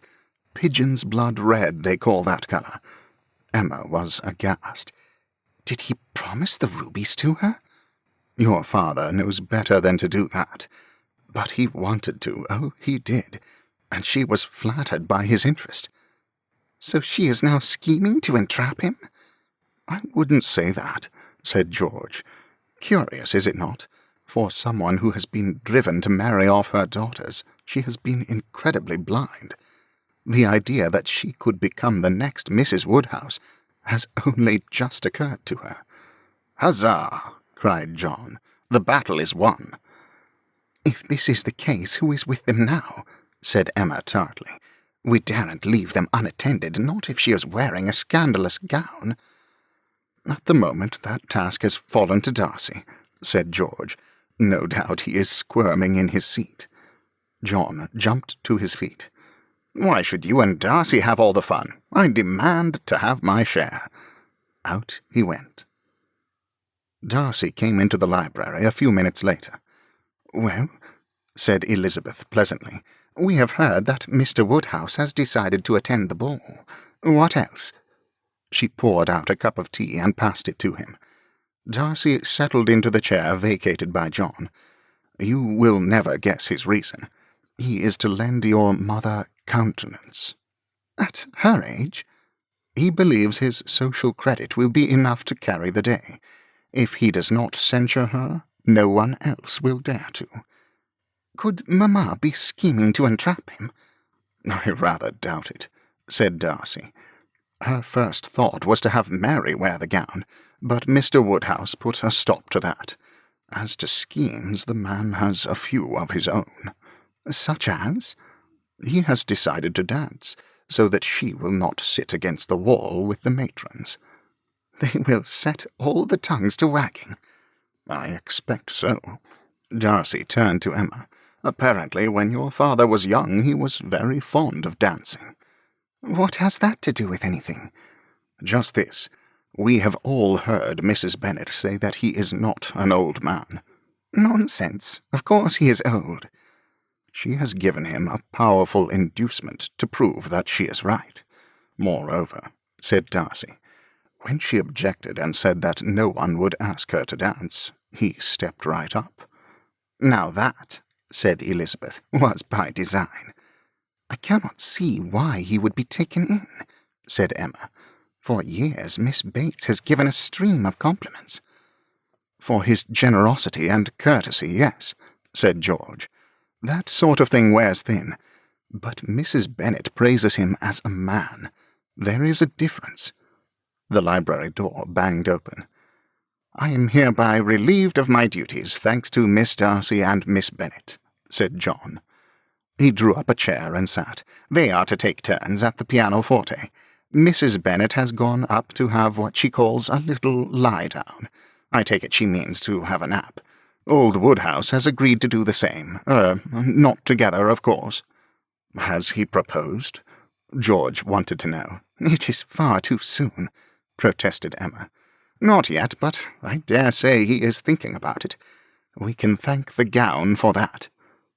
Pigeon's blood red, they call that colour." Emma was aghast. "Did he promise the rubies to her?" "Your father knows better than to do that. But he wanted to, oh, he did, and she was flattered by his interest." "So she is now scheming to entrap him?" "I wouldn't say that," said George. "Curious, is it not? For someone who has been driven to marry off her daughters, she has been incredibly blind. The idea that she could become the next Mrs. Woodhouse has only just occurred to her." "Huzzah!" cried John. "The battle is won." "If this is the case, who is with them now?" said Emma tartly. "We daren't leave them unattended, not if she is wearing a scandalous gown." "At the moment that task has fallen to Darcy," said George. "No doubt he is squirming in his seat." John jumped to his feet. "Why should you and Darcy have all the fun? I demand to have my share." Out he went. Darcy came into the library a few minutes later. "Well," said Elizabeth pleasantly, "we have heard that Mr. Woodhouse has decided to attend the ball. What else?" She poured out a cup of tea and passed it to him. Darcy settled into the chair vacated by John. "You will never guess his reason. He is to lend your mother countenance." "At her age?" "He believes his social credit will be enough to carry the day. If he does not censure her, no one else will dare to." "Could Mamma be scheming to entrap him?" "I rather doubt it," said Darcy. "Her first thought was to have Mary wear the gown, but Mr. Woodhouse put a stop to that. As to schemes, the man has a few of his own." "Such as?" "He has decided to dance, so that she will not sit against the wall with the matrons." "They will set all the tongues to wagging." "I expect so." Darcy turned to Emma. "Apparently, when your father was young, he was very fond of dancing." "What has that to do with anything?" "Just this. We have all heard Mrs. Bennet say that he is not an old man." "Nonsense. Of course he is old." "She has given him a powerful inducement to prove that she is right. Moreover," said Darcy, "when she objected and said that no one would ask her to dance, he stepped right up." "Now that," said Elizabeth, "was by design." "I cannot see why he would be taken in," said Emma. "For years Miss Bates has given a stream of compliments." "For his generosity and courtesy, yes," said George. That sort of thing wears thin. But Mrs. Bennet praises him as a man. There is a difference. The library door banged open. "I am hereby relieved of my duties, thanks to Miss Darcy and Miss Bennet," said John. He drew up a chair and sat. "They are to take turns at the pianoforte. Mrs. Bennet has gone up to have what she calls a little lie-down. I take it she means to have a nap. Old Woodhouse has agreed to do the same. Not together, of course." "Has he proposed?" George wanted to know. "It is far too soon," protested Emma. "Not yet, but I dare say he is thinking about it. We can thank the gown for that."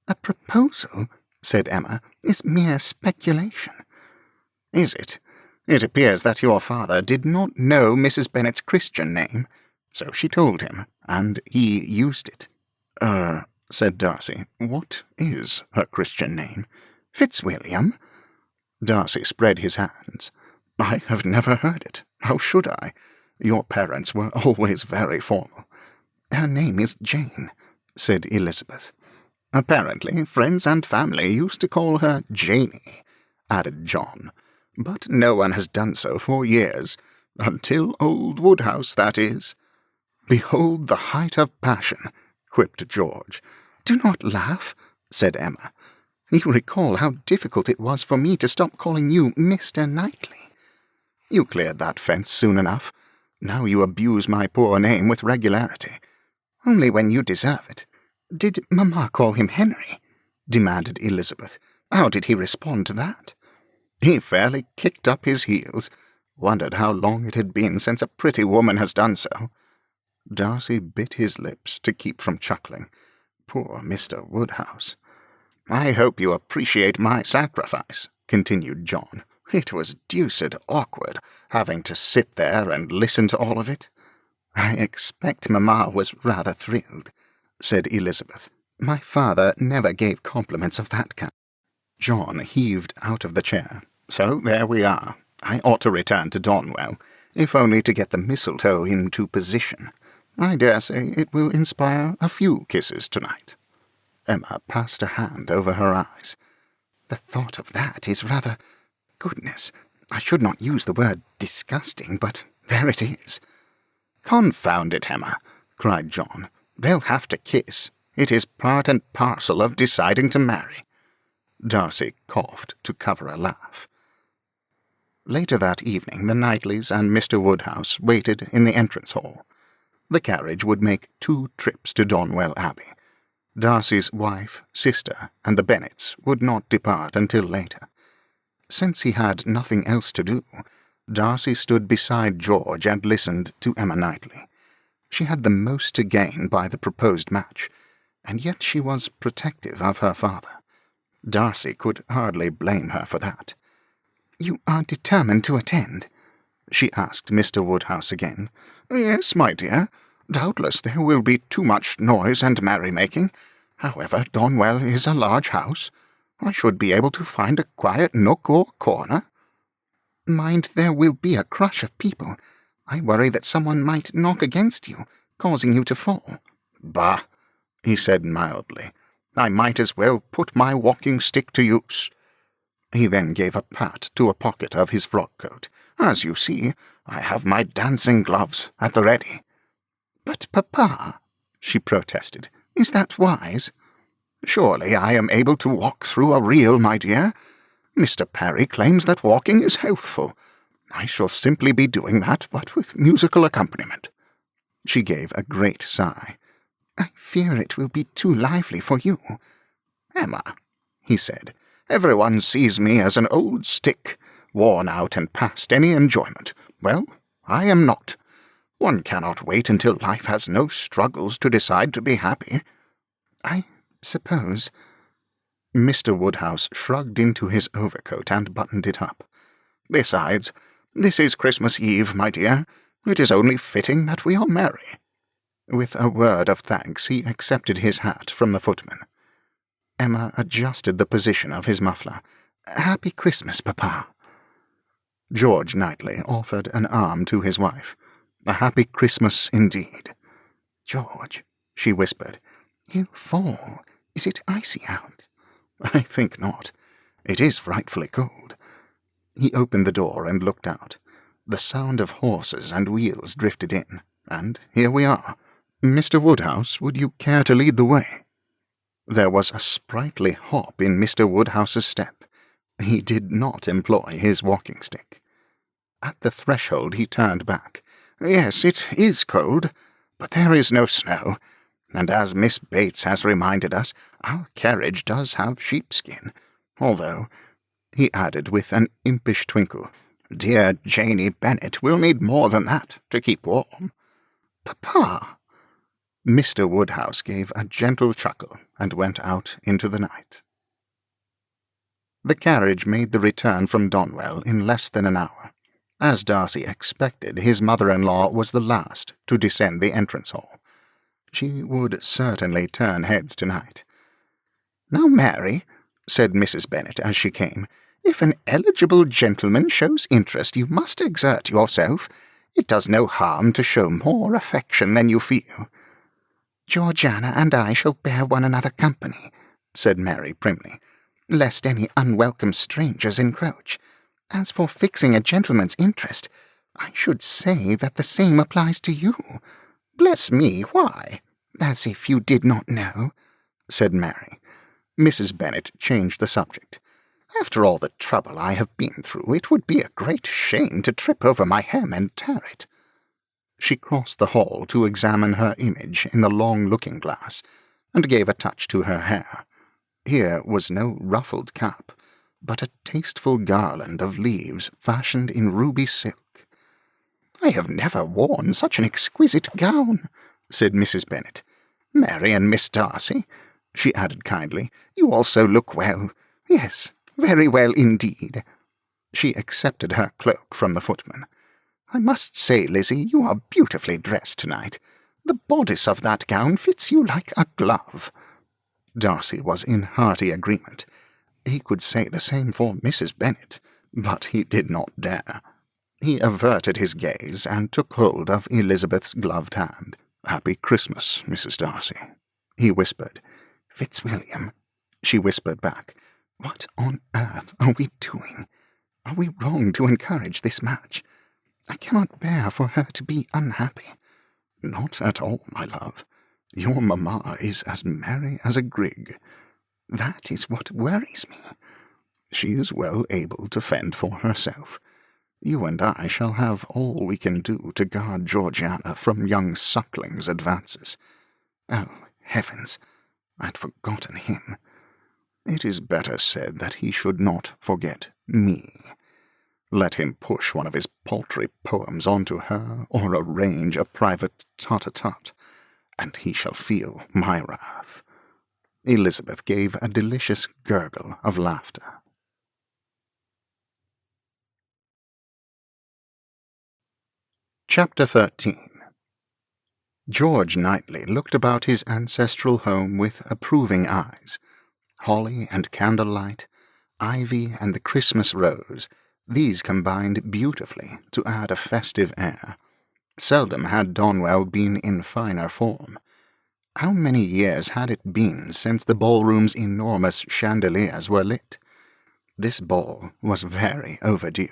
"A proposal," said Emma, "is mere speculation." "Is it? It appears that your father did not know Mrs. Bennet's Christian name, so she told him, and he used it." Said Darcy. "What is her Christian name?" "Fitzwilliam." Darcy spread his hands. "I have never heard it. How should I? Your parents were always very formal." "Her name is Jane," said Elizabeth. "Apparently friends and family used to call her Janey," added John. "But no one has done so for years. Until old Woodhouse, that is." "Behold the height of passion," quipped George. "Do not laugh," said Emma. "You recall how difficult it was for me to stop calling you Mr. Knightley." "You cleared that fence soon enough. Now you abuse my poor name with regularity." "Only when you deserve it. Did Mamma call him Henry?" demanded Elizabeth. "How did he respond to that?" "He fairly kicked up his heels. Wondered how long it had been since a pretty woman has done so." Darcy bit his lips to keep from chuckling. Poor Mr. Woodhouse. "I hope you appreciate my sacrifice," continued John. "It was deuced awkward, having to sit there and listen to all of it." "I expect Mamma was rather thrilled," said Elizabeth. "My father never gave compliments of that kind." John heaved out of the chair. "So there we are. I ought to return to Donwell, if only to get the mistletoe into position. I dare say it will inspire a few kisses tonight." Emma passed a hand over her eyes. "The thought of that is rather... Goodness, I should not use the word disgusting, but there it is." "Confound it, Emma," cried John. "They'll have to kiss. It is part and parcel of deciding to marry." Darcy coughed to cover a laugh. Later that evening the Knightleys and Mr. Woodhouse waited in the entrance hall. The carriage would make 2 trips to Donwell Abbey. Darcy's wife, sister, and the Bennets would not depart until later. Since he had nothing else to do, Darcy stood beside George and listened to Emma Knightley. She had the most to gain by the proposed match, and yet she was protective of her father. Darcy could hardly blame her for that. "You are determined to attend?" she asked Mr. Woodhouse again. "Yes, my dear. Doubtless there will be too much noise and merrymaking. However, Donwell is a large house. I should be able to find a quiet nook or corner." "Mind, there will be a crush of people. I worry that someone might knock against you, causing you to fall." "Bah," he said mildly. "I might as well put my walking-stick to use." He then gave a pat to a pocket of his frock-coat. "As you see, I have my dancing gloves at the ready." "But, Papa," she protested, "is that wise?" "Surely I am able to walk through a reel, my dear. Mr. Perry claims that walking is healthful. I shall simply be doing that, but with musical accompaniment." She gave a great sigh. "I fear it will be too lively for you." "Emma," he said, "everyone sees me as an old stick, worn out and past any enjoyment. Well, I am not. One cannot wait until life has no struggles to decide to be happy." "I suppose." Mr. Woodhouse shrugged into his overcoat and buttoned it up. "Besides, this is Christmas Eve, my dear. It is only fitting that we are merry." With a word of thanks he accepted his hat from the footman. Emma adjusted the position of his muffler. "Happy Christmas, Papa." George Knightley offered an arm to his wife. "A happy Christmas indeed." "George," she whispered, "he'll fall. Is it icy out?" "I think not. It is frightfully cold." He opened the door and looked out. The sound of horses and wheels drifted in, and here we are. "Mr. Woodhouse, would you care to lead the way?" There was a sprightly hop in Mr. Woodhouse's step. He did not employ his walking stick. At the threshold he turned back. "Yes, it is cold, but there is no snow, and as Miss Bates has reminded us, our carriage does have sheepskin, although," he added with an impish twinkle, "dear Janey Bennet will need more than that to keep warm." "Papa!" Mr. Woodhouse gave a gentle chuckle and went out into the night. The carriage made the return from Donwell in less than an hour. As Darcy expected, his mother-in-law was the last to descend the entrance hall. She would certainly turn heads tonight. "Now, Mary," said Mrs. Bennet as she came, "if an eligible gentleman shows interest, you must exert yourself. It does no harm to show more affection than you feel." "Georgiana and I shall bear one another company," said Mary primly, "lest any unwelcome strangers encroach. As for fixing a gentleman's interest, I should say that the same applies to you." "Bless me, why?" "As if you did not know," said Mary. Mrs. Bennet changed the subject. "After all the trouble I have been through, it would be a great shame to trip over my hem and tear it." She crossed the hall to examine her image in the long looking-glass, and gave a touch to her hair. Here was no ruffled cap, but a tasteful garland of leaves fashioned in ruby silk. "I have never worn such an exquisite gown," said Mrs. Bennet. "Mary and Miss Darcy," she added kindly, "you also look well. Yes, very well indeed." She accepted her cloak from the footman. "I must say, Lizzie, you are beautifully dressed tonight. The bodice of that gown fits you like a glove." Darcy was in hearty agreement. He could say the same for Mrs. Bennet, but he did not dare. He averted his gaze and took hold of Elizabeth's gloved hand. "Happy Christmas, Mrs. Darcy," he whispered. "Fitzwilliam," she whispered back, "what on earth are we doing? Are we wrong to encourage this match? I cannot bear for her to be unhappy." "Not at all, my love. Your mamma is as merry as a grig." "That is what worries me." "She is well able to fend for herself. You and I shall have all we can do to guard Georgiana from young Suckling's advances. Oh, heavens! I'd forgotten him. It is better said that he should not forget me. Let him push one of his paltry poems onto her, or arrange a private tete-a-tete, and he shall feel my wrath." Elizabeth gave a delicious gurgle of laughter. Chapter 13. George Knightley looked about his ancestral home with approving eyes. Holly and candlelight, ivy and the Christmas rose, these combined beautifully to add a festive air. Seldom had Donwell been in finer form. How many years had it been since the ballroom's enormous chandeliers were lit? This ball was very overdue.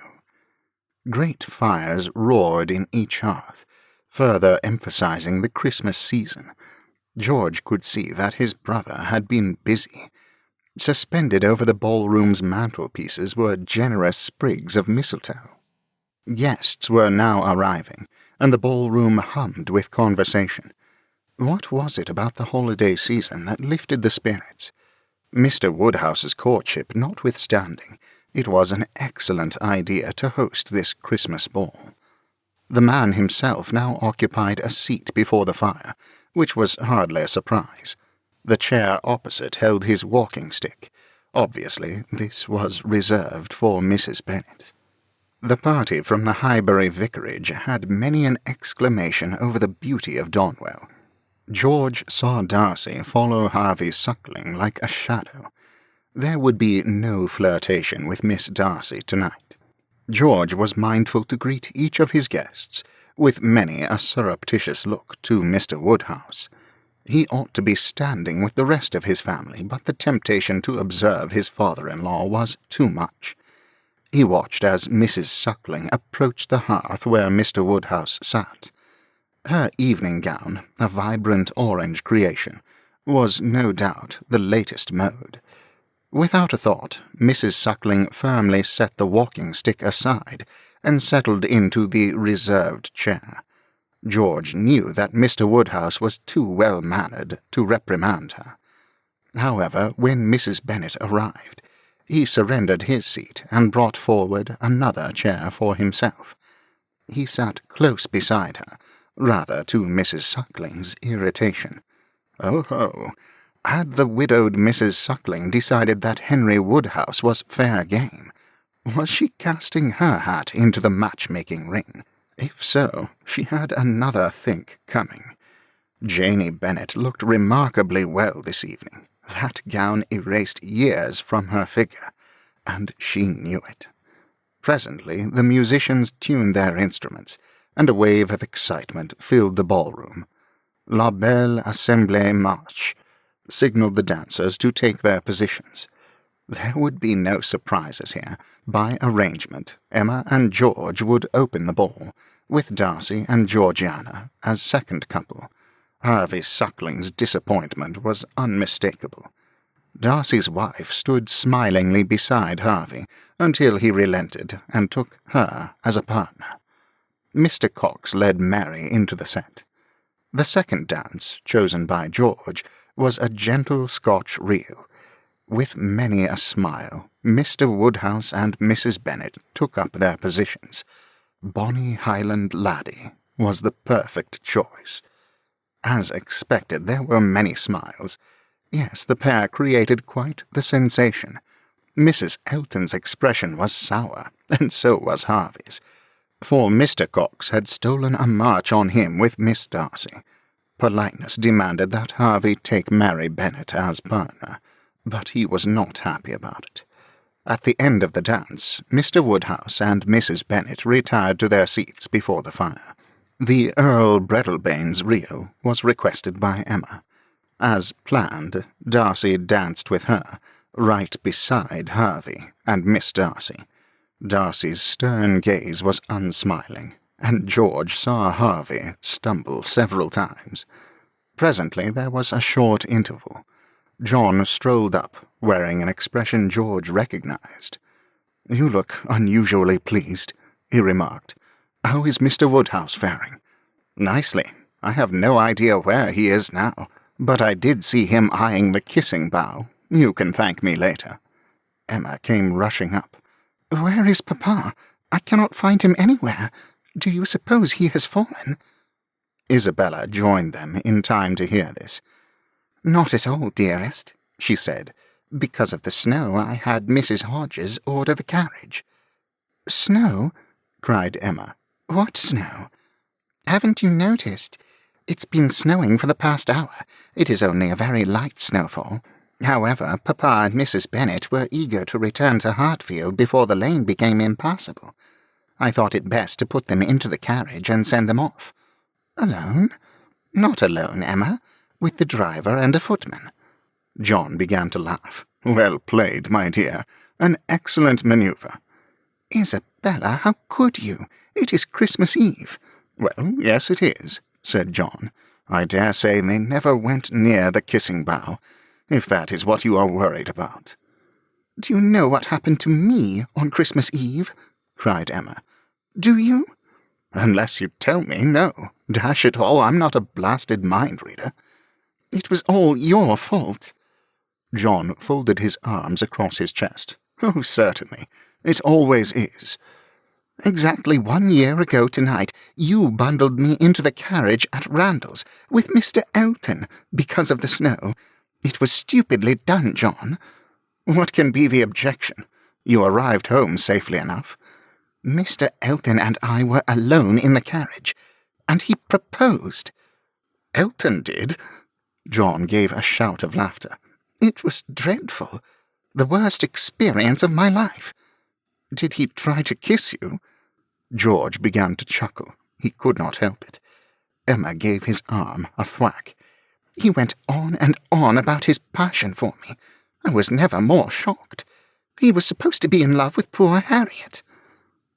Great fires roared in each hearth, further emphasizing the Christmas season. George could see that his brother had been busy. Suspended over the ballroom's mantelpieces were generous sprigs of mistletoe. Guests were now arriving, and the ballroom hummed with conversation. What was it about the holiday season that lifted the spirits? Mr. Woodhouse's courtship notwithstanding, it was an excellent idea to host this Christmas ball. The man himself now occupied a seat before the fire, which was hardly a surprise. The chair opposite held his walking stick. Obviously, this was reserved for Mrs. Bennet. The party from the Highbury vicarage had many an exclamation over the beauty of Donwell. George saw Darcy follow Harvey Suckling like a shadow. There would be no flirtation with Miss Darcy tonight. George was mindful to greet each of his guests, with many a surreptitious look to Mr. Woodhouse. He ought to be standing with the rest of his family, but the temptation to observe his father-in-law was too much. He watched as Mrs. Suckling approached the hearth where Mr. Woodhouse sat. Her evening gown, a vibrant orange creation, was no doubt the latest mode. Without a thought, Mrs. Suckling firmly set the walking-stick aside and settled into the reserved chair. George knew that Mr. Woodhouse was too well-mannered to reprimand her. However, when Mrs. Bennet arrived, he surrendered his seat and brought forward another chair for himself. He sat close beside her, rather to Mrs. Suckling's irritation. Oh ho! Had the widowed Mrs. Suckling decided that Henry Woodhouse was fair game? Was she casting her hat into the matchmaking ring? If so, she had another think coming. Janie Bennet looked remarkably well this evening. That gown erased years from her figure, and she knew it. Presently the musicians tuned their instruments, and a wave of excitement filled the ballroom. La Belle Assemblée marche signaled the dancers to take their positions. There would be no surprises here. By arrangement, Emma and George would open the ball, with Darcy and Georgiana as second couple. Harvey Suckling's disappointment was unmistakable. Darcy's wife stood smilingly beside Harvey until he relented and took her as a partner. Mr. Cox led Mary into the set. The second dance, chosen by George, was a gentle Scotch reel. With many a smile, Mr. Woodhouse and Mrs. Bennet took up their positions. Bonny Highland Laddie was the perfect choice. As expected, there were many smiles. Yes, the pair created quite the sensation. Mrs. Elton's expression was sour, and so was Harvey's, for Mr. Cox had stolen a march on him with Miss Darcy. Politeness demanded that Harvey take Mary Bennet as partner, but he was not happy about it. At the end of the dance, Mr. Woodhouse and Mrs. Bennet retired to their seats before the fire. The Earl Breadalbane's reel was requested by Emma. As planned, Darcy danced with her, right beside Harvey and Miss Darcy. Darcy's stern gaze was unsmiling, and George saw Harvey stumble several times. Presently there was a short interval. John strolled up, wearing an expression George recognized. "You look unusually pleased," he remarked. "How is Mr. Woodhouse faring?" "Nicely. I have no idea where he is now, but I did see him eyeing the kissing bough. You can thank me later." Emma came rushing up. "Where is Papa? I cannot find him anywhere. Do you suppose he has fallen?" Isabella joined them in time to hear this. "Not at all, dearest," she said. "Because of the snow, I had Mrs. Hodges order the carriage." "Snow?" cried Emma. "What snow?" "Haven't you noticed? It's been snowing for the past hour. It is only a very light snowfall. However, Papa and Mrs. Bennet were eager to return to Hartfield before the lane became impassable. I thought it best to put them into the carriage and send them off." "Alone?" "Not alone, Emma. With the driver and a footman." John began to laugh. "Well played, my dear. An excellent manoeuvre." "Isabella, how could you? It is Christmas Eve." "Well, yes, it is," said John. "I dare say they never went near the kissing bough, if that is what you are worried about." "Do you know what happened to me on Christmas Eve?" cried Emma. "Do you?" "Unless you tell me, no. Dash it all, I'm not a blasted mind-reader." "It was all your fault." John folded his arms across his chest. "Oh, certainly. It always is." "Exactly 1 year ago tonight, you bundled me into the carriage at Randall's with Mr. Elton because of the snow. It was stupidly done, John." "What can be the objection? You arrived home safely enough." "Mr. Elton and I were alone in the carriage, and he proposed." "Elton did?" John gave a shout of laughter. "It was dreadful. The worst experience of my life." "Did he try to kiss you?" George began to chuckle. He could not help it. Emma gave his arm a thwack. He went on and on about his passion for me. I was never more shocked. He was supposed to be in love with poor Harriet."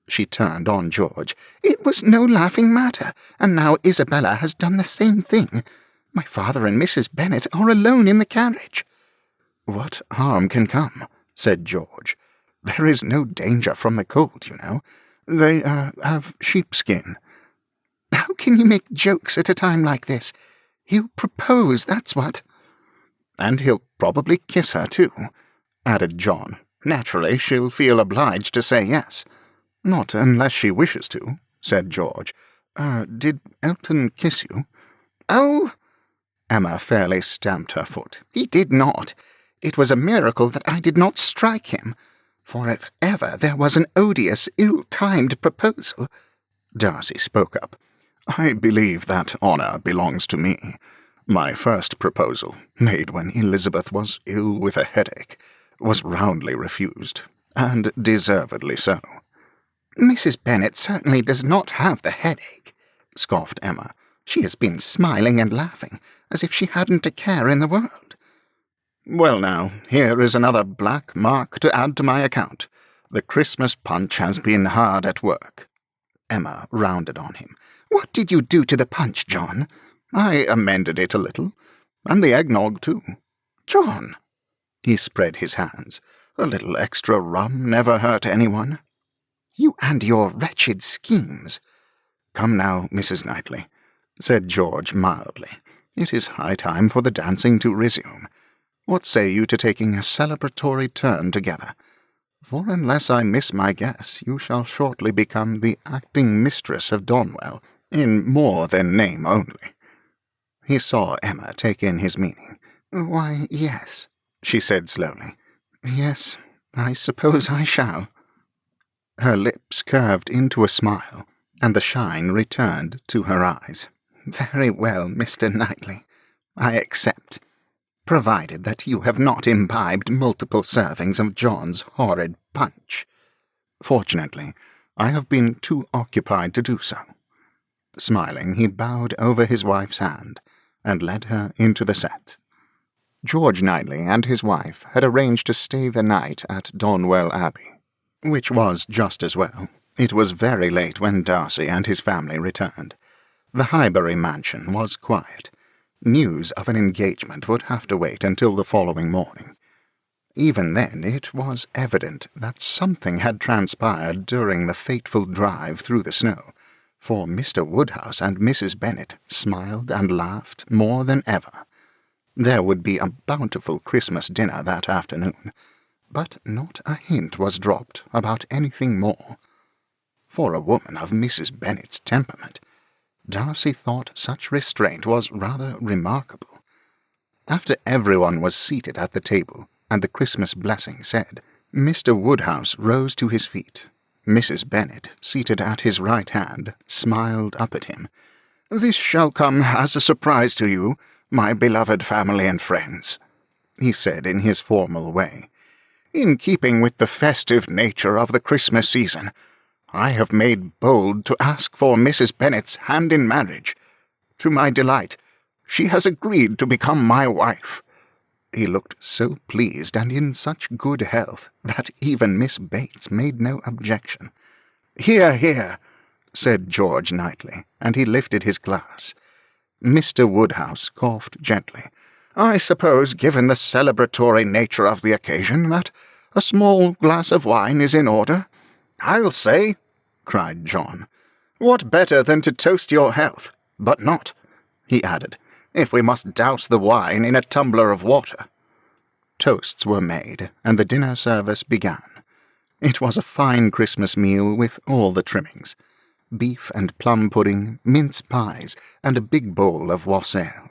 She turned on George. "It was no laughing matter, and now Isabella has done the same thing. My father and Mrs. Bennet are alone in the carriage." "What harm can come?" said George. "There is no danger from the cold, you know. They, have sheepskin." "How can you make jokes at a time like this? He'll propose, that's what." "And he'll probably kiss her, too," added John. "Naturally, she'll feel obliged to say yes." "Not unless she wishes to," said George. Did Elton kiss you?" "Oh!" Emma fairly stamped her foot. "He did not. It was a miracle that I did not strike him. For if ever there was an odious, ill-timed proposal—" Darcy spoke up. "I believe that honour belongs to me. My first proposal, made when Elizabeth was ill with a headache, was roundly refused, and deservedly so." "Mrs. Bennet certainly does not have the headache," scoffed Emma. "She has been smiling and laughing, as if she hadn't a care in the world." "Well now, here is another black mark to add to my account. The Christmas punch has been hard at work." Emma rounded on him. "What did you do to the punch, John?" "I amended it a little, and the eggnog too." "John!" He spread his hands. "A little extra rum never hurt anyone." "You and your wretched schemes." "Come now, Mrs. Knightley," said George mildly. "It is high time for the dancing to resume. What say you to taking a celebratory turn together? For unless I miss my guess, you shall shortly become the acting mistress of Donwell, in more than name only." He saw Emma take in his meaning. "Why, yes," she said slowly. "Yes, I suppose I shall." Her lips curved into a smile, and the shine returned to her eyes. "Very well, Mr. Knightley. I accept, provided that you have not imbibed multiple servings of John's horrid punch." "Fortunately, I have been too occupied to do so." Smiling, he bowed over his wife's hand, and led her into the set. George Knightley and his wife had arranged to stay the night at Donwell Abbey, which was just as well. It was very late when Darcy and his family returned. The Highbury mansion was quiet. News of an engagement would have to wait until the following morning. Even then, it was evident that something had transpired during the fateful drive through the snow, for Mr. Woodhouse and Mrs. Bennet smiled and laughed more than ever. There would be a bountiful Christmas dinner that afternoon, but not a hint was dropped about anything more. For a woman of Mrs. Bennet's temperament, Darcy thought such restraint was rather remarkable. After everyone was seated at the table and the Christmas blessing said, Mr. Woodhouse rose to his feet. Mrs. Bennet, seated at his right hand, smiled up at him. "This shall come as a surprise to you, my beloved family and friends," he said in his formal way. "In keeping with the festive nature of the Christmas season, I have made bold to ask for Mrs. Bennet's hand in marriage. To my delight, she has agreed to become my wife." He looked so pleased and in such good health that even Miss Bates made no objection. "Hear, hear," said George Knightley, and he lifted his glass. Mr. Woodhouse coughed gently. "I suppose, given the celebratory nature of the occasion, that a small glass of wine is in order?" "I'll say," cried John. "What better than to toast your health? But not," he added, "if we must douse the wine in a tumbler of water." Toasts were made, and the dinner service began. It was a fine Christmas meal with all the trimmings: beef and plum pudding, mince pies, and a big bowl of wassail.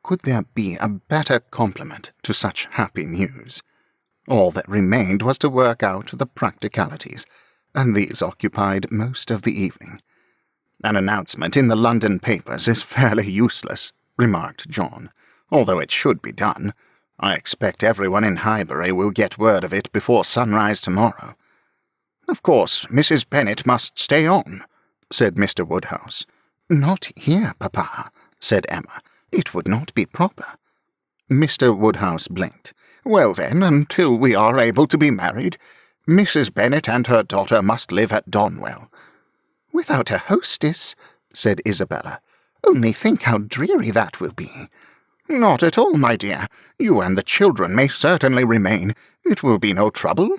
Could there be a better compliment to such happy news? All that remained was to work out the practicalities, and these occupied most of the evening. "An announcement in the London papers is fairly useless," remarked John, "although it should be done. I expect everyone in Highbury will get word of it before sunrise tomorrow." "Of course, Mrs. Bennet must stay on," said Mr. Woodhouse. "Not here, Papa," said Emma. It would not be proper." Mr. Woodhouse blinked. "Well then, until we are able to be married, Mrs. Bennet and her daughter must live at Donwell." "Without a hostess," said Isabella. "Only think how dreary that will be." "Not at all, my dear. You and the children may certainly remain. It will be no trouble."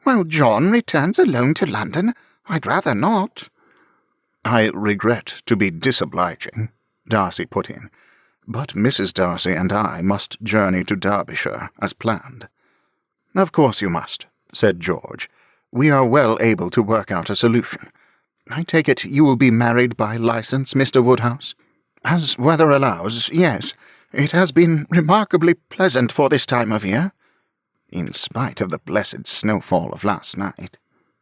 "While John returns alone to London? I'd rather not." "I regret to be disobliging," Darcy put in, "but Mrs. Darcy and I must journey to Derbyshire as planned." "Of course you must," said George. "We are well able to work out a solution. I take it you will be married by licence, Mr. Woodhouse?" "As weather allows, yes. It has been remarkably pleasant for this time of year." "In spite of the blessed snowfall of last night,"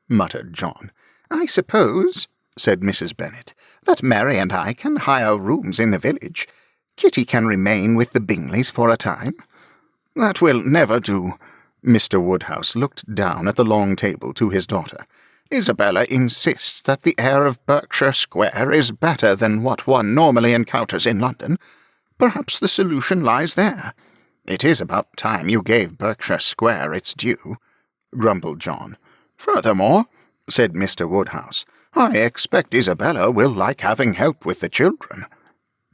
muttered John. "I suppose," said Mrs. Bennet, "that Mary and I can hire rooms in the village. Kitty can remain with the Bingleys for a time." "That will never do." Mr. Woodhouse looked down at the long table to his daughter. "Isabella insists that the air of Berkshire Square is better than what one normally encounters in London. Perhaps the solution lies there." "It is about time you gave Berkshire Square its due," grumbled John. "Furthermore," said Mr. Woodhouse, "I expect Isabella will like having help with the children."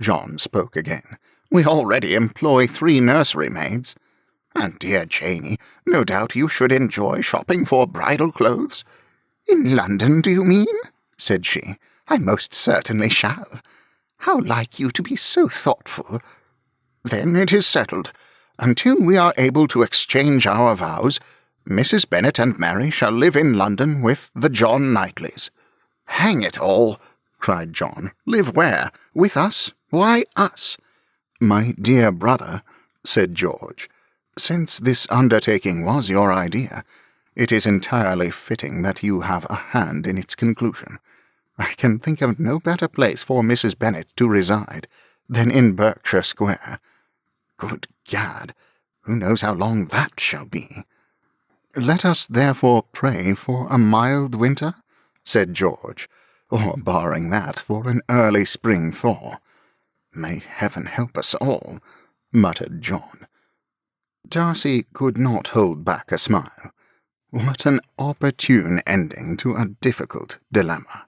John spoke again. "We already employ 3 nursery maids." "And dear Janey, no doubt you should enjoy shopping for bridal clothes." "In London, do you mean?" said she. "I most certainly shall. How like you to be so thoughtful." "Then it is settled. Until we are able to exchange our vows, Mrs. Bennet and Mary shall live in London with the John Knightleys." "Hang it all!" cried John. "Live where? With us? Why us?" "My dear brother," said George, "since this undertaking was your idea, it is entirely fitting that you have a hand in its conclusion. I can think of no better place for Mrs. Bennet to reside than in Berkshire Square. Good gad, who knows how long that shall be?" "Let us therefore pray for a mild winter," said George, "or, barring that, for an early spring thaw." "May heaven help us all," muttered John. Darcy could not hold back a smile. What an opportune ending to a difficult dilemma!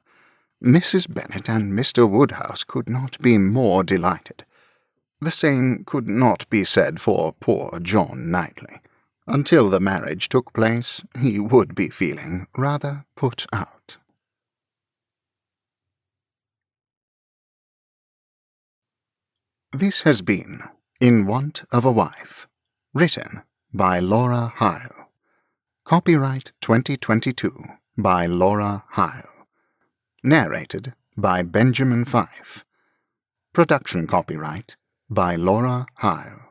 Mrs. Bennet and Mr. Woodhouse could not be more delighted. The same could not be said for poor John Knightley. Until the marriage took place, he would be feeling rather put out. This has been In Want of a Wife, written by Laura Hile. Copyright 2022 by Laura Hile. Narrated by Benjamin Fife. Production copyright by Laura Hile.